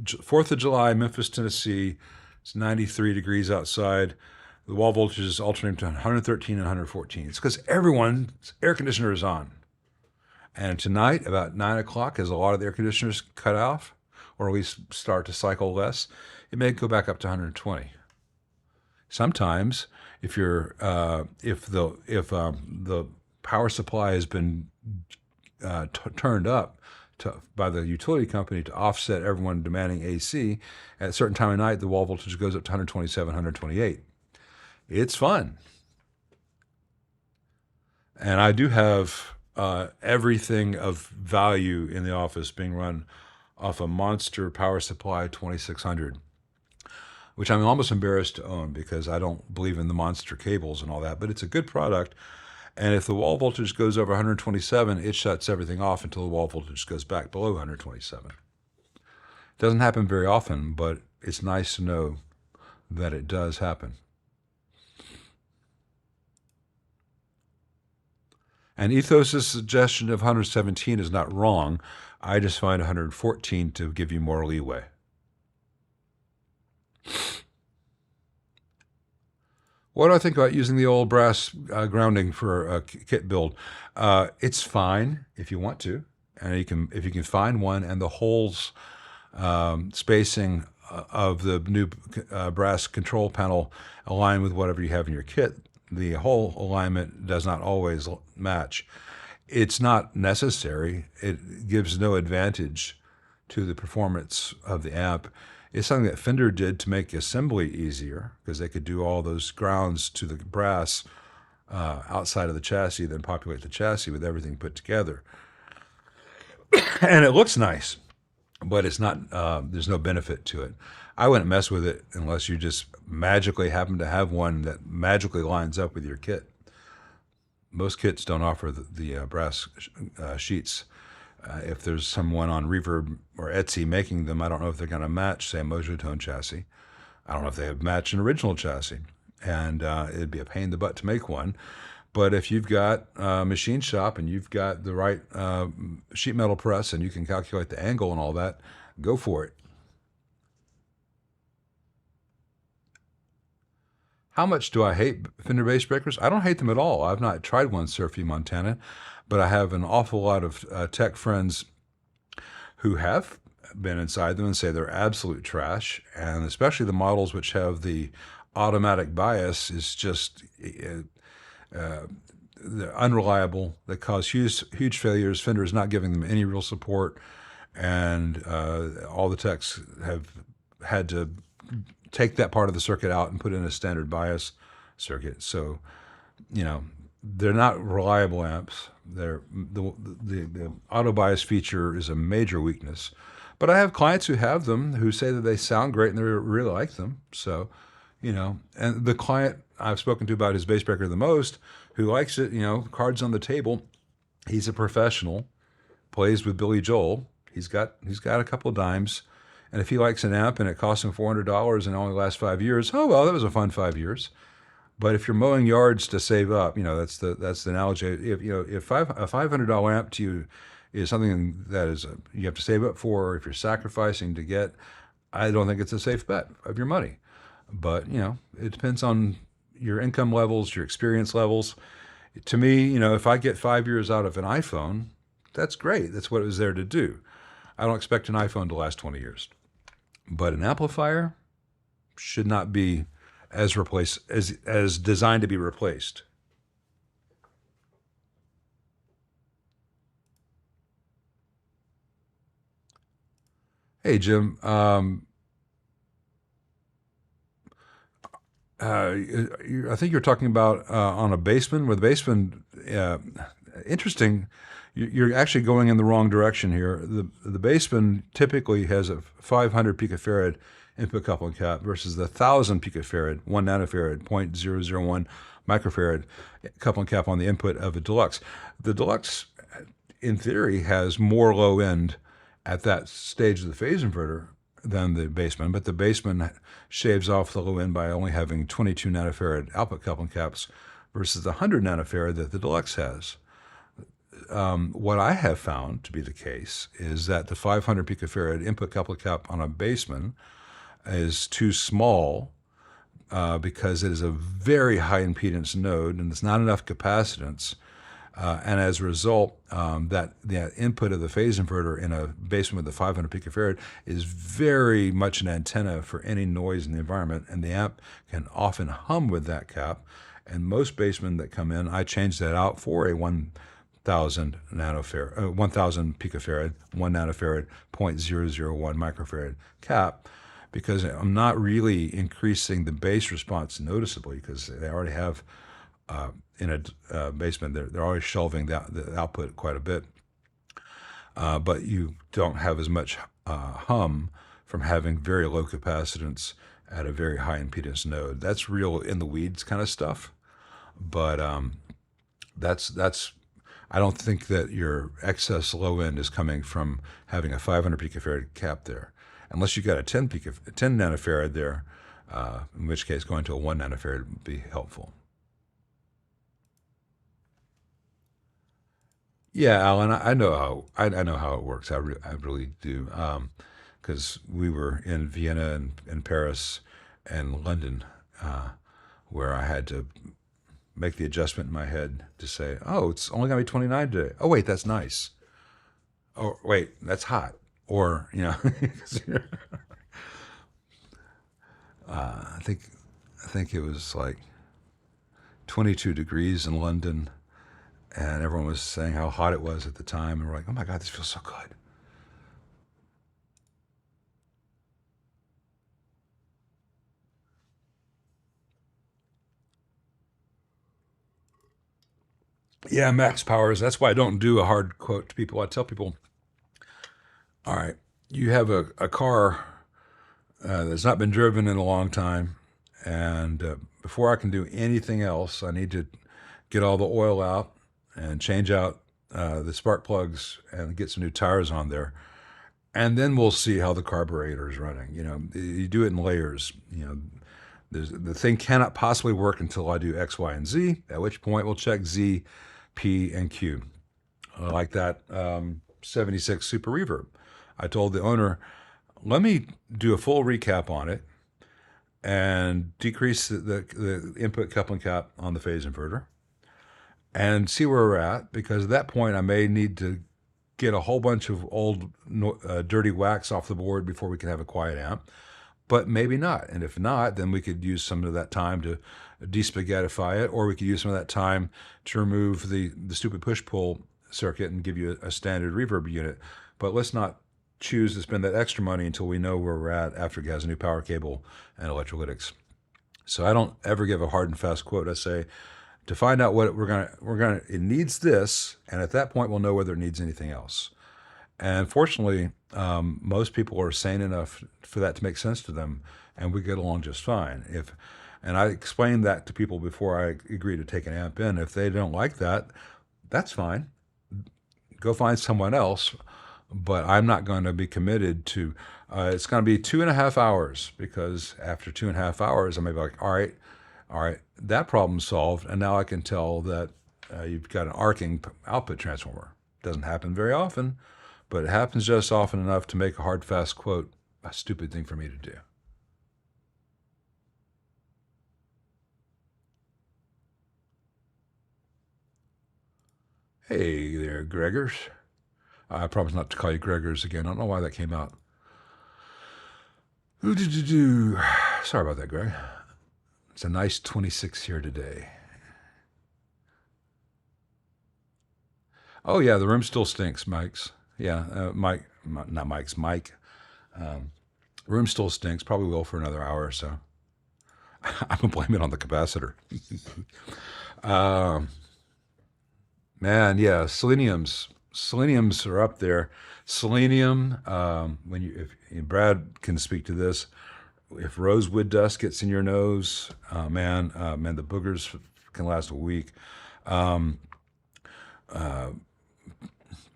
4th of July, Memphis, Tennessee, it's 93 degrees outside. The wall voltage is alternating to 113 and 114. It's because everyone's air conditioner is on. And tonight, about 9 o'clock, as a lot of the air conditioners cut off, or at least start to cycle less, it may go back up to 120. Sometimes, if the power supply has been turned up by the utility company to offset everyone demanding AC, at a certain time of night, the wall voltage goes up to 127, 128. It's fun. And I do have everything of value in the office being run off a Monster Power Supply 2600, which I'm almost embarrassed to own because I don't believe in the Monster cables and all that, but it's a good product. And if the wall voltage goes over 127, it shuts everything off until the wall voltage goes back below 127. It doesn't happen very often, but it's nice to know that it does happen. And Ethos' suggestion of 117 is not wrong. I just find 114 to give you more leeway. What do I think about using the old brass grounding for a kit build? It's fine if you want to, and if you can find one, and the holes spacing of the new brass control panel align with whatever you have in your kit. The hole alignment does not always match. It's not necessary. It gives no advantage to the performance of the amp. It's something that Fender did to make assembly easier, because they could do all those grounds to the brass outside of the chassis, then populate the chassis with everything put together. And it looks nice, but it's not. There's no benefit to it. I wouldn't mess with it unless you just magically happen to have one that magically lines up with your kit. Most kits don't offer the brass sheets. If there's someone on Reverb or Etsy making them, I don't know if they're going to match, say, a Mojotone chassis. I don't know if they have matched an original chassis. And it'd be a pain in the butt to make one. But if you've got a machine shop and you've got the right sheet metal press and you can calculate the angle and all that, go for it. How much do I hate Fender bass breakers? I don't hate them at all. I've not tried one, Surfy Montana, but I have an awful lot of tech friends who have been inside them and say they're absolute trash, and especially the models which have the automatic bias is just unreliable. They cause huge failures. Fender is not giving them any real support, and all the techs have had to take that part of the circuit out and put in a standard bias circuit. So, they're not reliable amps. The auto bias feature is a major weakness. But I have clients who have them who say that they sound great and they really like them. So, and the client I've spoken to about his bass breaker the most, who likes it, cards on the table, he's a professional, plays with Billy Joel. He's got a couple of dimes. And if he likes an amp and it costs him $400 and only lasts 5 years, oh well, that was a fun 5 years. But if you're mowing yards to save up, that's the analogy. If a $500 amp to you is something that is you have to save up for, or if you're sacrificing to get, I don't think it's a safe bet of your money. But it depends on your income levels, your experience levels. To me, if I get 5 years out of an iPhone, that's great. That's what it was there to do. I don't expect an iPhone to last 20 years. But an amplifier should not be as designed to be replaced. Hey, Jim. I think you're talking about on a Bassman, with Bassman. Interesting. You're actually going in the wrong direction here. The Bassman typically has a 500 picofarad input coupling cap versus the 1,000 picofarad, 1 nanofarad, 0.001 microfarad coupling cap on the input of a Deluxe. The Deluxe, in theory, has more low end at that stage of the phase inverter than the Bassman, but the Bassman shaves off the low end by only having 22 nanofarad output coupling caps versus the 100 nanofarad that the Deluxe has. What I have found to be the case is that the 500 picofarad input coupling cap on a Bassman is too small because it is a very high impedance node and there's not enough capacitance And as a result, that input of the phase inverter in a basement with a 500 picofarad is very much an antenna for any noise in the environment, and the amp can often hum with that cap. And most basemen that come in, I change that out for a 1,000 nanofarad, 1,000 picofarad, 1 nanofarad, 0.001 microfarad cap, because I'm not really increasing the bass response noticeably, because they already have in a basement, they're always shelving the output quite a bit. But you don't have as much hum from having very low capacitance at a very high impedance node. That's real in the weeds kind of stuff. But that's I don't think that your excess low end is coming from having a 500 picofarad cap there, unless you got a 10 nanofarad there, in which case going to a 1 nanofarad would be helpful. Yeah, Alan, I know how it works. I really do, because we were in Vienna and Paris and London, where I had to make the adjustment in my head to say, oh, it's only gonna be 29 today. Oh wait, that's nice. Oh wait, that's hot. Or I think it was like 22 degrees in London, and everyone was saying how hot it was at the time, and we're like, oh my God, this feels so good. Yeah, max powers. That's why I don't do a hard quote to people. I tell people, all right, you have a car that's not been driven in a long time, and before I can do anything else, I need to get all the oil out and change out the spark plugs and get some new tires on there. And then we'll see how the carburetor is running. You do it in layers. The thing cannot possibly work until I do X, Y, and Z, at which point we'll check Z, P, and Q. Like that 76 Super Reverb. I told the owner, let me do a full recap on it and decrease the input coupling cap on the phase inverter and see where we're at, because at that point I may need to get a whole bunch of old dirty wax off the board before we can have a quiet amp, but maybe not. And if not, then we could use some of that time to despaghettify it, or we could use some of that time to remove the stupid push-pull circuit and give you a standard reverb unit. But let's not choose to spend that extra money until we know where we're at after it has a new power cable and electrolytics. So I don't ever give a hard and fast quote. I say, to find out what it needs this, and at that point we'll know whether it needs anything else. And fortunately, most people are sane enough for that to make sense to them, and we get along just fine. And I explained that to people before I agree to take an amp in. If they don't like that, that's fine. Go find someone else. But I'm not going to be committed to, it's going to be 2.5 hours, because after 2.5 hours, I may be like, all right, that problem's solved. And now I can tell that you've got an arcing output transformer. Doesn't happen very often, but it happens just often enough to make a hard, fast quote a stupid thing for me to do. Hey there, Gregors. I promise not to call you Gregors again. I don't know why that came out. Sorry about that, Greg. It's a nice 26 here today. Oh yeah, the room still stinks, Mike's. Yeah, Mike. Room still stinks. Probably will for another hour or so. I'm gonna blame it on the capacitor. Man, yeah, seleniums are up there. Selenium, if Brad can speak to this, if rosewood dust gets in your nose, man, the boogers can last a week.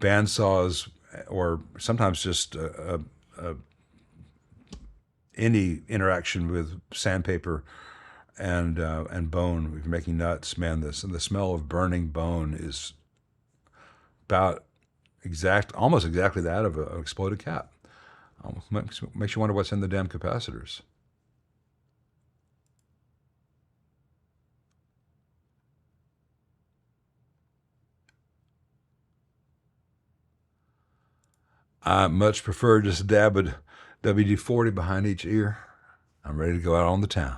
Bandsaws, or sometimes just any interaction with sandpaper and bone, if you're making nuts, man, the smell of burning bone is almost exactly that of an exploded cap. Makes you wonder what's in the damn capacitors. I much prefer just dab a WD-40 behind each ear. I'm ready to go out on the town.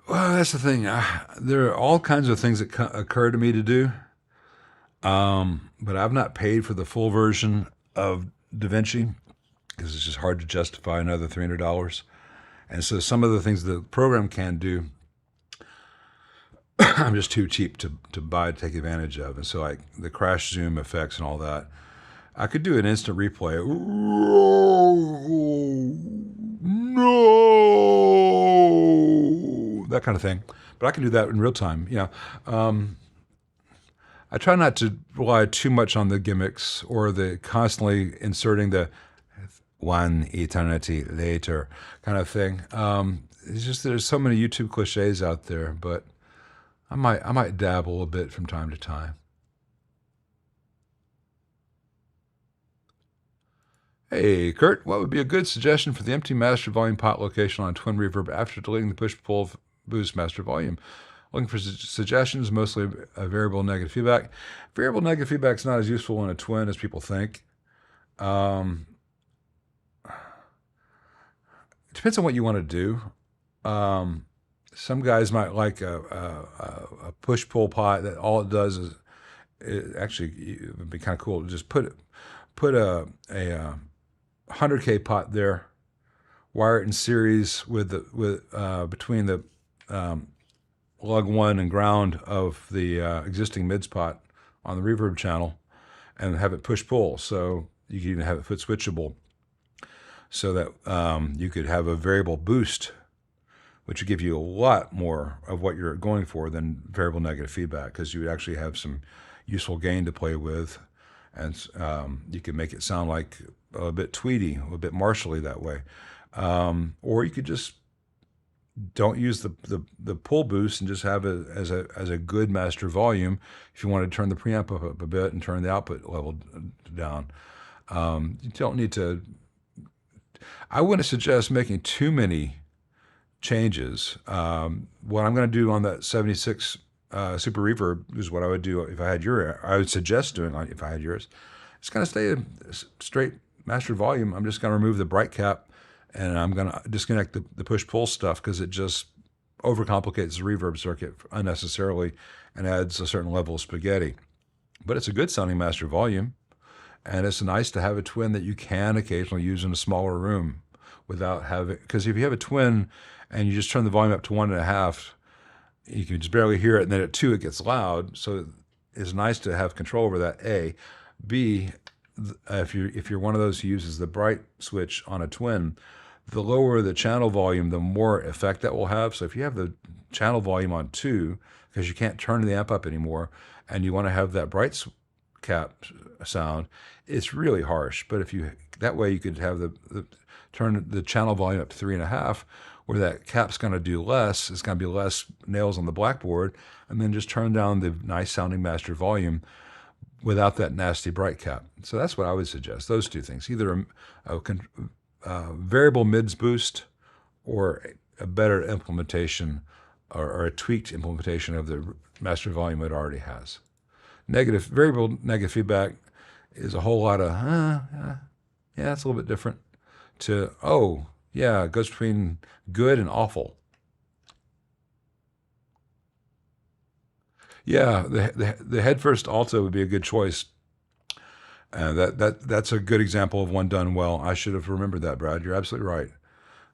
Well, that's the thing. There are all kinds of things that occur to me to do, but I've not paid for the full version of DaVinci because it's just hard to justify another $300. And so some of the things the program can do, I'm just too cheap to buy to take advantage of. And so, like the crash zoom effects and all that, I could do an instant replay. No, that kind of thing. But I can do that in real time. I try not to rely too much on the gimmicks or the constantly inserting the one eternity later kind of thing. It's just there's so many YouTube cliches out there, but I might dabble a bit from time to time. Hey, Kurt, what would be a good suggestion for the empty master volume pot location on Twin Reverb after deleting the push-pull boost master volume? Looking for suggestions, mostly a variable negative feedback. Variable negative feedback is not as useful in a Twin as people think. Um, it depends on what you want to do. Some guys might like a push-pull pot that all it does is it would be kind of cool to just put a 100K pot there, wire it in series with between the lug 1 and ground of the existing mids pot on the reverb channel, and have it push pull. So you can even have it foot switchable, so that you could have a variable boost, which would give you a lot more of what you're going for than variable negative feedback, because you would actually have some useful gain to play with, and you can make it sound like a bit tweedy, a bit martially that way. Or you could just don't use the pull boost and just have it as a good master volume if you want to turn the preamp up a bit and turn the output level down. You don't need to. I wouldn't suggest making too many changes. What I'm going to do on that 76 Super Reverb is what I would do if I had I would suggest doing if I had yours. It's going to stay a straight master volume. I'm just going to remove the bright cap, and I'm going to disconnect the push-pull stuff because it just overcomplicates the reverb circuit unnecessarily and adds a certain level of spaghetti. But it's a good sounding master volume, and it's nice to have a Twin that you can occasionally use in a smaller room without having, because if you have a Twin and you just turn the volume up to 1.5, you can just barely hear it, and then at 2 it gets loud. So it's nice to have control over that. A, B, if you're one of those who uses the bright switch on a Twin, the lower the channel volume, the more effect that will have. So if you have the channel volume on 2, because you can't turn the amp up anymore, and you want to have that bright cap sound, it's really harsh. But that way you could have turn the channel volume up to 3.5, where that cap's going to do less. It's going to be less nails on the blackboard, and then just turn down the nice sounding master volume without that nasty bright cap. So that's what I would suggest. Those two things: either a variable mids boost, or a better implementation, or a tweaked implementation of the master volume it already has. Variable negative feedback is a whole lot of yeah, it's a little bit different to yeah, it goes between good and awful. Yeah, the head first alto would be a good choice. That's a good example of one done well. I should have remembered that, Brad. You're absolutely right.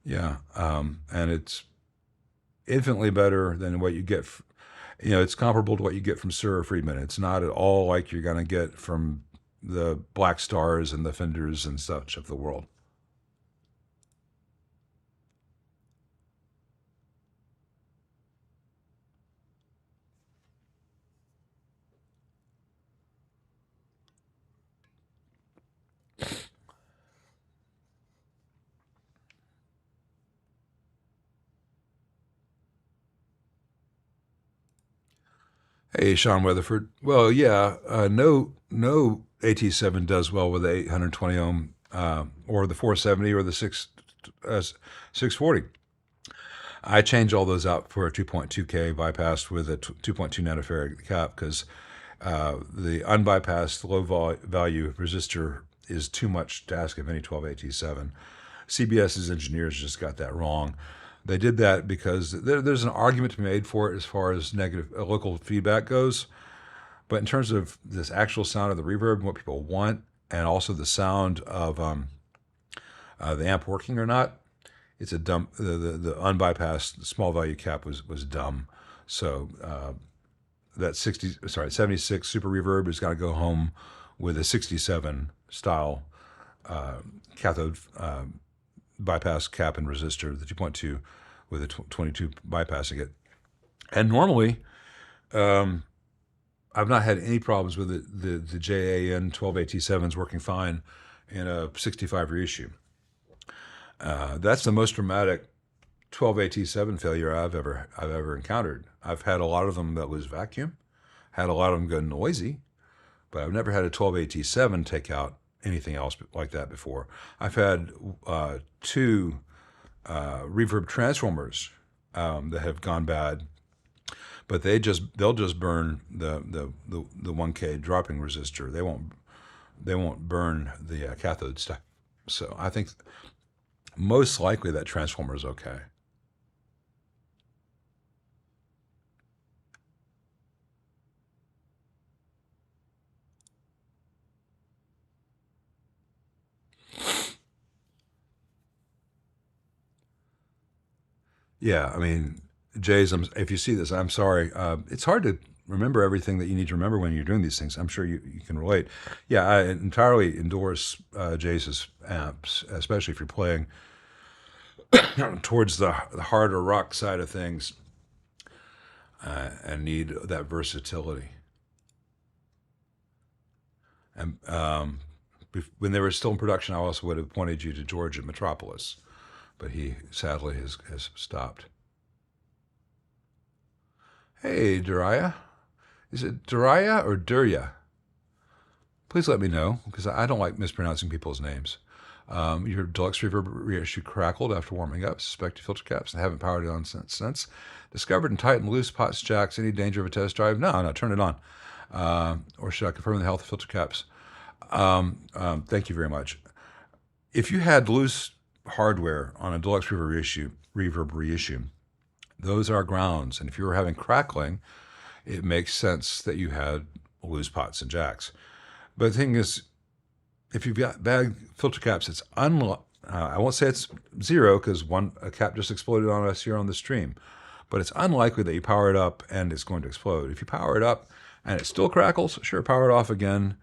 Yeah, and it's infinitely better than what you get. It's comparable to what you get from Sir Friedman. It's not at all like you're going to get from the Black Stars and the Fenders and such of the world. Hey, Sean Weatherford. Well, yeah, no AT7 does well with the 820 ohm or the 470 or the 640. I change all those out for a 2.2K bypass with a 2.2 nanofarad cap because the unbypassed value resistor is too much to ask of any 12AT7. CBS's engineers just got that wrong. They did that because there's an argument to be made for it as far as negative local feedback goes. But in terms of this actual sound of the reverb and what people want, and also the sound of the amp working or not, it's a dumb. The unbypassed small value cap was dumb. So that 76 super reverb is got to go home with a 67 style cathode bypass cap and resistor, the 2.2 with a 22 bypassing it. And normally, I've not had any problems with the JAN 12AT7s working fine in a 65 reissue. That's the most dramatic 12AT7 failure I've ever encountered. I've had a lot of them that was vacuum, had a lot of them go noisy, but I've never had a 12AT7 take out anything else like that before. I've had two reverb transformers that have gone bad, but they'll just burn the 1K dropping resistor. They won't burn the cathode stuff. So I think most likely that transformer is okay. Yeah, I mean, Jays, if you see this, I'm sorry. It's hard to remember everything that you need to remember when you're doing these things. I'm sure you can relate. Yeah, I entirely endorse Jays' amps, especially if you're playing towards the harder rock side of things and need that versatility. And when they were still in production, I also would have pointed you to George at Metropolis, but he sadly has stopped. Hey, Duraya. Is it Duraya or Durya? Please let me know, because I don't like mispronouncing people's names. Your deluxe reverb reissue crackled after warming up. Suspect filter caps and haven't powered it on since. Discovered and tightened loose pots, jacks. Any danger of a test drive? No, turn it on. Or should I confirm the health of filter caps? Thank you very much. If you had loose hardware on a deluxe reverb reissue, those are grounds. And if you were having crackling, it makes sense that you had loose pots and jacks. But the thing is, if you've got bad filter caps, it's I won't say it's zero because a cap just exploded on us here on the stream, but it's unlikely that you power it up and it's going to explode. If you power it up and it still crackles, sure, power it off again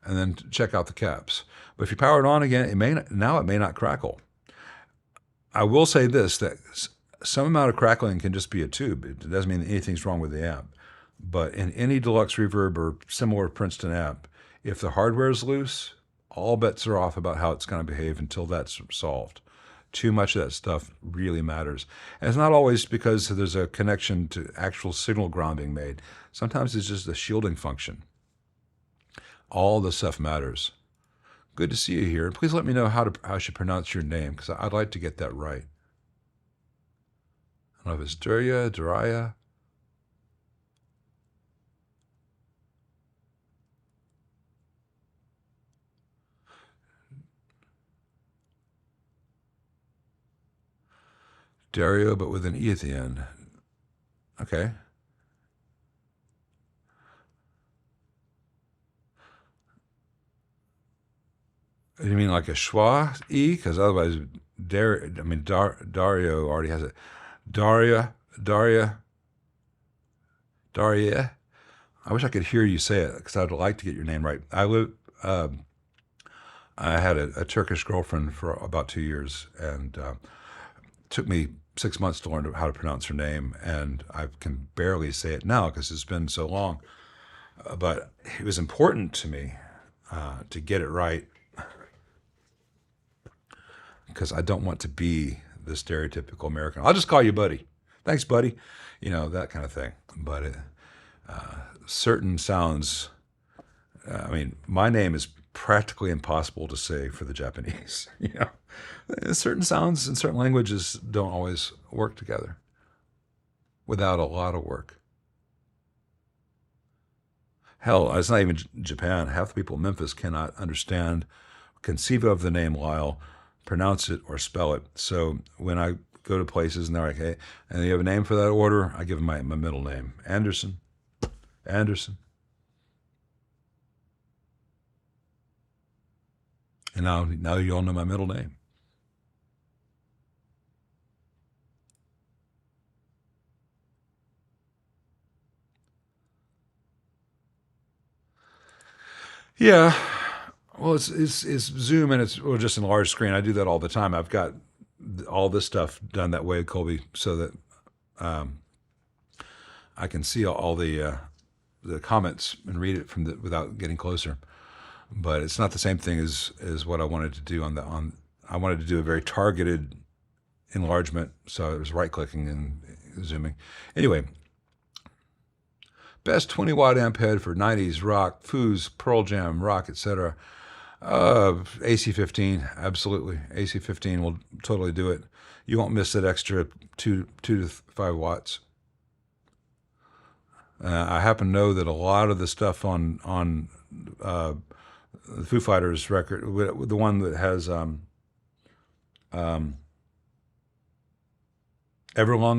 and then check out the caps. But if you power it on again, it may not crackle. I will say this, that some amount of crackling can just be a tube. It doesn't mean anything's wrong with the amp. But in any deluxe reverb or similar Princeton amp, if the hardware is loose, all bets are off about how it's going to behave until that's solved. Too much of that stuff really matters. And it's not always because there's a connection to actual signal ground being made. Sometimes it's just a shielding function. All the stuff matters. Good to see you here. Please let me know how I should pronounce your name, because I'd like to get that right. I don't know if it's Duraya. Dario, but with an E at the end. Okay. You mean like a schwa E? Because otherwise, Dario already has it. Daria. I wish I could hear you say it because I'd like to get your name right. I had a Turkish girlfriend for about 2 years, and took me 6 months to learn how to pronounce her name, and I can barely say it now because it's been so long. But it was important to me to get it right, because I don't want to be the stereotypical American. I'll just call you buddy. Thanks, buddy. That kind of thing. But certain sounds. I mean, my name is practically impossible to say for the Japanese. Certain sounds in certain languages don't always work together without a lot of work. Hell, it's not even Japan. Half the people in Memphis cannot understand, conceive of the name Lyle, pronounce it, or spell it. So when I go to places and they're like, hey, and you have a name for that order, I give them my middle name, Anderson. Anderson. And now you all know my middle name. Yeah, well, it's Zoom and it's just in a large screen. I do that all the time. I've got all this stuff done that way, Colby, so that I can see all the comments and read it without getting closer. But it's not the same thing as what I wanted to do I wanted to do a very targeted enlargement, so it was right clicking and zooming. Anyway, best 20 watt amp head for 90s rock, Foos, Pearl Jam, rock, etc. AC15, absolutely. AC15 will totally do it. You won't miss that extra 2 to 5 watts. I happen to know that a lot of the stuff on the Foo Fighters record, the one that has Everlong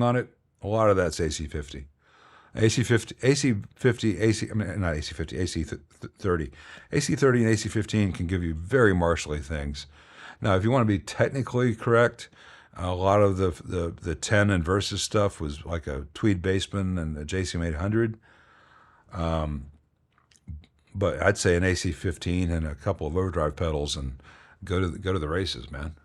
on it, a lot of that's AC50. AC50, not AC50, AC30. AC30 and AC15 can give you very martially things. Now, if you want to be technically correct, a lot of the 10 and Versus stuff was like a Tweed Bassman and a JCM 800. But I'd say an AC15 and a couple of overdrive pedals and go to the races, man.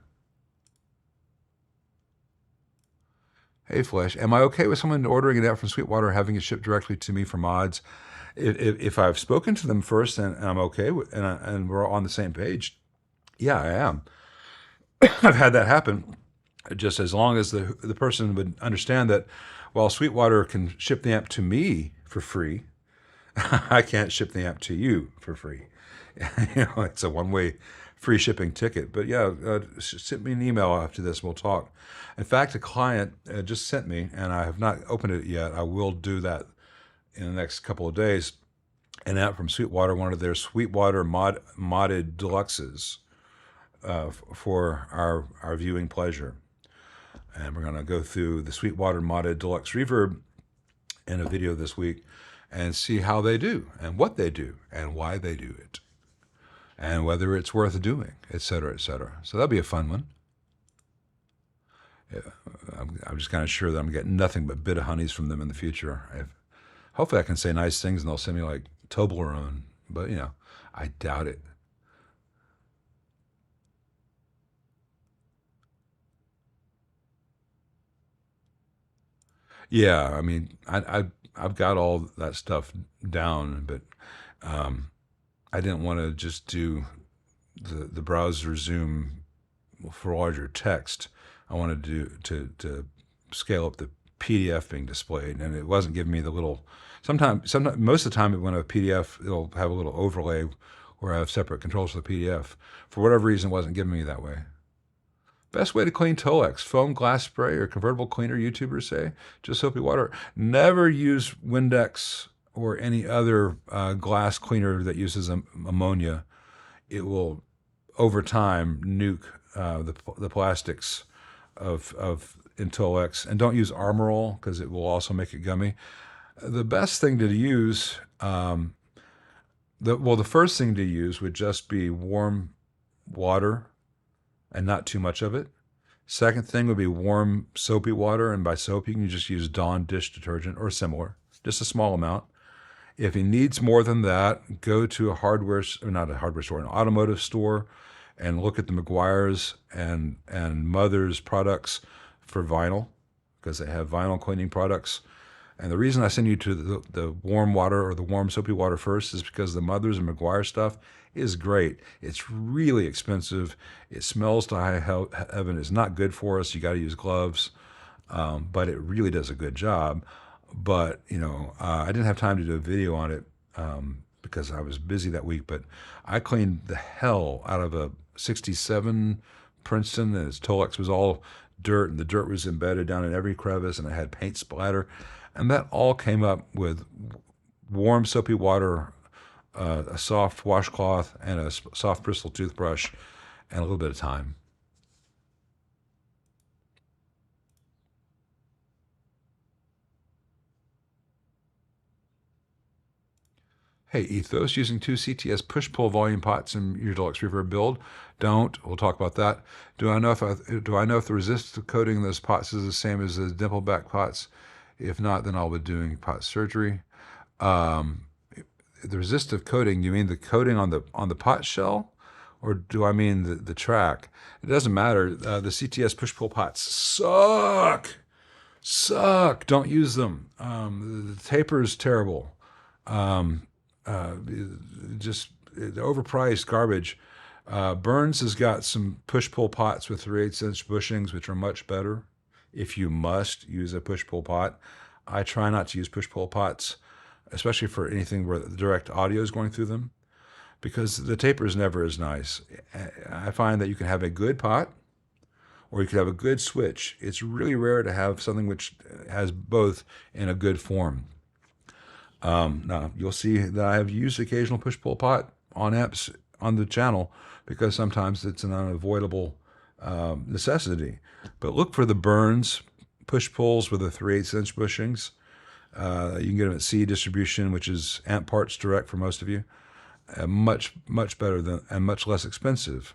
Hey, Flesh, am I okay with someone ordering it out from Sweetwater, having it shipped directly to me for mods? If I've spoken to them first and I'm okay with, and we're on the same page, yeah, I am. I've had that happen. Just as long as the person would understand that while Sweetwater can ship the amp to me for free, I can't ship the amp to you for free. It's a one-way free shipping ticket. But yeah, send me an email after this. We'll talk. In fact, a client just sent me, and I have not opened it yet. I will do that in the next couple of days. An amp from Sweetwater, one of their Sweetwater modded deluxes for our viewing pleasure. And we're going to go through the Sweetwater modded deluxe reverb in a video this week and see how they do and what they do and why they do it and whether it's worth doing, etc., etc. So that'll be a fun one. Yeah, I'm just kind of sure that I'm getting nothing but bit of honeys from them in the future. Hopefully I can say nice things and they'll send me like Toblerone, but I doubt it. Yeah, I mean, I've got all that stuff down, but I didn't want to just do the browser zoom for larger text. I wanted to scale up the PDF being displayed, and it wasn't giving me the little. Sometimes most of the time when I have a PDF, it'll have a little overlay where I have separate controls for the PDF. For whatever reason, it wasn't giving me that way. Best way to clean Tolex: foam, glass spray, or convertible cleaner, YouTubers say. Just soapy water. Never use Windex or any other glass cleaner that uses ammonia. It will, over time, nuke the plastics of in Tolex. And don't use Armor All because it will also make it gummy. The best thing to use, the first thing to use would just be warm water and not too much of it. Second thing would be warm soapy water, and by soap you can just use Dawn dish detergent or similar, just a small amount. If he needs more than that, go to an automotive store, and look at the Meguiar's and Mother's products for vinyl, because they have vinyl cleaning products. And the reason I send you to the warm water or the warm soapy water first is because the Mother's and Meguiar stuff is great. It's really expensive. It smells to high heaven. It's not good for us. You got to use gloves, but it really does a good job. But I didn't have time to do a video on it because I was busy that week. But I cleaned the hell out of a '67 Princeton, and its Tolex was all dirt, and the dirt was embedded down in every crevice, and it had paint splatter, and that all came up with warm soapy water, a soft washcloth, and a soft bristle toothbrush, and a little bit of time. Hey, Ethos, using two CTS push-pull volume pots in your deluxe reverb build. Don't. We'll talk about that. Do I know if the resistive coating in those pots is the same as the dimple back pots? If not, then I'll be doing pot surgery. The resistive coating, you mean the coating on the pot shell, or do I mean the track? It doesn't matter. The CTS push-pull pots suck. Don't use them. The taper is terrible. Just overpriced garbage. Burns has got some push-pull pots with 3/8" bushings, which are much better if you must use a push-pull pot. I try not to use push-pull pots, especially for anything where the direct audio is going through them, because the taper is never as nice. I find that you can have a good pot or you could have a good switch. It's really rare to have something which has both in a good form. Now, you'll see that I have used occasional push-pull pot on amps on the channel because sometimes it's an unavoidable necessity. But look for the Burns push-pulls with the 3/8" bushings. You can get them at C Distribution, which is Amp Parts Direct for most of you. Much better than and much less expensive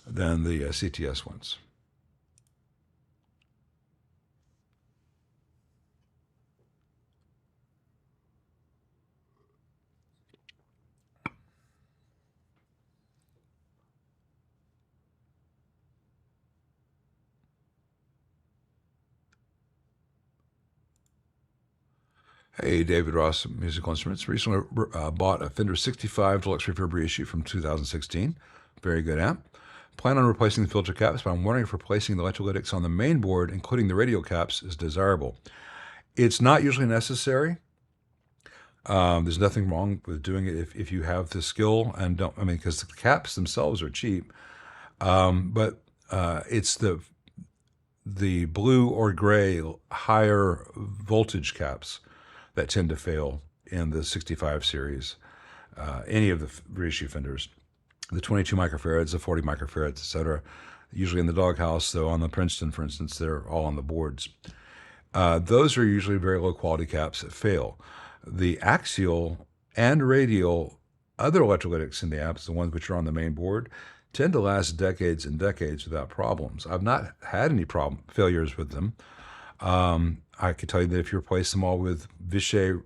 than the CTS ones. Hey, David Ross, Musical Instruments. Recently bought a Fender 65 Deluxe Reverb reissue from 2016. Very good amp. Plan on replacing the filter caps, but I'm wondering if replacing the electrolytics on the main board, including the radial caps, is desirable. It's not usually necessary. There's nothing wrong with doing it if you have the skill and because the caps themselves are cheap. But it's the blue or gray higher voltage caps that tend to fail in the 65 series, any of the reissue Fenders. The 22 microfarads, the 40 microfarads, etc. Usually in the doghouse, though on the Princeton, for instance, they're all on the boards. Those are usually very low quality caps that fail. The axial and radial other electrolytics in the amps, the ones which are on the main board, tend to last decades and decades without problems. I've not had any failures with them. I can tell you that if you replace them all with Vishay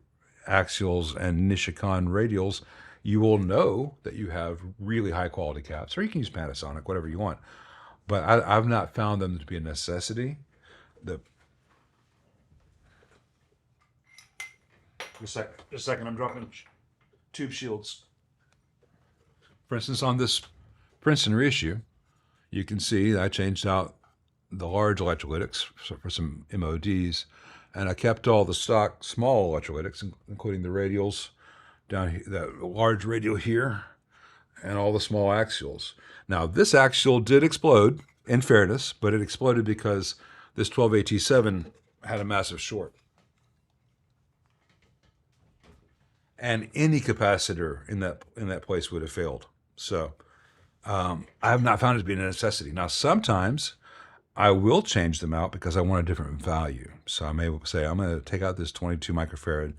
axials and Nishikon radials, you will know that you have really high quality caps, or you can use Panasonic, whatever you want. But I've not found them to be a necessity. Just a second, I'm dropping tube shields. For instance, on this Princeton reissue, you can see that I changed out the large electrolytics for some MODs, and I kept all the stock small electrolytics, including the radials down here, that large radial here, and all the small axials. Now, this axial did explode, in fairness, but it exploded because this 12AT7 had a massive short. And any capacitor in that place would have failed. So I have not found it to be a necessity. Now, sometimes I will change them out because I want a different value. So I may say, I'm going to take out this 22 microfarad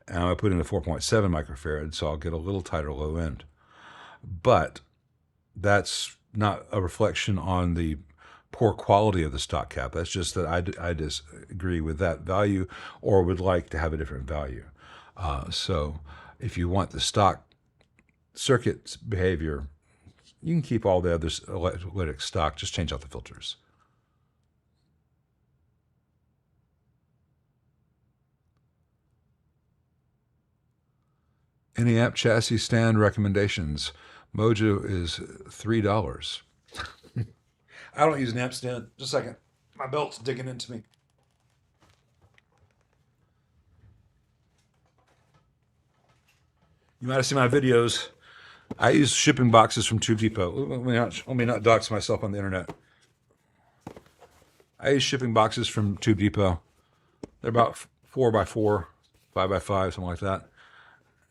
and I'm going to put in a 4.7 microfarad, so I'll get a little tighter low end. But that's not a reflection on the poor quality of the stock cap. That's just that I disagree with that value or would like to have a different value. So if you want the stock circuit behavior, you can keep all the other electrolytic stock, just change out the filters. Any amp chassis stand recommendations? Mojo is $3. I don't use an amp stand. Just a second. My belt's digging into me. You might have seen my videos. I use shipping boxes from Tube Depot. Let me not dox myself on the internet. I use shipping boxes from Tube Depot. They're about 4x4, 5x5, something like that.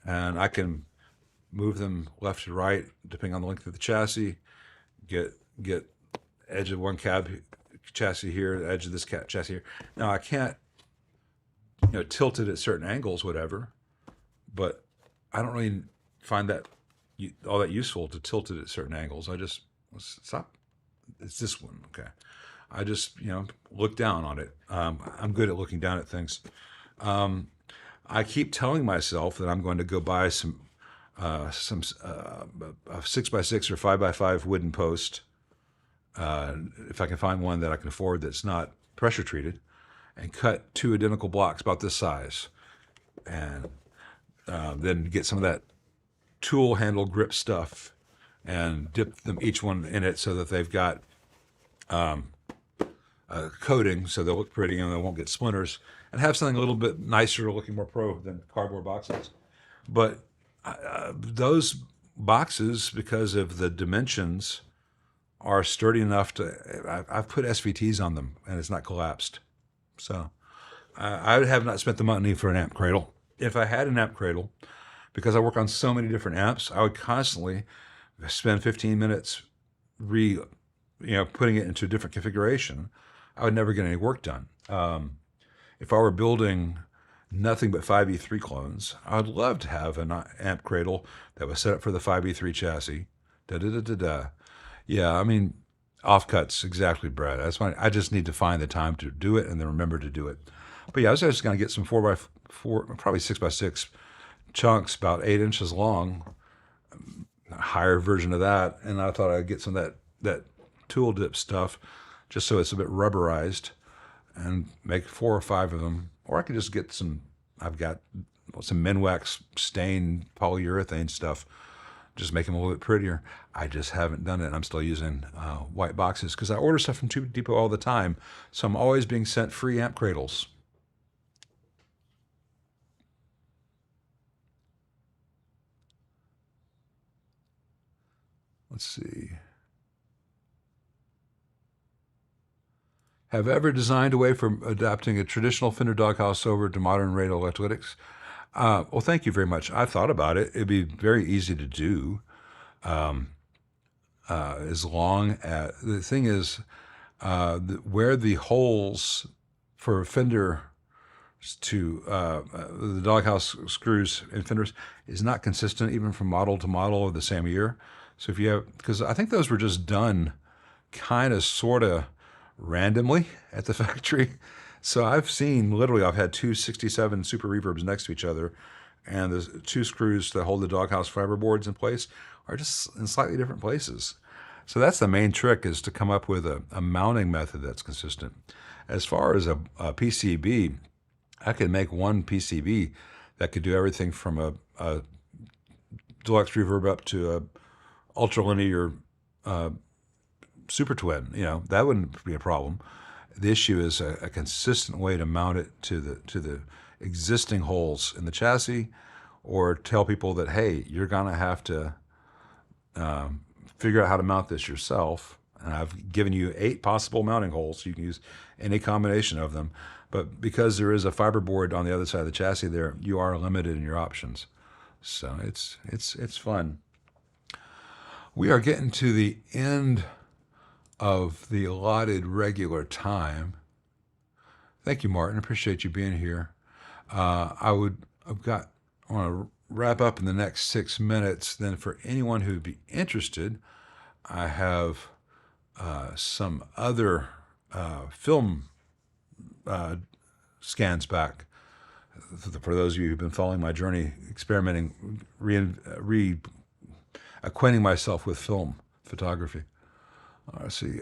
And I can move them left to right, depending on the length of the chassis. Get edge of one cab chassis here, edge of this chassis here. Now I can't, tilt it at certain angles, whatever. But I don't really find that all that useful to tilt it at certain angles. I just stop. It's this one, okay. I just look down on it. I'm good at looking down at things. I keep telling myself that I'm going to go buy some a 6x6 or 5x5 wooden post, if I can find one that I can afford that's not pressure treated, and cut 2 identical blocks about this size, and then get some of that tool handle grip stuff and dip them each one in it so that they've got coating so they'll look pretty and they won't get splinters, and have something a little bit nicer looking, more pro than cardboard boxes. But those boxes, because of the dimensions, are sturdy enough to, I've put SVTs on them and it's not collapsed. So I have not spent the money for an amp cradle. If I had an amp cradle, because I work on so many different amps, I would constantly spend 15 minutes putting it into a different configuration. I would never get any work done. If I were building nothing but 5E3 clones, I would love to have an amp cradle that was set up for the 5E3 chassis. Yeah, I mean, offcuts, exactly, Brad. That's fine. I just need to find the time to do it and then remember to do it. But yeah, I was just going to get some 4x4, probably 6x6 chunks, about 8 inches long, a higher version of that. And I thought I'd get some of that tool dip stuff just so it's a bit rubberized, and make 4 or 5 of them. Or I could just get I've got some Minwax stained polyurethane stuff, just make them a little bit prettier. I just haven't done it. I'm still using white boxes because I order stuff from Tube Depot all the time. So I'm always being sent free amp cradles. Let's see. Have ever designed away from adapting a traditional Fender Doghouse over to modern radio electrolytics? Well, thank you very much. I've thought about it. It'd be very easy to do. As long as, the thing is, where the holes for Fender to the Doghouse screws in Fenders is not consistent even from model to model of the same year. So if you have, because I think those were just done kind of sort of randomly at the factory. So I've had 2 67 Super Reverbs next to each other, and the 2 screws that hold the Doghouse fiber boards in place are just in slightly different places. So that's the main trick, is to come up with a mounting method that's consistent. As far as a PCB, I could make one PCB that could do everything from a deluxe reverb up to a ultralinear super twin. That wouldn't be a problem. The issue is a consistent way to mount it to the existing holes in the chassis, or tell people that, hey, you're gonna have to figure out how to mount this yourself. And I've given you 8 possible mounting holes. You can use any combination of them. But because there is a fiber board on the other side of the chassis there, you are limited in your options. So it's fun. We are getting to the end of the allotted regular time. Thank you, Martin. Appreciate you being here. I want to wrap up in the next 6 minutes. Then for anyone who'd be interested, I have some other film scans back. For those of you who've been following my journey, experimenting, acquainting myself with film photography. Let's see.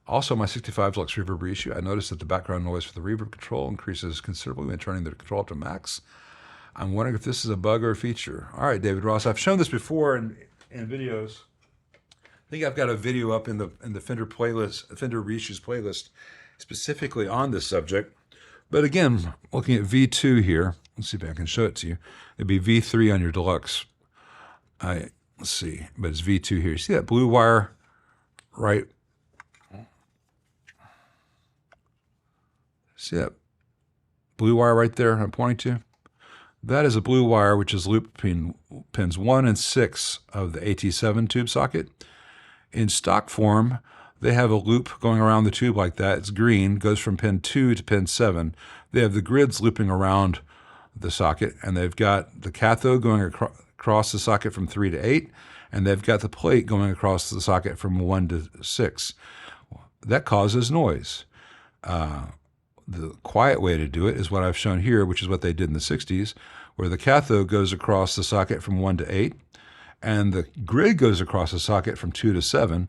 Also, my 65 Deluxe Reverb reissue, I noticed that the background noise for the reverb control increases considerably when turning the control up to max. I'm wondering if this is a bug or a feature. All right, David Ross. I've shown this before in videos. I think I've got a video up in the Fender playlist, Fender reissues playlist, specifically on this subject. But again, looking at V2 here, Let's see if I can show it to you. It'd be V3 on your deluxe. Let's see, but it's V2 here. See that blue wire, right? See that blue wire right there I'm pointing to? That is a blue wire, which is looped between pins 1 and 6 of the AT7 tube socket. In stock form, they have a loop going around the tube like that. It's green, goes from pin 2 to pin 7. They have the grids looping around the socket, and they've got the cathode going across the socket from 3 to 8, and they've got the plate going across the socket from 1 to 6. That causes noise. The quiet way to do it is what I've shown here, which is what they did in the 60s, where the cathode goes across the socket from 1 to 8, and the grid goes across the socket from 2 to 7,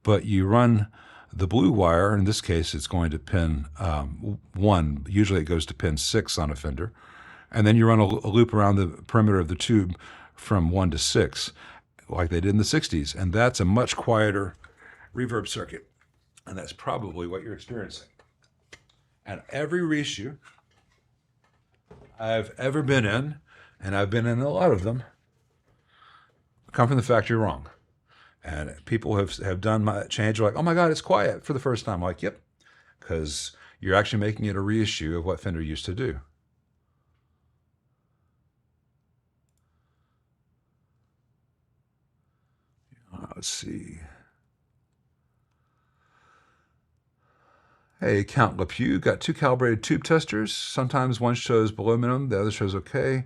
but you run the blue wire, in this case it's going to pin 1, usually it goes to pin 6 on a Fender, and then you run a loop around the perimeter of the tube from 1 to 6, like they did in the 60s, and that's a much quieter reverb circuit, and that's probably what you're experiencing. And every reissue I've ever been in, and I've been in a lot of them, come from the factory wrong. And people have done my change, like, oh my God, it's quiet for the first time. I'm like, yep, because you're actually making it a reissue of what Fender used to do. Let's see. Hey, Count LePew, got 2 calibrated tube testers. Sometimes one shows below minimum, the other shows okay.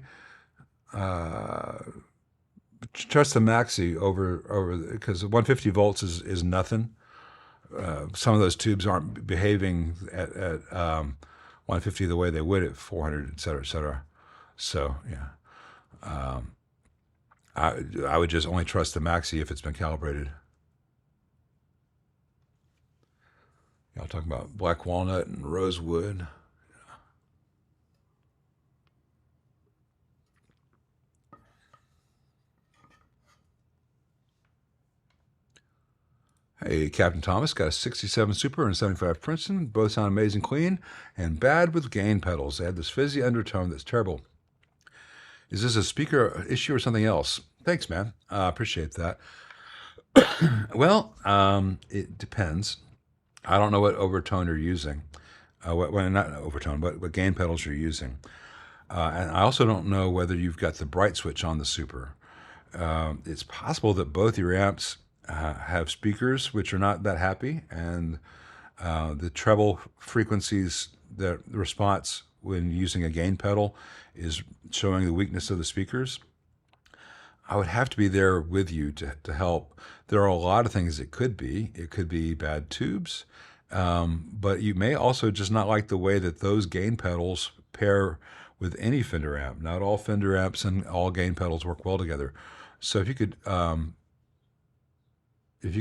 Trust the Maxi over because 150 volts is nothing. Some of those tubes aren't behaving at 150 the way they would at 400, et cetera, et cetera. So, yeah. I would just only trust the Maxi if it's been calibrated. Y'all talking about black walnut and rosewood. Hey, Captain Thomas, got a 67 Super and a 75 Princeton. Both sound amazing clean and bad with gain pedals. They have this fizzy undertone that's terrible. Is this a speaker issue or something else? Thanks, man. I appreciate that. Well, it depends. I don't know what overtone you're using. Not overtone, but what gain pedals you're using. And I also don't know whether you've got the bright switch on the Super. It's possible that both your amps have speakers which are not that happy, and the treble frequencies, the response when using a gain pedal is showing the weakness of the speakers. I would have to be there with you to help. There are a lot of things it could be. It could be bad tubes, but you may also just not like the way that those gain pedals pair with any Fender amp. Not all Fender amps and all gain pedals work well together. So if you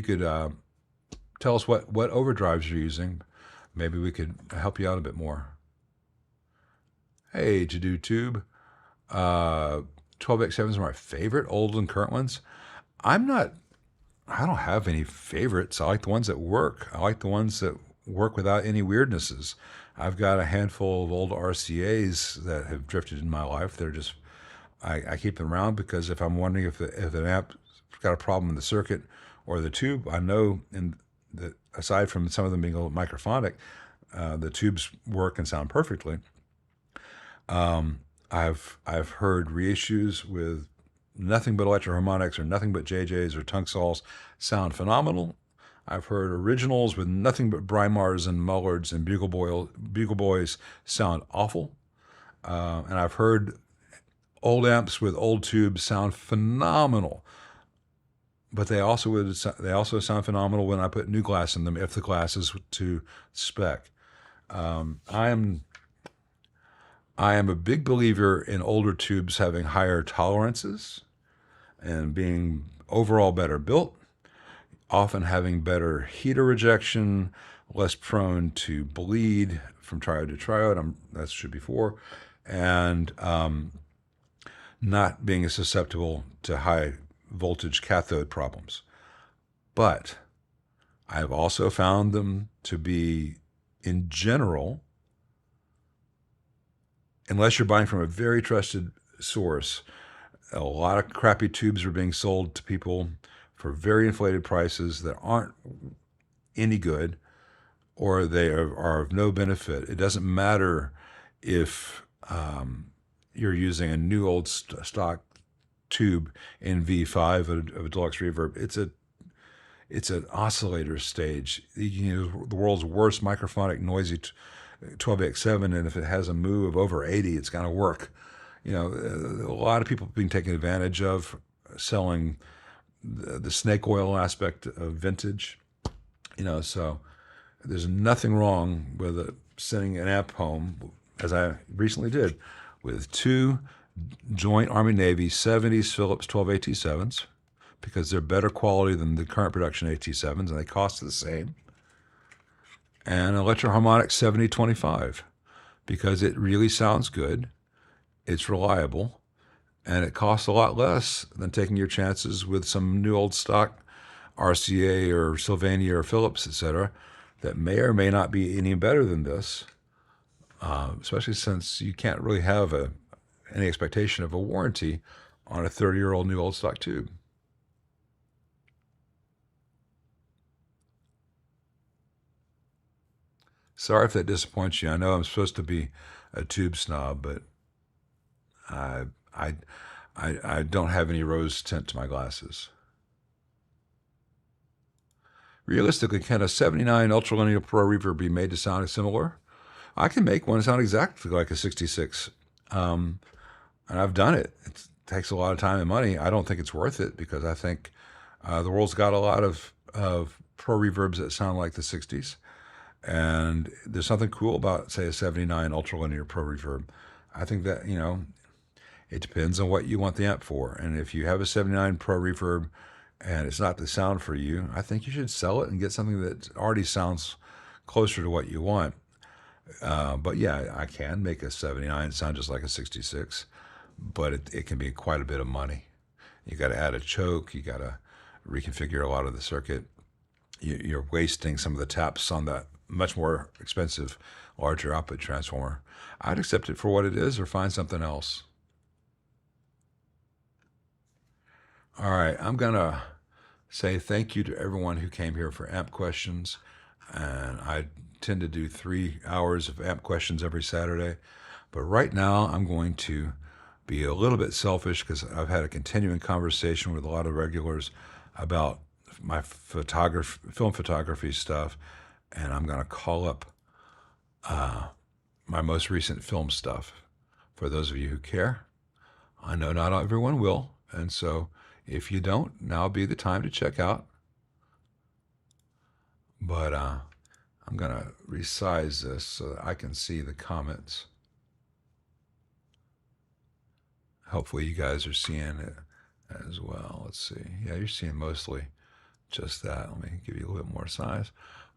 could tell us what overdrives you're using, maybe we could help you out a bit more. Hey, To-Do Tube. 12X7s are my favorite, old and current ones. I don't have any favorites. I like the ones that work. I like the ones that work without any weirdnesses. I've got a handful of old RCAs that have drifted in my life. They're just, I keep them around because if I'm wondering if an amp's got a problem in the circuit or the tube, I know aside from some of them being a little microphonic, the tubes work and sound perfectly. I've heard reissues with nothing but Electro-Harmonics or nothing but JJs or Tunxalls sound phenomenal. I've heard originals with nothing but Brimars and Mullards and Bugle Boys sound awful. And I've heard old amps with old tubes sound phenomenal. But they also sound phenomenal when I put new glass in them if the glass is to spec. I am a big believer in older tubes having higher tolerances and being overall better built, often having better heater rejection, less prone to bleed from triode to triode. That should be 4, and not being as susceptible to high voltage cathode problems. But I've also found them to be, in general, unless you're buying from a very trusted source, a lot of crappy tubes are being sold to people for very inflated prices that aren't any good, or they are of no benefit. It doesn't matter if you're using a new old stock tube in V5 of a deluxe reverb. It's an oscillator stage. The world's worst microphonic noisy 12x7, and if it has a moo of over 80, it's going to work. A lot of people have been taken advantage of selling the snake oil aspect of vintage. So there's nothing wrong with sending an amp home, as I recently did, with 2 Joint Army-Navy 70s Philips 12 AT7s, because they're better quality than the current production AT7s, and they cost the same. And Electro-Harmonix 7025, because it really sounds good, it's reliable, and it costs a lot less than taking your chances with some new old stock RCA or Sylvania or Philips, etc., that may or may not be any better than this, especially since you can't really have any expectation of a warranty on a 30-year-old new old stock tube. Sorry if that disappoints you. I know I'm supposed to be a tube snob, but I don't have any rose tint to my glasses. Realistically, can a 79 Ultralinear Pro Reverb be made to sound similar? I can make one sound exactly like a 66, and I've done it. It takes a lot of time and money. I don't think it's worth it, because I think the world's got a lot of Pro Reverbs that sound like the 60s. And there's something cool about, say, a 79 Ultralinear Pro Reverb. I think that, it depends on what you want the amp for. And if you have a 79 Pro Reverb and it's not the sound for you, I think you should sell it and get something that already sounds closer to what you want. But yeah, I can make a 79 sound just like a 66, but it can be quite a bit of money. You got to add a choke. You got to reconfigure a lot of the circuit. You're wasting some of the taps on that much more expensive, larger output transformer. I'd accept it for what it is or find something else. All right, I'm going to say thank you to everyone who came here for amp questions. And I tend to do 3 hours of amp questions every Saturday. But right now, I'm going to be a little bit selfish, because I've had a continuing conversation with a lot of regulars about my film photography stuff. And I'm going to call up my most recent film stuff for those of you who care. I know not everyone will, and so if you don't, now'll be the time to check out. But I'm going to resize this so that I can see the comments. Hopefully you guys are seeing it as well. Let's see. Yeah, you're seeing mostly just that. Let me give you a little bit more size.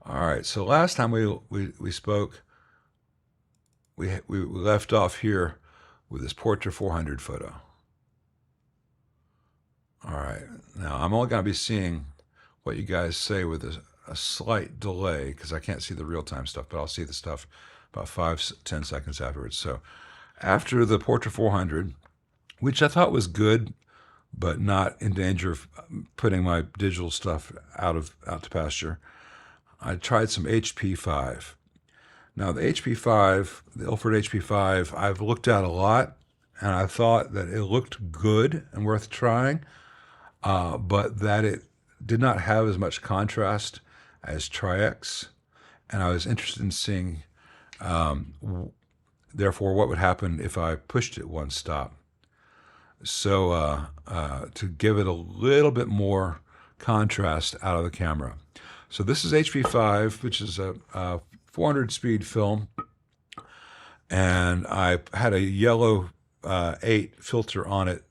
All right, so last time we spoke, we left off here with this Portra 400 photo. All right, now I'm only going to be seeing what you guys say with a slight delay, because I can't see the real-time stuff, but I'll see the stuff about 5-10 seconds afterwards. So after the Portra 400, which I thought was good, but not in danger of putting my digital stuff out to pasture, I tried some HP5. Now the HP5, the Ilford HP5, I've looked at a lot, and I thought that it looked good and worth trying, but that it did not have as much contrast as Tri-X, and I was interested in seeing, therefore, what would happen if I pushed it one stop. So to give it a little bit more contrast out of the camera. So this is HP5, which is a 400 speed film, and I had a yellow 8 filter on it,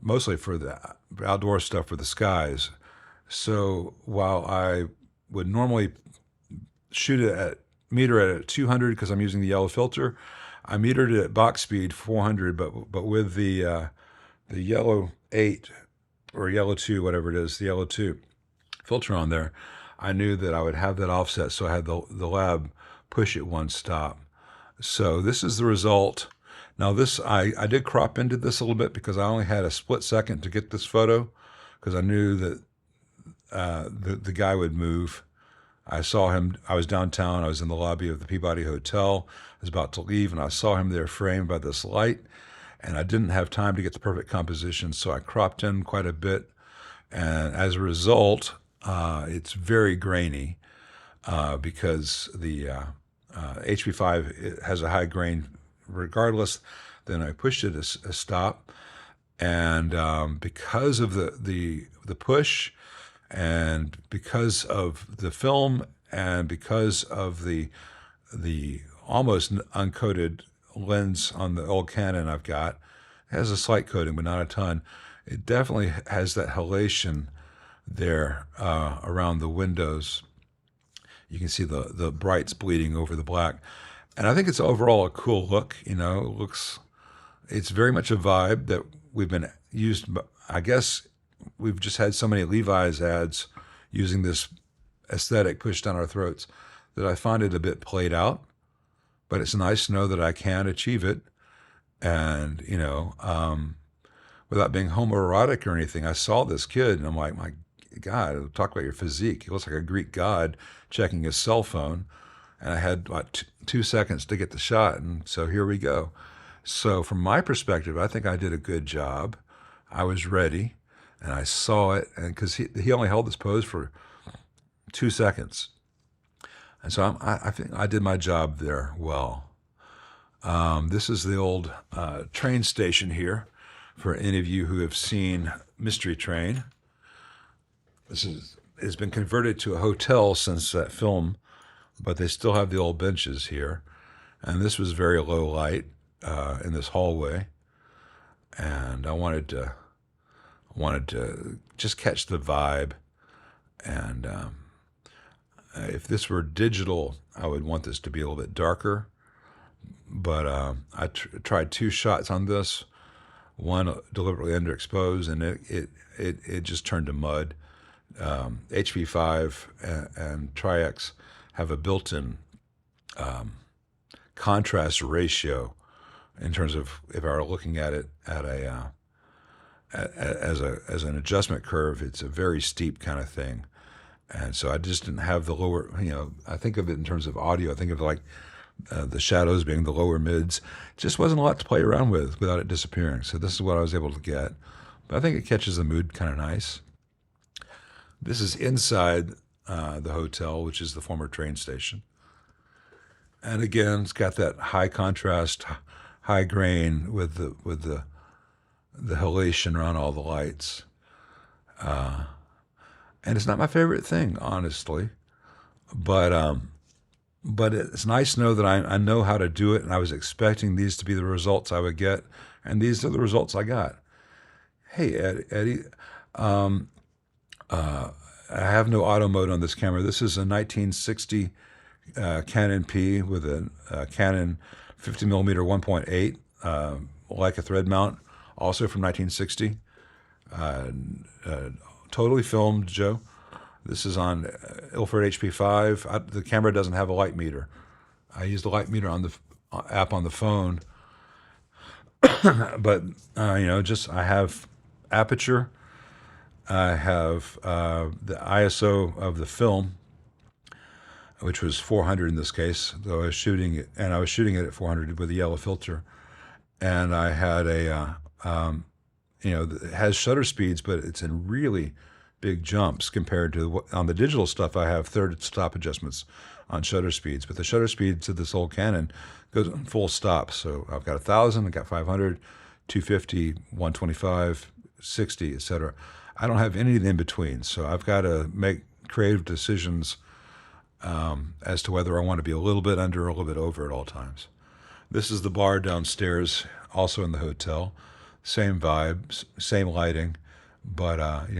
mostly for the outdoor stuff for the skies. So while I would normally meter it at 200 because I'm using the yellow filter, I metered it at box speed 400, but with the yellow 8 or yellow 2, whatever it is, the yellow 2 filter on there, I knew that I would have that offset, so I had the lab push it one stop. So this is the result. Now this, I did crop into this a little bit because I only had a split second to get this photo because I knew that the guy would move. I saw him, I was downtown, I was in the lobby of the Peabody Hotel, I was about to leave, and I saw him there framed by this light, and I didn't have time to get the perfect composition, so I cropped in quite a bit, and as a result, it's very grainy because the HP5 has a high grain regardless. Then I pushed it a stop, and because of the push, and because of the film, and because of the almost uncoated lens on the old Canon I've got, it has a slight coating but not a ton. It definitely has that halation there around the windows. You can see the brights bleeding over the black, and I think it's overall a cool look. It's very much a vibe that we've been used. I guess we've just had so many Levi's ads using this aesthetic pushed down our throats that I find it a bit played out, but it's nice to know that I can achieve it. And, without being homoerotic or anything, I saw this kid and I'm like, my God, talk about your physique. He looks like a Greek god checking his cell phone. And I had about 2 seconds to get the shot. And so here we go. So from my perspective, I think I did a good job. I was ready. And I saw it, and because he only held this pose for 2 seconds, and so I think I did my job there well. This is the old train station here, for any of you who have seen Mystery Train. It's been converted to a hotel since that film, but they still have the old benches here, and this was very low light in this hallway, and I wanted to just catch the vibe. And if this were digital, I would want this to be a little bit darker. But I tried 2 shots on this, one deliberately underexposed, and it just turned to mud. HP5 and Tri-X have a built-in contrast ratio in terms of if I were looking at it at as an adjustment curve. It's a very steep kind of thing, and so I just didn't have the lower. I think of it in terms of audio. I think of like the shadows being the lower mids. It just wasn't a lot to play around with without it disappearing. So this is what I was able to get, but I think it catches the mood kind of nice. This is inside the hotel, which is the former train station, and again, it's got that high contrast, high grain with the halation around all the lights. And it's not my favorite thing, honestly, but it's nice to know that I know how to do it, and I was expecting these to be the results I would get, and these are the results I got. Hey, Eddie, I have no auto mode on this camera. This is a 1960 Canon P with a Canon 50mm 1.8 Leica thread mount, also from 1960. Totally filmed, Joe. This is on Ilford HP5. The camera doesn't have a light meter. I use the light meter on the app on the phone. But, I have aperture. I have the ISO of the film, which was 400 in this case, though I was shooting it, and I was shooting it at 400 with a yellow filter. And I had it has shutter speeds, but it's in really big jumps compared to on the digital stuff. I have third stop adjustments on shutter speeds, but the shutter speeds of this old Canon goes on full stop. So I've got 1,000, I've got 500, 250, 125, 60, etc. I don't have any in between, so I've got to make creative decisions as to whether I want to be a little bit under or a little bit over at all times. This is the bar downstairs, also in the hotel. Same vibe, same lighting, but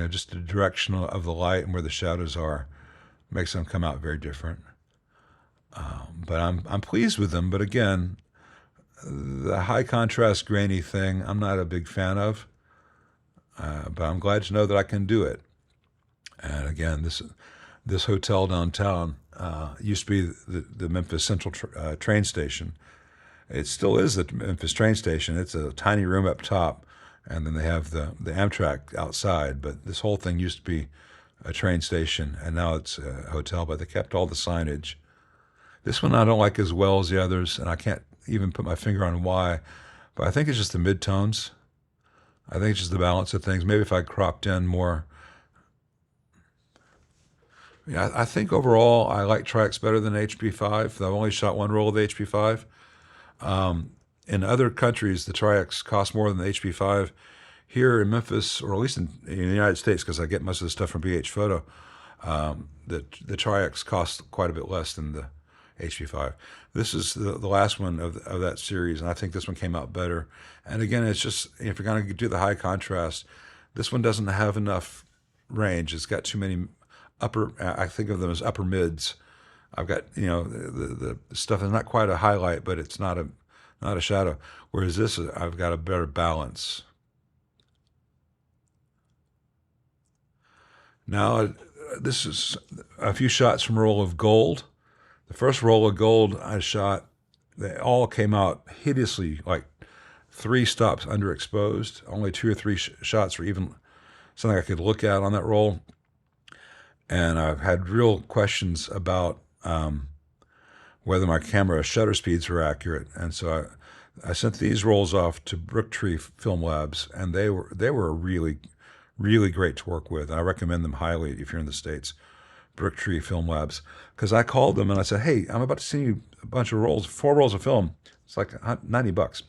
just the direction of the light and where the shadows are makes them come out very different. But I'm pleased with them. But again, the high contrast grainy thing, I'm not a big fan of. But I'm glad to know that I can do it. And again, this hotel downtown used to be the Memphis Central train station, It still is the Memphis train station. It's a tiny room up top, and then they have the Amtrak outside. But this whole thing used to be a train station, and now it's a hotel. But they kept all the signage. This one I don't like as well as the others, and I can't even put my finger on why. But I think it's just the midtones. I think it's just the balance of things. Maybe if I cropped in more. Yeah, I think overall I like Tri-X better than HP5. I've only shot one roll of the HP5. In other countries, the Tri-X costs more than the HP5. Here in Memphis, or at least in the United States, because I get most of the stuff from BH Photo, the Tri-X costs quite a bit less than the HP5. This is the last one of that series, and I think this one came out better. And again, it's just, if you're going to do the high contrast, this one doesn't have enough range. It's got too many upper, I think of them as upper mids. I've got, the stuff is not quite a highlight, but it's not a shadow. Whereas this, I've got a better balance. Now, this is a few shots from a roll of gold. The first roll of gold I shot, they all came out hideously, like 3 stops underexposed. Only 2 or 3 shots were even something I could look at on that roll. And I've had real questions about whether my camera shutter speeds were accurate. And so I sent these rolls off to Brooktree Film Labs, and they were really, really great to work with. I recommend them highly if you're in the States. Brooktree Film Labs, because I called them and I said, hey, I'm about to send you a bunch of rolls, 4 rolls of film. It's like $90.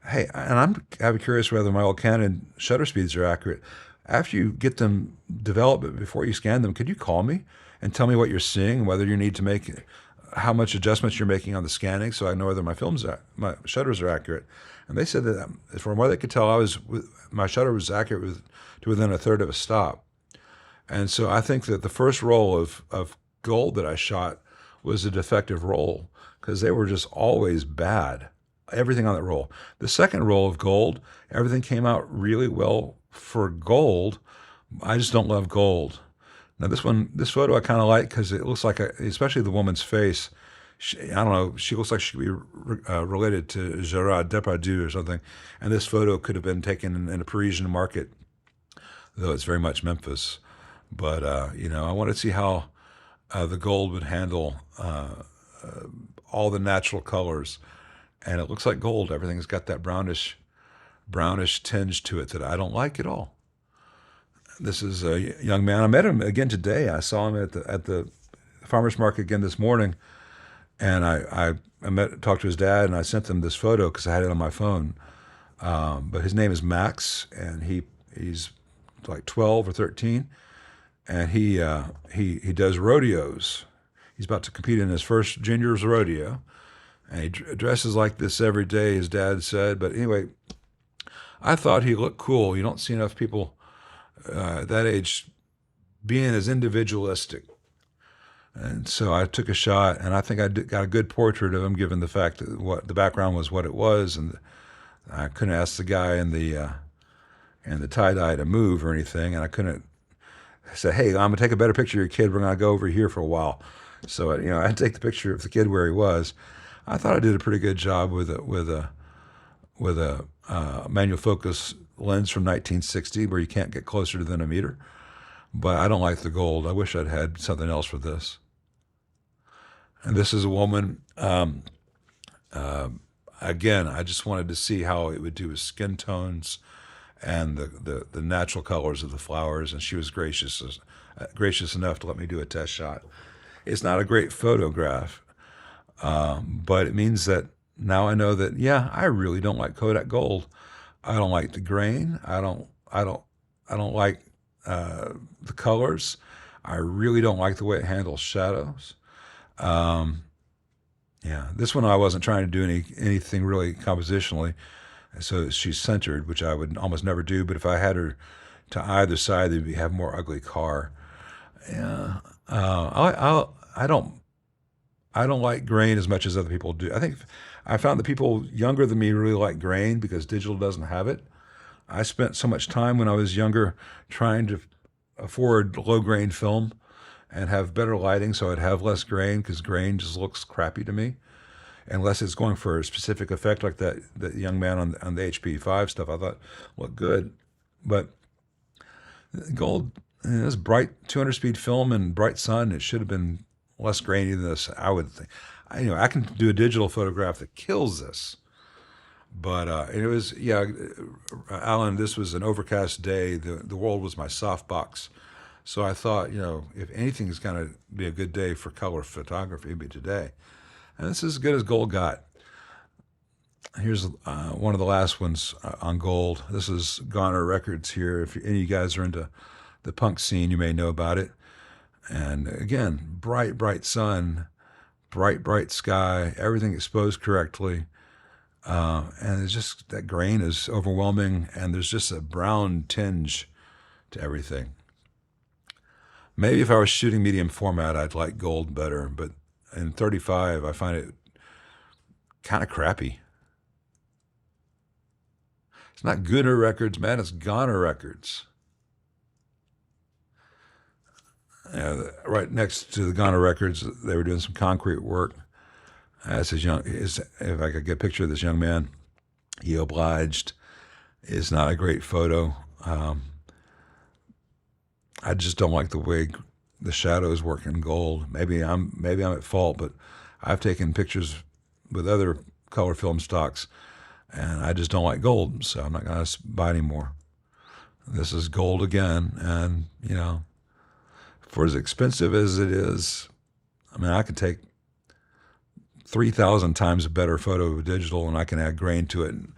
Hey, and I'm curious whether my old Canon shutter speeds are accurate. After you get them developed, before you scan them, could you call me and tell me what you're seeing, whether you need to make, how much adjustments you're making on the scanning, so I know whether my shutters are accurate. And they said that from what they could tell, my shutter was accurate to within 1/3 of a stop. And so I think that the first roll of gold that I shot was a defective roll, because they were just always bad. Everything on that roll. The second roll of gold, everything came out really well for gold. I just don't love gold. Now this photo I kind of like, because it looks like, especially the woman's face, I don't know, she looks like she could be related to Gerard Depardieu or something. And this photo could have been taken in a Parisian market, though it's very much Memphis. But, I want to see how the gold would handle all the natural colors. And it looks like gold. Everything's got that brownish tinge to it that I don't like at all. This is a young man. I met him again today. I saw him at the farmer's market again this morning. And I talked to his dad, and I sent them this photo because I had it on my phone. But his name is Max, and he's like 12 or 13. And he does rodeos. He's about to compete in his first juniors rodeo, and he dresses like this every day, his dad said. But anyway, I thought he looked cool. You don't see enough people that age being as individualistic. And so I took a shot, and I think I got a good portrait of him, given the fact that what the background was, what it was, and I couldn't ask the guy in the tie-dye to move or anything, and I couldn't say, hey, I'm gonna take a better picture of your kid. We're gonna go over here for a while. So I'd take the picture of the kid where he was. I thought I did a pretty good job with a manual focus lens from 1960, where you can't get closer than a meter. But I don't like the gold. I wish I'd had something else for this. And this is a woman. Again, I just wanted to see how it would do with skin tones and the natural colors of the flowers, and she was gracious enough to let me do a test shot. It's not a great photograph, but it means that now I know that, yeah, I really don't like Kodak Gold. I don't like the grain. I don't like the colors. I really don't like the way it handles shadows. Yeah, this one I wasn't trying to do anything really compositionally. So she's centered, which I would almost never do. But if I had her to either side, they'd have more ugly car. Yeah, I don't like grain as much as other people do. I think I found that people younger than me really like grain because digital doesn't have it. I spent so much time when I was younger trying to afford low grain film and have better lighting so I'd have less grain, because grain just looks crappy to me. unless it's going for a specific effect like that young man on the HP5 stuff. I thought looked good, but gold, this bright 200 speed film and bright sun, it should have been less grainy than this, I would think. I can do a digital photograph that kills this, but it was, yeah, Alan, this was an overcast day. The world was my softbox. So I thought, if anything is going to be a good day for color photography, it'd be today. And this is as good as gold got. Here's one of the last ones on gold. This is Goner Records here. If any of you guys are into the punk scene, you may know about it. And again, bright, bright sun, bright, bright sky, everything exposed correctly. And it's just, that grain is overwhelming, and there's just a brown tinge to everything. Maybe if I was shooting medium format, I'd like gold better, but in 35, I find it kind of crappy. It's not Goner Records, man, it's Goner Records. Right next to the Goner Records, they were doing some concrete work. If I could get a picture of this young man, he obliged. It's not a great photo. I just don't like the way the shadows work in gold. Maybe I'm at fault, but I've taken pictures with other color film stocks, and I just don't like gold, so I'm not going to buy anymore. This is gold again, and for as expensive as it is, I could take 3,000 times a better photo of digital, and I can add grain to it, and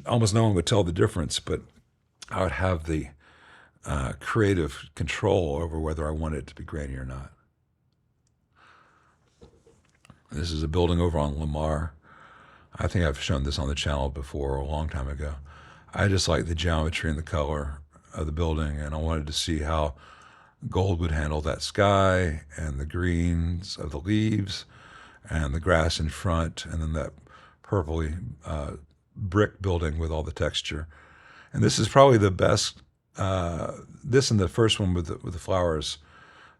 almost no one would tell the difference, but I would have the creative control over whether I wanted it to be grainy or not. This is a building over on Lamar. I think I've shown this on the channel before a long time ago. I just like the geometry and the color of the building, and I wanted to see how gold would handle that sky and the greens of the leaves and the grass in front, and then that purpley brick building with all the texture. And this is probably the best. This and the first one with the flowers,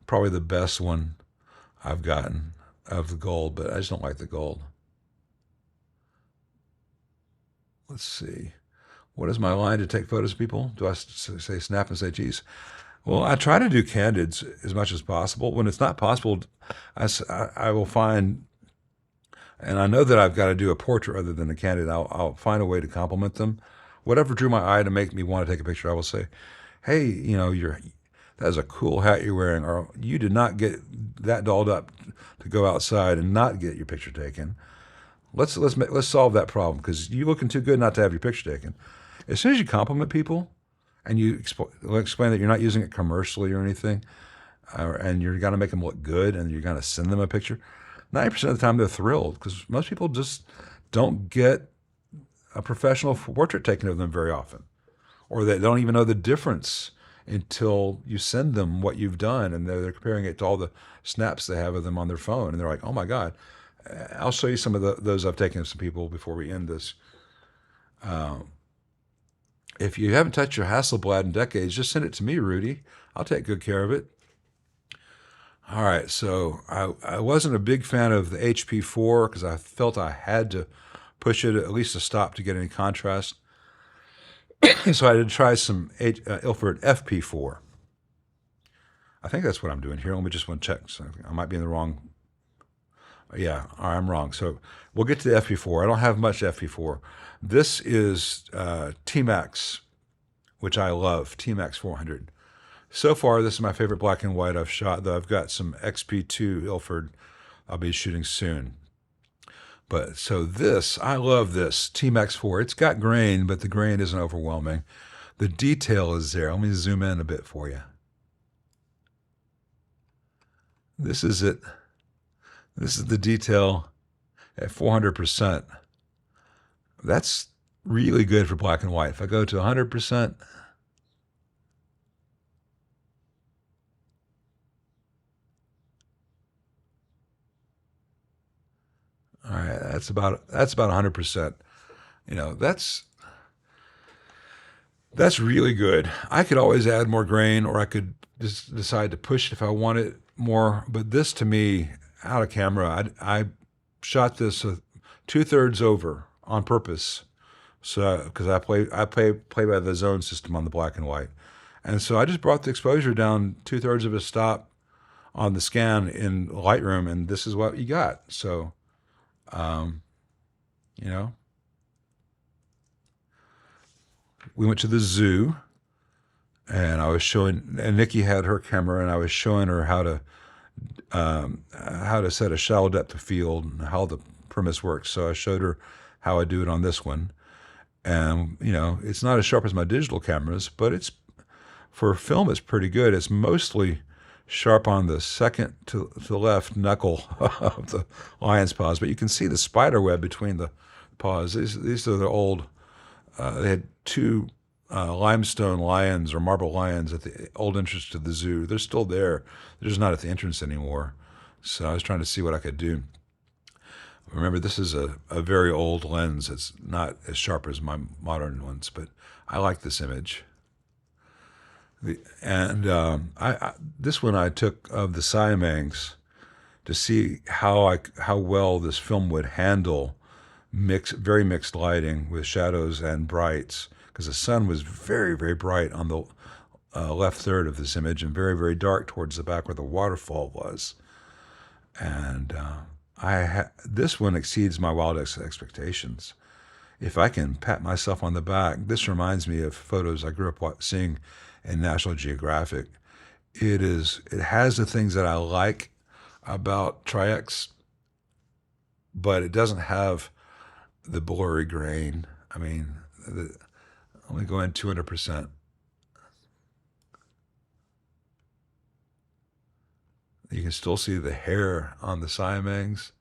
probably the best one I've gotten of the gold, but I just don't like the gold. Let's see. What is my line to take photos of people? Do I say snap and say geez? Well, I try to do candids as much as possible. When it's not possible, I will find, and I know that I've got to do a portrait rather than a candid. I'll find a way to compliment them. Whatever drew my eye to make me want to take a picture, I will say, hey, that's a cool hat you're wearing, or you did not get that dolled up to go outside and not get your picture taken. Let's solve that problem, because you're looking too good not to have your picture taken. As soon as you compliment people and you explain that you're not using it commercially or anything, and you're going to make them look good and you're going to send them a picture, 90% of the time they're thrilled, because most people just don't get a professional portrait taken of them very often, or they don't even know the difference until you send them what you've done, and they're comparing it to all the snaps they have of them on their phone, and they're like, oh my God. I'll show you some of those I've taken of some people before we end this. If you haven't touched your Hasselblad in decades, just send it to me, Rudy. I'll take good care of it. All right, so I wasn't a big fan of the HP4 because I felt I had to push it at least a stop to get any contrast. So I did try some Ilford FP4. I think that's what I'm doing here. Let me just want to check. So I might be in the wrong. Yeah, I'm wrong. So we'll get to the FP4. I don't have much FP4. This is T-Max, which I love, T-Max 400. So far, this is my favorite black and white I've shot, though I've got some XP2 Ilford I'll be shooting soon. But so this, I love this, T-Max 4. It's got grain, but the grain isn't overwhelming. The detail is there. Let me zoom in a bit for you. This is it. This is the detail at 400%. That's really good for black and white. If I go to 100%, all right, that's about 100%. That's really good. I could always add more grain, or I could just decide to push it if I want it more. But this, to me, out of camera, I shot this 2/3 over on purpose, so because I play by the zone system on the black and white, and so I just brought the exposure down 2/3 of a stop on the scan in Lightroom, and this is what you got. So, you know, we went to the zoo, and I was showing, and Nikki had her camera, and I was showing her how to set a shallow depth of field and how the premise works. So I showed her how I do it on this one, and it's not as sharp as my digital cameras, but it's for film, it's pretty good. It's mostly sharp on the second to the left knuckle of the lion's paws, but you can see the spider web between the paws. These are the old. They had two limestone lions or marble lions at the old entrance to the zoo. They're still there. They're just not at the entrance anymore. So I was trying to see what I could do. Remember, this is a very old lens. It's not as sharp as my modern ones, but I like this image. This one I took of the Siamangs to see how well this film would handle very mixed lighting with shadows and brights, because the sun was very, very bright on the left third of this image and very, very dark towards the back where the waterfall was. And this one exceeds my wildest expectations. If I can pat myself on the back, this reminds me of photos I grew up seeing in National Geographic. It has the things that I like about Tri-X, but it doesn't have the blurry grain. I mean, let me go in 200%. You can still see the hair on the Siamangs,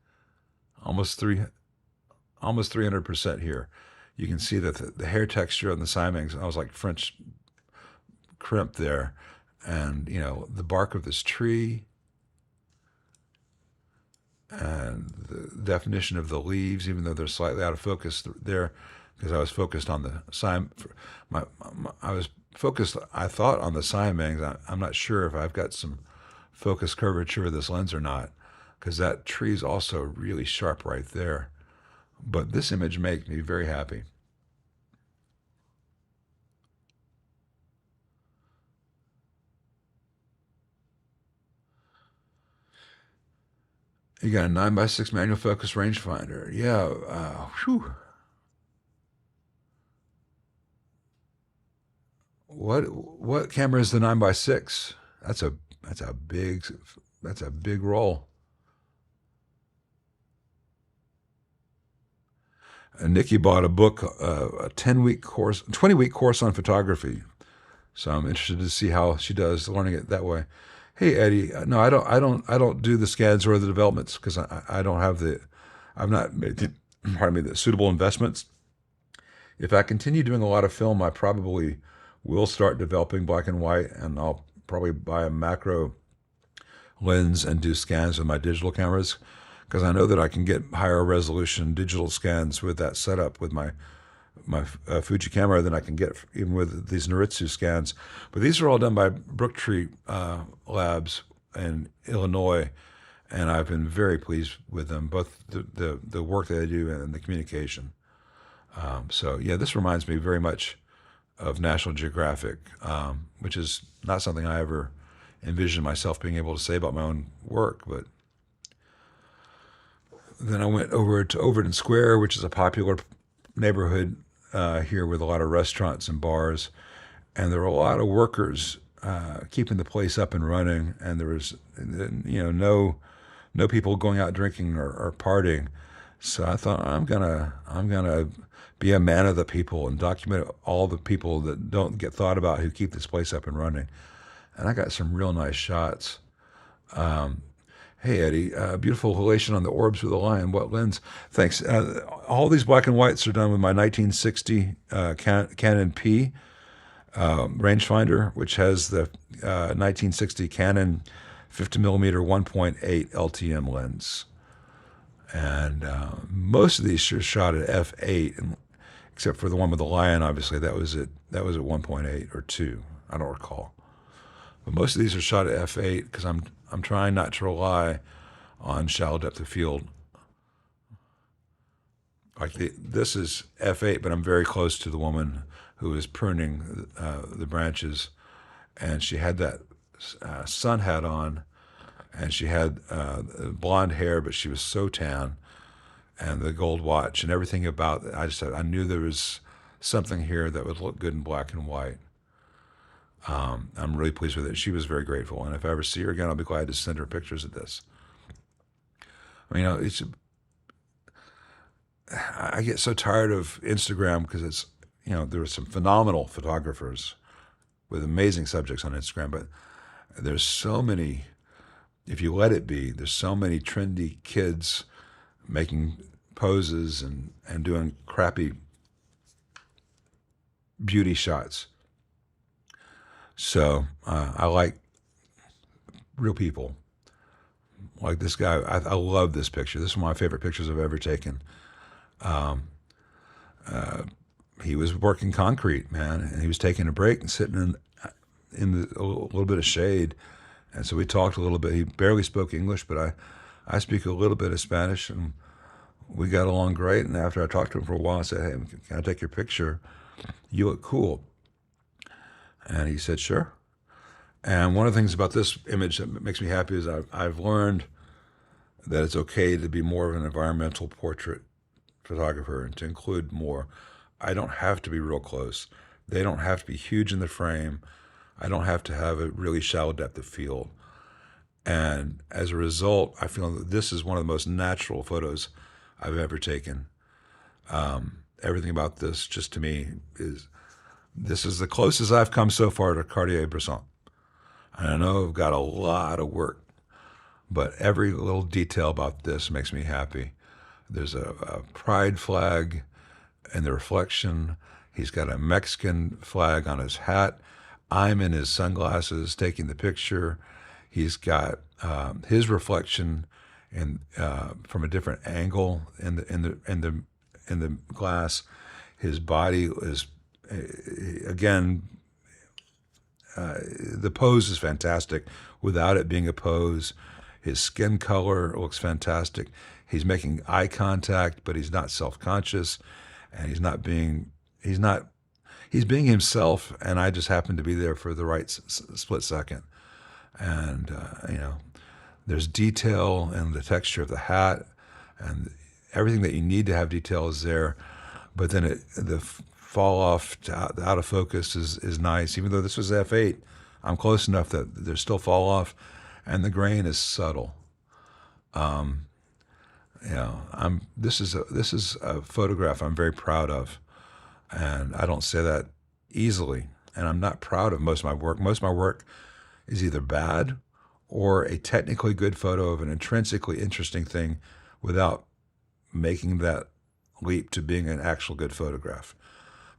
almost 300% here. You can see that the hair texture on the Siamangs, I was like French crimp there, and the bark of this tree, and the definition of the leaves, even though they're slightly out of focus there, because I was focused on the I thought on the Siamangs. I'm not sure if I've got some focus curvature of this lens or not, because that tree is also really sharp right there. But this image makes me very happy. You got a 9x6 manual focus rangefinder. Yeah, whew. What camera is the 9x6? That's a big roll. And Nikki bought a book, a 20-week course on photography. So I'm interested to see how she does learning it that way. Hey Eddie, no, I don't do the scans or the developments because I've not made the suitable investments. If I continue doing a lot of film, I probably will start developing black and white, and I'll probably buy a macro lens and do scans with my digital cameras, because I know that I can get higher resolution digital scans with that setup with my Fuji camera than I can get even with these Noritsu scans. But these are all done by Brooktree Labs in Illinois, and I've been very pleased with them, both the work that they do and the communication. So yeah, this reminds me very much of National Geographic, which is not something I ever envisioned myself being able to say about my own work. But then I went over to Overton Square, which is a popular neighborhood here with a lot of restaurants and bars, and there were a lot of workers keeping the place up and running, and there was no people going out drinking or partying. So I thought I'm gonna be a man of the people and document all the people that don't get thought about who keep this place up and running. And I got some real nice shots. Hey Eddie, beautiful halation on the orbs with the lion. What lens? Thanks. All these black and whites are done with my 1960 Canon P rangefinder, which has the 1960 Canon 50mm 1.8 LTM lens. And most of these are shot at f8, except for the one with the lion. Obviously, that was at 1.8 or 2. I don't recall. But most of these are shot at f8 because I'm trying not to rely on shallow depth of field Like this is F8, but I'm very close to the woman who is pruning the branches, and she had that sun hat on, and she had blonde hair, but she was so tan, and the gold watch and everything about it. I knew there was something here that would look good in black and white. I'm really pleased with it. She was very grateful, and if I ever see her again, I'll be glad to send her pictures of this. I get so tired of Instagram because it's, there are some phenomenal photographers with amazing subjects on Instagram, but there's so many, if you let it be, there's so many trendy kids making poses and doing crappy beauty shots. So I like real people. Like this guy, I love this picture. This is one of my favorite pictures I've ever taken. He was working concrete, man, and he was taking a break and sitting in a little bit of shade. And so we talked a little bit. He barely spoke English, but I speak a little bit of Spanish, and we got along great. And after I talked to him for a while, I said, "Hey, can I take your picture? You look cool." And he said, "Sure." And one of the things about this image that makes me happy is I've learned that it's okay to be more of an environmental portrait photographer and to include more. I don't have to be real close. They don't have to be huge in the frame. I don't have to have a really shallow depth of field. And as a result, I feel that this is one of the most natural photos I've ever taken. Everything about this, just to me, this is the closest I've come so far to Cartier-Bresson. And I know I've got a lot of work, but every little detail about this makes me happy. There's a pride flag in the reflection. He's got a Mexican flag on his hat. I'm in his sunglasses taking the picture. He's got his reflection from a different angle in the glass. His body is again. The pose is fantastic without it being a pose. His skin color looks fantastic. He's making eye contact, but he's not self-conscious, and he's being himself, and I just happen to be there for the right split second. And, there's detail in the texture of the hat, and everything that you need to have detail is there, but then the fall off to out of focus is nice. Even though this was F8, I'm close enough that there's still fall off, and the grain is subtle. This is a photograph I'm very proud of, and I don't say that easily. And I'm not proud of most of my work. Most of my work is either bad or a technically good photo of an intrinsically interesting thing without making that leap to being an actual good photograph.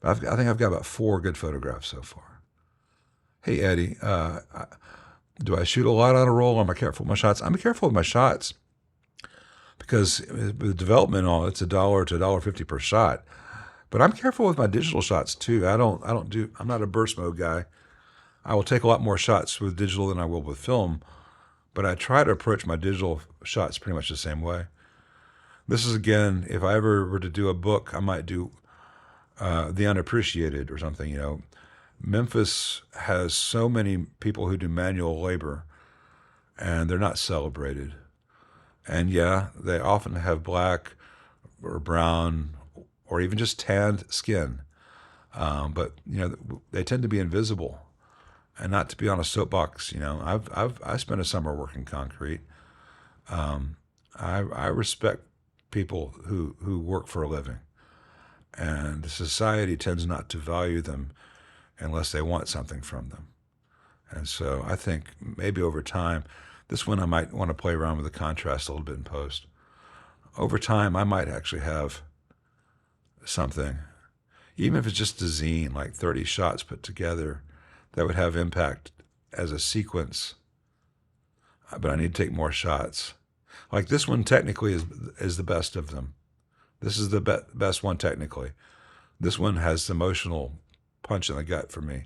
I think I've got about 4 good photographs so far. Hey, Eddie, do I shoot a lot on a roll? Am I careful with my shots? I'm careful with my shots because with development and all, it's $1 to $1.50 per shot. But I'm careful with my digital shots too. I'm not a burst mode guy. I will take a lot more shots with digital than I will with film, but I try to approach my digital shots pretty much the same way. This is, again, if I ever were to do a book, I might do The Unappreciated or something. Memphis has so many people who do manual labor, and they're not celebrated. And yeah, they often have black or brown or even just tanned skin, but they tend to be invisible, and not to be on a soapbox. I spent a summer working concrete. I respect people who work for a living. And society tends not to value them unless they want something from them. And so I think maybe over time, this one I might want to play around with the contrast a little bit in post. Over time, I might actually have something, even if it's just a zine, like 30 shots put together, that would have impact as a sequence. But I need to take more shots. Like this one technically is the best of them. This is the best one technically. This one has the emotional punch in the gut for me.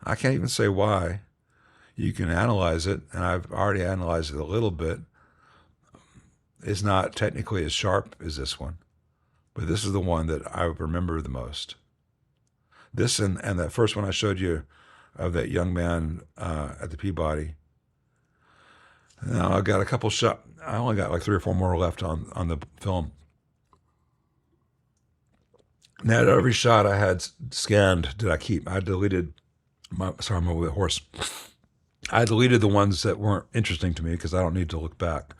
I can't even say why. You can analyze it, and I've already analyzed it a little bit. It's not technically as sharp as this one, but this is the one that I remember the most. This and that first one I showed you of that young man at the Peabody. Now I got a couple shot. I only got like 3 or 4 more left on the film. Now every shot I had scanned did I keep. I deleted sorry, I'm a little bit hoarse. I deleted the ones that weren't interesting to me because I don't need to look back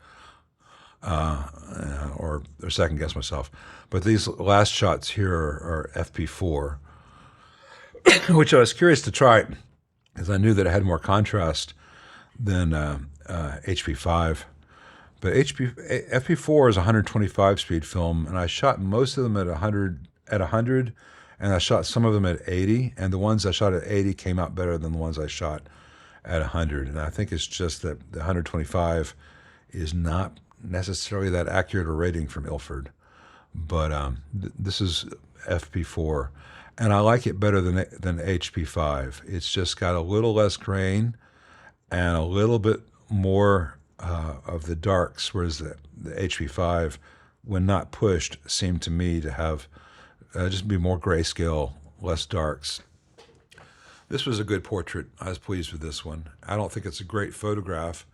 or second guess myself. But these last shots here are FP4, which I was curious to try because I knew that it had more contrast than HP5. But FP4 is a 125 speed film, and I shot most of them at 100, and I shot some of them at 80, and the ones I shot at 80 came out better than the ones I shot at 100. And I think it's just that the 125 is not necessarily that accurate a rating from Ilford. But this is FP4, and I like it better than HP5. It's just got a little less grain and a little bit more of the darks, whereas the HP5, when not pushed, seemed to me to have just be more grayscale, less darks. This was a good portrait. I was pleased with this one. I don't think it's a great photograph,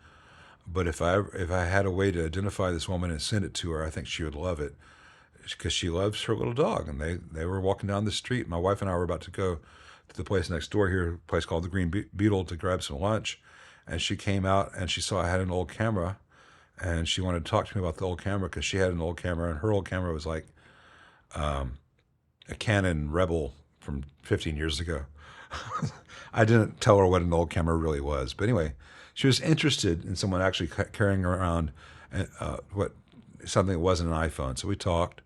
but if I had a way to identify this woman and send it to her, I think she would love it because she loves her little dog. And they were walking down the street. My wife and I were about to go to the place next door here, a place called the Green Beetle, to grab some lunch. And she came out and she saw I had an old camera, and she wanted to talk to me about the old camera because she had an old camera, and her old camera was like a Canon Rebel from 15 years ago. I didn't tell her what an old camera really was, but anyway, she was interested in someone actually carrying around something that wasn't an iPhone. So we talked,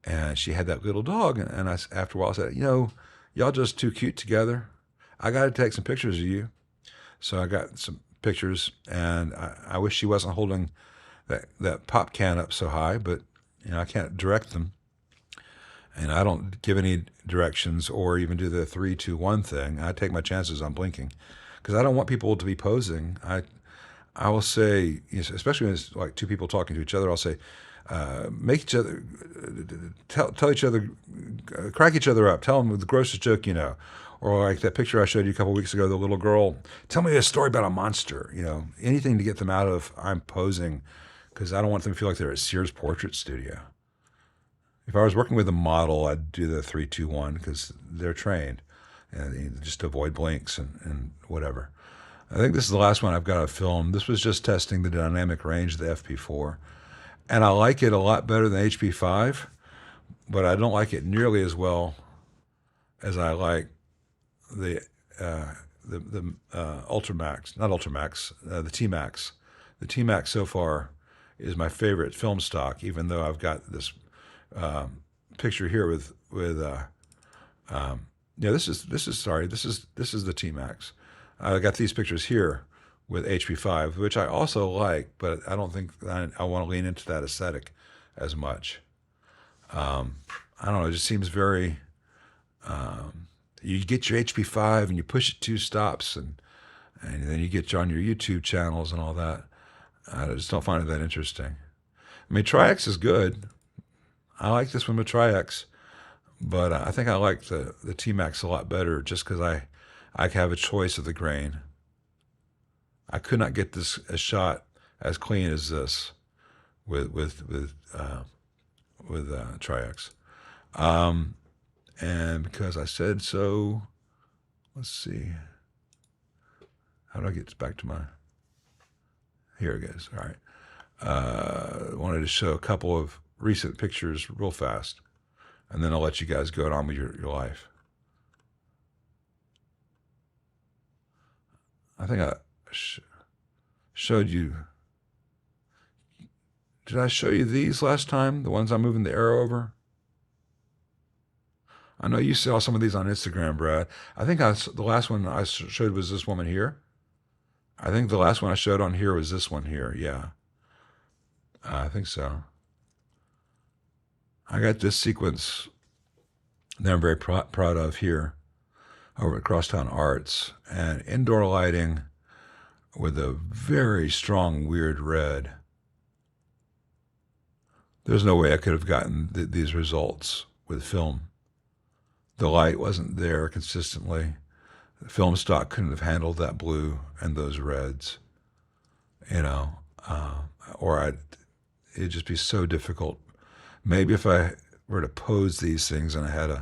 and she had that little dog, and after a while I said, y'all just too cute together. I got to take some pictures of you. So I got some pictures, and I wish she wasn't holding that pop can up so high, but I can't direct them. And I don't give any directions or even do the 3, 2, 1 thing. I take my chances on blinking because I don't want people to be posing. I will say, especially when it's like two people talking to each other, I'll say, make each other, tell each other, crack each other up. Tell them the grossest joke you know. Or like that picture I showed you a couple of weeks ago, the little girl, tell me a story about a monster, anything to get them out of I'm posing, because I don't want them to feel like they're at Sears Portrait Studio. If I was working with a model, I'd do the 3, 2, 1 because they're trained, and just to avoid blinks and whatever. I think this is the last one I've got to film. This was just testing the dynamic range of the FP4, and I like it a lot better than HP5, but I don't like it nearly as well as I like the Ultramax, not Ultramax, the T-Max. The T-Max so far is my favorite film stock, even though I've got this picture here with this is the T-Max. I got these pictures here with HP5, which I also like, but I don't think I want to lean into that aesthetic as much. I don't know, it just seems very you get your HP5 and you push it 2 stops, and then you get on your YouTube channels and all that. I just don't find it that interesting. I mean, Tri-X is good. I like this one with Tri-X, but I think I like the T-Max a lot better just because I have a choice of the grain. I could not get this a shot as clean as this with Tri-X. And because I said so, let's see. How do I get back to my... Here it goes. All right. Wanted to show a couple of recent pictures real fast, and then I'll let you guys go on with your life. I think I showed you... Did I show you these last time? The ones I'm moving the arrow over? I know you saw some of these on Instagram, Brad. I think the last one I showed was this woman here. I think the last one I showed on here was this one here. Yeah. I think so. I got this sequence that I'm very proud of here over at Crosstown Arts, and indoor lighting with a very strong weird red. There's no way I could have gotten these results with film. The light wasn't there consistently. The film stock couldn't have handled that blue and those reds, you know, or it'd just be so difficult. Maybe if I were to pose these things and I had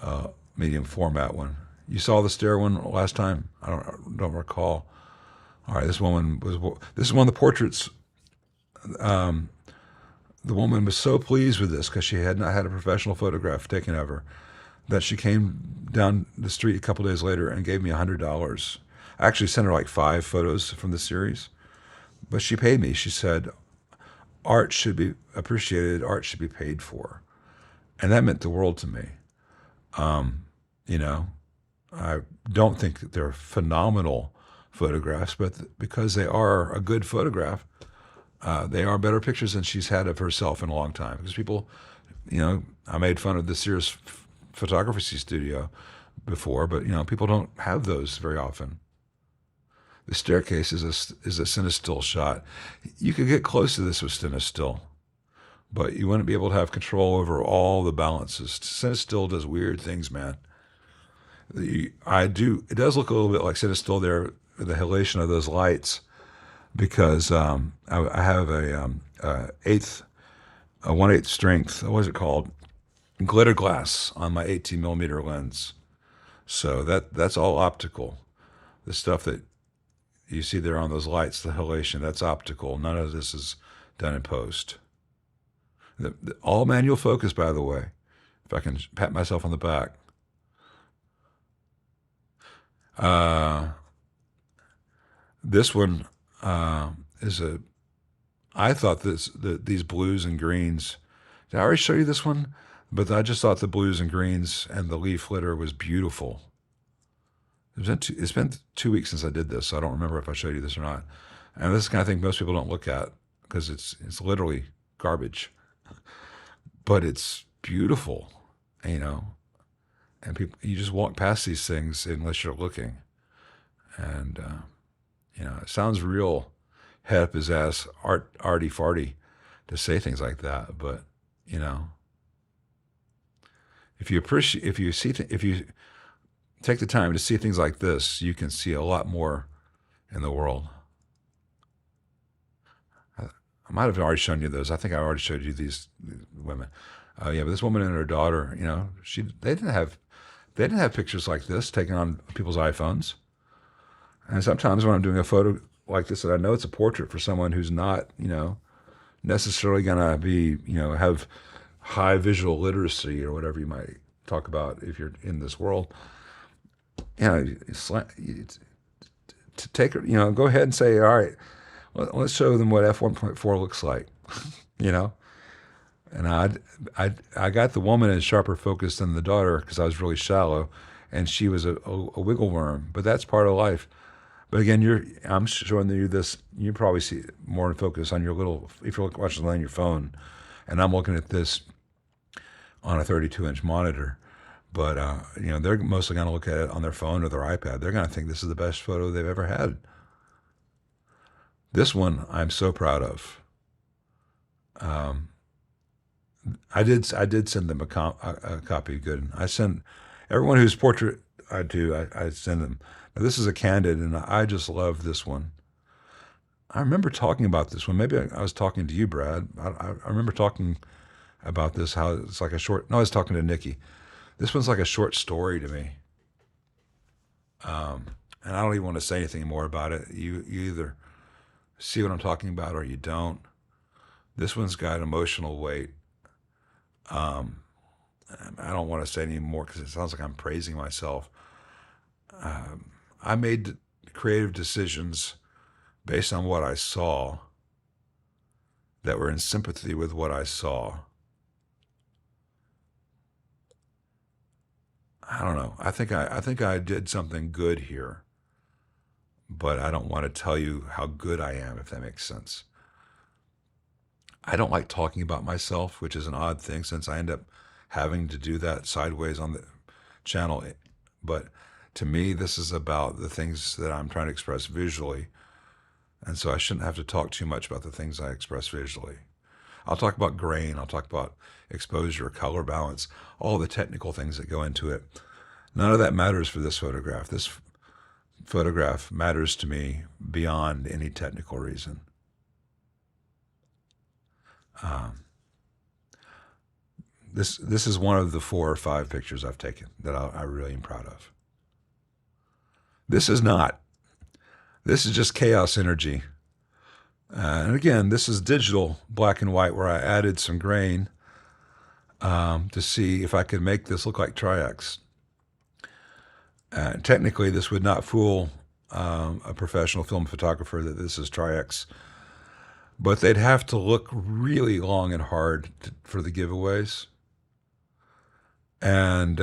a medium format one. You saw the stair one last time? I don't recall. All right, this is one of the portraits. The woman was so pleased with this because she had not had a professional photograph taken of her that she came down the street a couple days later and gave me $100. I actually sent her like 5 photos from the series, but she paid me. She said, art should be appreciated, art should be paid for. And that meant the world to me. You know, I don't think that they're phenomenal photographs, but because they are a good photograph, they are better pictures than she's had of herself in a long time. Because people, you know, I made fun of the Sears photography studio before, but, you know, people don't have those very often. The staircase is a Cinestill shot. You could get close to this with Cinestill, but you wouldn't be able to have control over all the balances. Cinestill does weird things, man. It does look a little bit like Cinestill there, the halation of those lights, because I have a 1/8 strength, what was it called? Glitter glass on my 18 millimeter lens. So that's all optical. The stuff that you see there on those lights, the halation, that's optical. None of this is done in post. All manual focus, by the way, if I can pat myself on the back. This one I thought these blues and greens, did I already show you this one? But I just thought the blues and greens and the leaf litter was beautiful. It's been 2 weeks since I did this, so I don't remember if I showed you this or not. And this is the kind of thing most people don't look at because it's literally garbage. But it's beautiful, you know. And you just walk past these things unless you're looking. And, you know, it sounds real head up his ass, arty farty to say things like that. But, you know, if you take the time to see things like this, you can see a lot more in the world. I might have already shown you those. I think I already showed you these women. Yeah, but this woman and her daughter, you know, they didn't have pictures like this taken on people's iPhones. And sometimes when I'm doing a photo like this, and I know it's a portrait for someone who's not, you know, necessarily gonna be, you know, have high visual literacy or whatever you might talk about if you're in this world. You know, to take, you know, go ahead and say, all right, let's show them what f1.4 looks like, you know. And I got the woman in sharper focus than the daughter because I was really shallow, and she was a wiggle worm. But that's part of life. But again, I'm showing you this. You probably see more in focus on your little, if you're watching on your phone, and I'm looking at this on a 32-inch monitor. But you know, they're mostly going to look at it on their phone or their iPad. They're going to think this is the best photo they've ever had. This one I'm so proud of. I did send them a copy of Gooden. I send everyone whose portrait I do, I send them. Now, this is a candid, and I just love this one. I remember talking about this one. Maybe I was talking to you, Brad. I remember talking about this, how it's like a short, no, I was talking to Nikki. This one's like a short story to me. And I don't even want to say anything more about it. You either see what I'm talking about or you don't. This one's got emotional weight. I don't want to say any more because it sounds like I'm praising myself. I made creative decisions based on what I saw that were in sympathy with what I saw. I don't know. I think I did something good here, but I don't want to tell you how good I am, if that makes sense. I don't like talking about myself, which is an odd thing since I end up having to do that sideways on the channel. But to me, this is about the things that I'm trying to express visually. And so I shouldn't have to talk too much about the things I express visually. I'll talk about grain. I'll talk about exposure, color balance, all the technical things that go into it. None of that matters for this photograph. This photograph matters to me beyond any technical reason. This is one of the 4 or 5 pictures I've taken that I really am proud of. This is not. This is just chaos energy. And again, this is digital black and white where I added some grain to see if I could make this look like Tri-X. Technically, this would not fool a professional film photographer that this is Tri-X, but they'd have to look really long and hard for the giveaways. And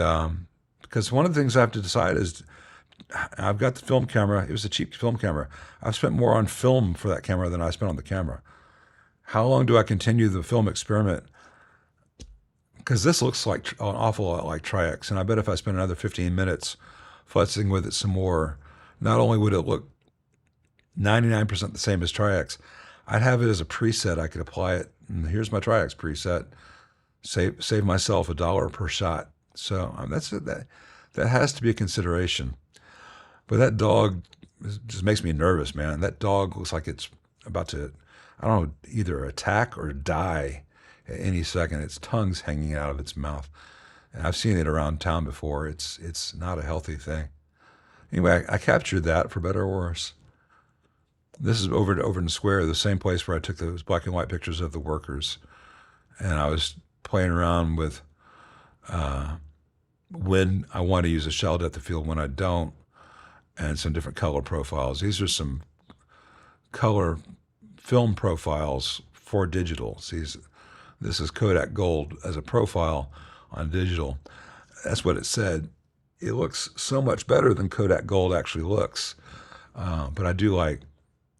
because one of the things I have to decide is, I've got the film camera. It was a cheap film camera. I've spent more on film for that camera than I spent on the camera. How long do I continue the film experiment? Because this looks like an awful lot like Tri-X, and I bet if I spend another 15 minutes futzing with it some more, not only would it look 99% the same as Tri-X, I'd have it as a preset. I could apply it, and here's my Tri-X preset. Save myself $1 per shot. So that has to be a consideration. But that dog just makes me nervous, man. That dog looks like it's about to, I don't know, either attack or die at any second. Its tongue's hanging out of its mouth. And I've seen it around town before. It's not a healthy thing. Anyway, I captured that for better or worse. This is over in Overton Square, the same place where I took those black and white pictures of the workers. And I was playing around with when I want to use a shallow depth of field, when I don't, and some different color profiles. These are some color film profiles for digital. This is Kodak Gold as a profile on digital. That's what it said. It looks so much better than Kodak Gold actually looks. But I do like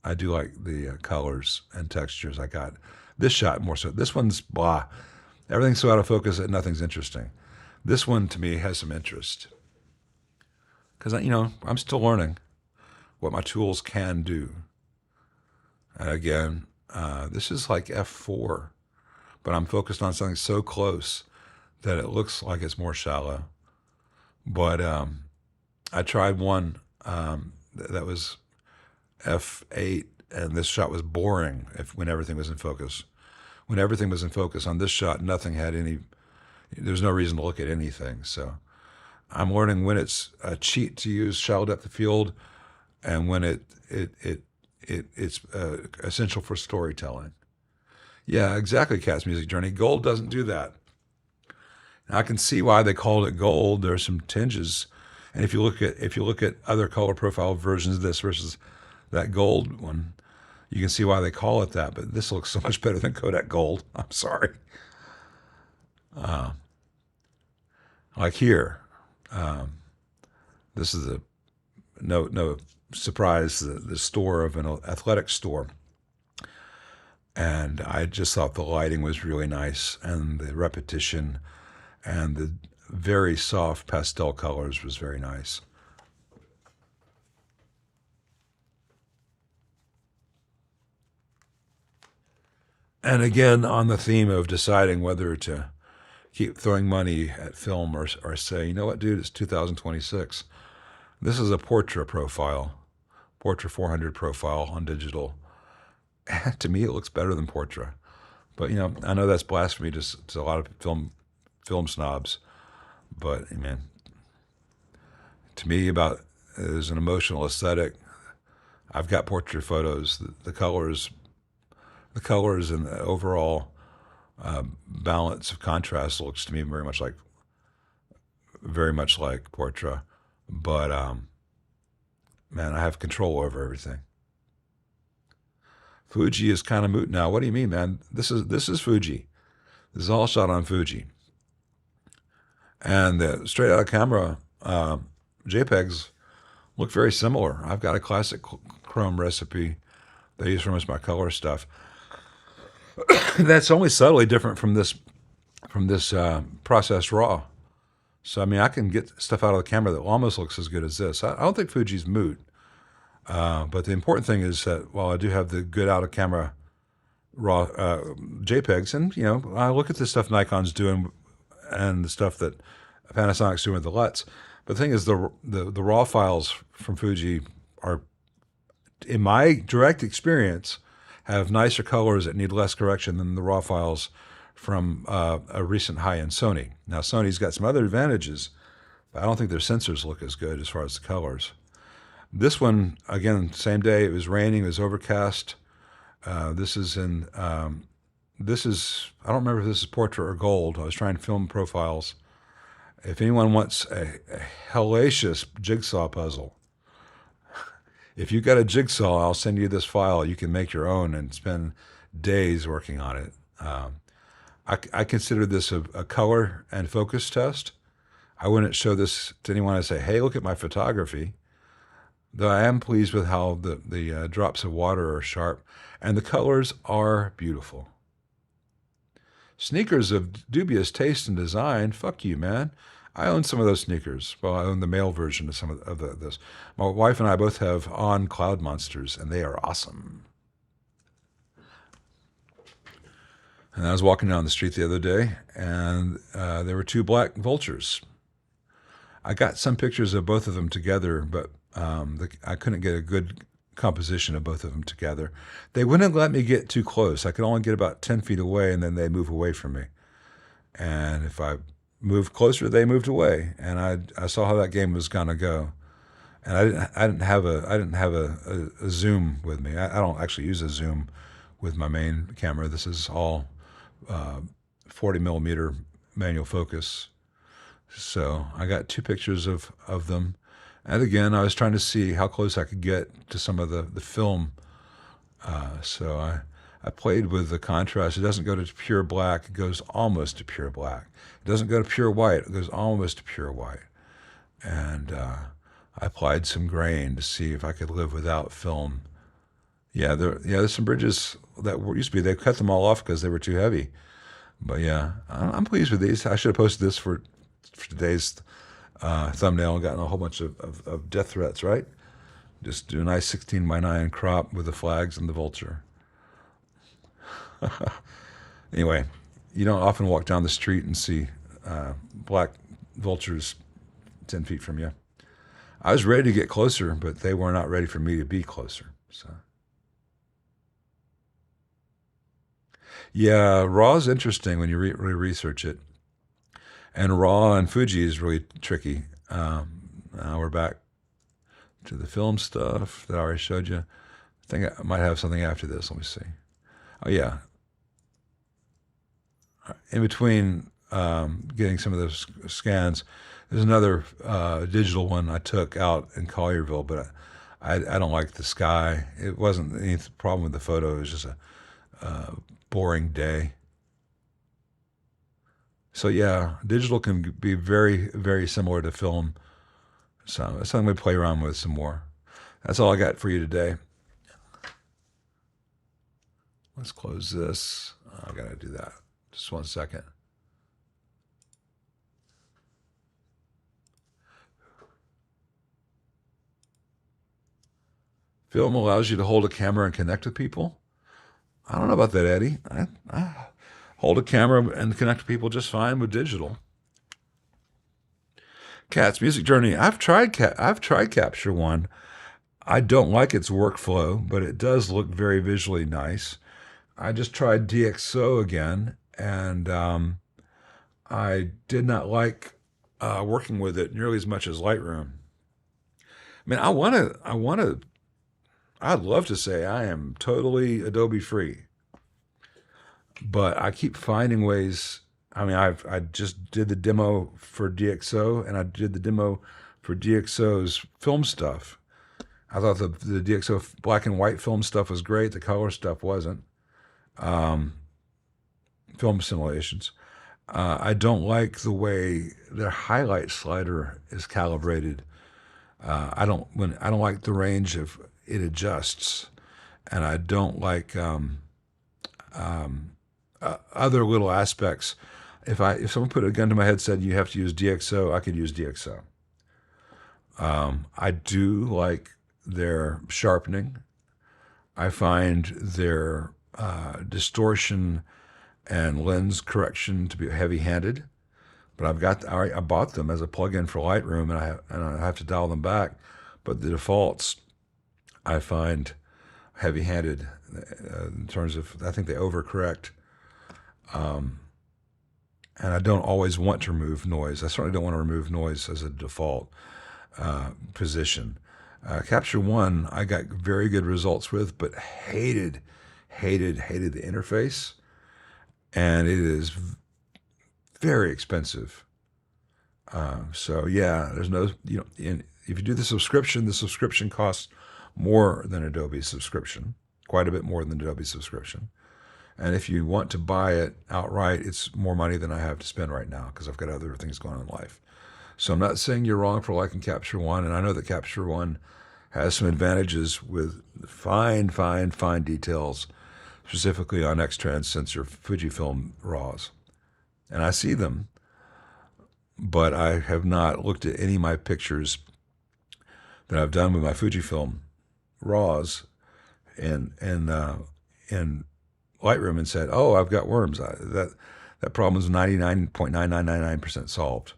the colors and textures I got. This shot more so. This one's blah. Everything's so out of focus that nothing's interesting. This one to me has some interest. Because, I'm still learning what my tools can do. And again, this is like f4, but I'm focused on something so close that it looks like it's more shallow. But I tried one that was f8, and this shot was boring when everything was in focus. When everything was in focus on this shot, nothing had any, there's no reason to look at anything. So I'm learning when it's a cheat to use shallow depth of field, and when it's essential for storytelling. Yeah, exactly, Cat's Music Journey. Gold doesn't do that. Now, I can see why they called it gold. There are some tinges, and if you look at other color profile versions of this versus that gold one, you can see why they call it that. But this looks so much better than Kodak Gold. I'm sorry. Like here. This is no surprise, the store of an athletic store. And I just thought the lighting was really nice, and the repetition and the very soft pastel colors was very nice. And again, on the theme of deciding whether to keep throwing money at film or say, you know what, dude, it's 2026. This is a Portra profile, Portra 400 profile on digital. And to me, it looks better than Portra. But, I know that's blasphemy to a lot of film snobs. But, man, to me, there's an emotional aesthetic. I've got Portra photos. The colors and the overall balance of contrast looks to me very much like Portra, but man, I have control over everything. Fuji is kind of moot now. What do you mean, man? This is Fuji. This is all shot on Fuji, and the straight out of camera JPEGs look very similar. I've got a classic chrome recipe that I use for most of my color stuff. That's only subtly different from this processed RAW. So, I can get stuff out of the camera that almost looks as good as this. I don't think Fuji's moot. But the important thing is that while I do have the good out of camera raw JPEGs, and I look at the stuff Nikon's doing and the stuff that Panasonic's doing with the LUTs. But the thing is, the raw files from Fuji are, in my direct experience, have nicer colors that need less correction than the raw files from a recent high-end Sony. Now, Sony's got some other advantages, but I don't think their sensors look as good as far as the colors. This one, again, same day, it was raining, it was overcast. This is, I don't remember if this is portrait or gold. I was trying to film profiles. If anyone wants a hellacious jigsaw puzzle, if you got a jigsaw, I'll send you this file. You can make your own and spend days working on it. I consider this a color and focus test. I wouldn't show this to anyone and say, hey, look at my photography. Though I am pleased with how the drops of water are sharp, and the colors are beautiful. Sneakers of dubious taste and design, fuck you, man. I own some of those sneakers. Well, I own the male version of some of this. My wife and I both have On Cloud Monsters, and they are awesome. And I was walking down the street the other day, and there were two black vultures. I got some pictures of both of them together, but I couldn't get a good composition of both of them together. They wouldn't let me get too close. I could only get about 10 feet away, and then they move away from me. And if I moved closer, they moved away. And I saw how that game was gonna go. And I didn't have a zoom with me. I don't actually use a zoom with my main camera. This is all 40 millimeter manual focus. So I got two pictures of them. And again, I was trying to see how close I could get to some of the film. So I played with the contrast. It doesn't go to pure black. It goes almost to pure black. It doesn't go to pure white. It goes almost to pure white. And I applied some grain to see if I could live without film. Yeah, there's some bridges that used to be. They cut them all off because they were too heavy. But yeah, I'm pleased with these. I should have posted this for today's thumbnail and gotten a whole bunch of death threats, right? Just do a nice 16:9 crop with the flags and the vulture. Anyway, you don't often walk down the street and see black vultures 10 feet from you. I was ready to get closer, but they were not ready for me to be closer. So, yeah, RAW is interesting when you really research it. And RAW and Fuji is really tricky. Now we're back to the film stuff that I already showed you. I think I might have something after this. Let me see. Oh, yeah. In between getting some of those scans, there's another digital one I took out in Collierville, but I don't like the sky. It wasn't any problem with the photo. It was just a boring day. So yeah, digital can be very, very similar to film. So that's something we play around with some more. That's all I got for you today. Let's close this. I gotta do that. Just 1 second. Film allows you to hold a camera and connect with people. I don't know about that, Eddie. I hold a camera and connect with people just fine with digital. Cat's Music Journey. I've tried Capture One. I don't like its workflow, but it does look very visually nice. I just tried DxO again, and I did not like working with it nearly as much as Lightroom. I mean, I'd love to say I am totally Adobe free, but I keep finding ways. I mean, I just did the demo for DxO, and I did the demo for DxO's film stuff. I thought the DxO black and white film stuff was great. The color stuff wasn't. Film simulations. I don't like the way their highlight slider is calibrated. I don't like the range of it adjusts, and I don't like other little aspects. If someone put a gun to my head and said you have to use DxO, I could use DxO. I do like their sharpening. I find their distortion and lens correction to be heavy-handed, but I bought them as a plug-in for Lightroom, and I have to dial them back. But the defaults I find heavy-handed in terms of, I think they overcorrect. And I don't always want to remove noise. I certainly don't want to remove noise as a default position. Capture One, I got very good results with, but hated the interface. And it is very expensive. So yeah, there's no, if you do the subscription costs more than Adobe's subscription, quite a bit more than Adobe's subscription. And if you want to buy it outright, it's more money than I have to spend right now because I've got other things going on in life. So I'm not saying you're wrong for liking Capture One, and I know that Capture One has some advantages with fine details, specifically on X-Trans sensor Fujifilm RAWs. And I see them, but I have not looked at any of my pictures that I've done with my Fujifilm RAWs in Lightroom and said, "Oh, I've got worms." That problem is 99.9999% solved.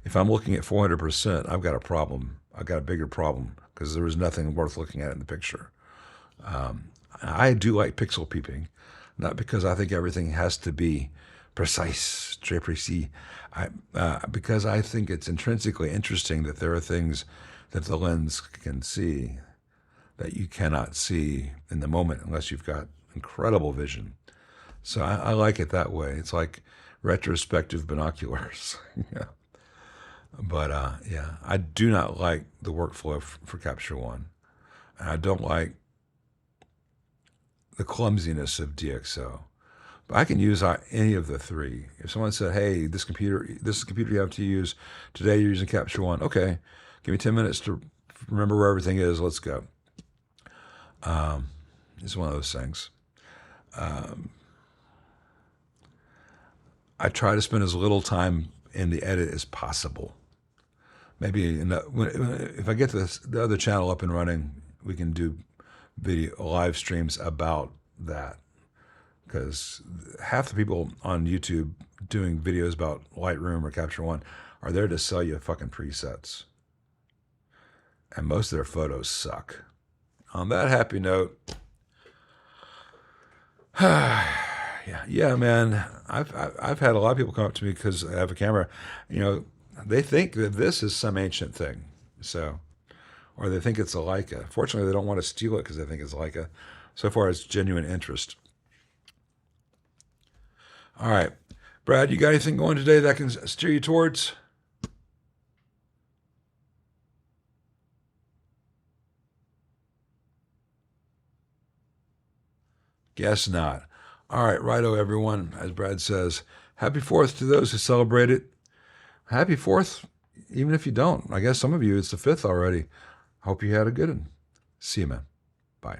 If I'm looking at 400%, I've got a problem. I've got a bigger problem because there was nothing worth looking at in the picture. I do like pixel peeping, not because I think everything has to be precise, très précis, because I think it's intrinsically interesting that there are things that the lens can see that you cannot see in the moment unless you've got incredible vision. So I like it that way. It's like retrospective binoculars. Yeah. But yeah, I do not like the workflow for Capture One. And I don't like the clumsiness of DxO. But I can use any of the three. If someone said, "Hey, this is the computer you have to use today, you're using Capture One. Okay, give me 10 minutes to remember where everything is. Let's go." It's one of those things. I try to spend as little time in the edit as possible. Maybe if I get the other channel up and running, we can do video live streams about that. Because half the people on YouTube doing videos about Lightroom or Capture One are there to sell you fucking presets. And most of their photos suck. On that happy note, yeah, man. I've had a lot of people come up to me because I have a camera. They think that this is some ancient thing, or they think it's a Leica. Fortunately, they don't want to steal it because they think it's Leica. So far, it's genuine interest. All right, Brad, you got anything going today that can steer you towards? Guess not. All right, righto, everyone. As Brad says, happy 4th to those who celebrate it. Happy 4th, even if you don't. I guess some of you, it's the 5th already. Hope you had a good one. See you, man. Bye.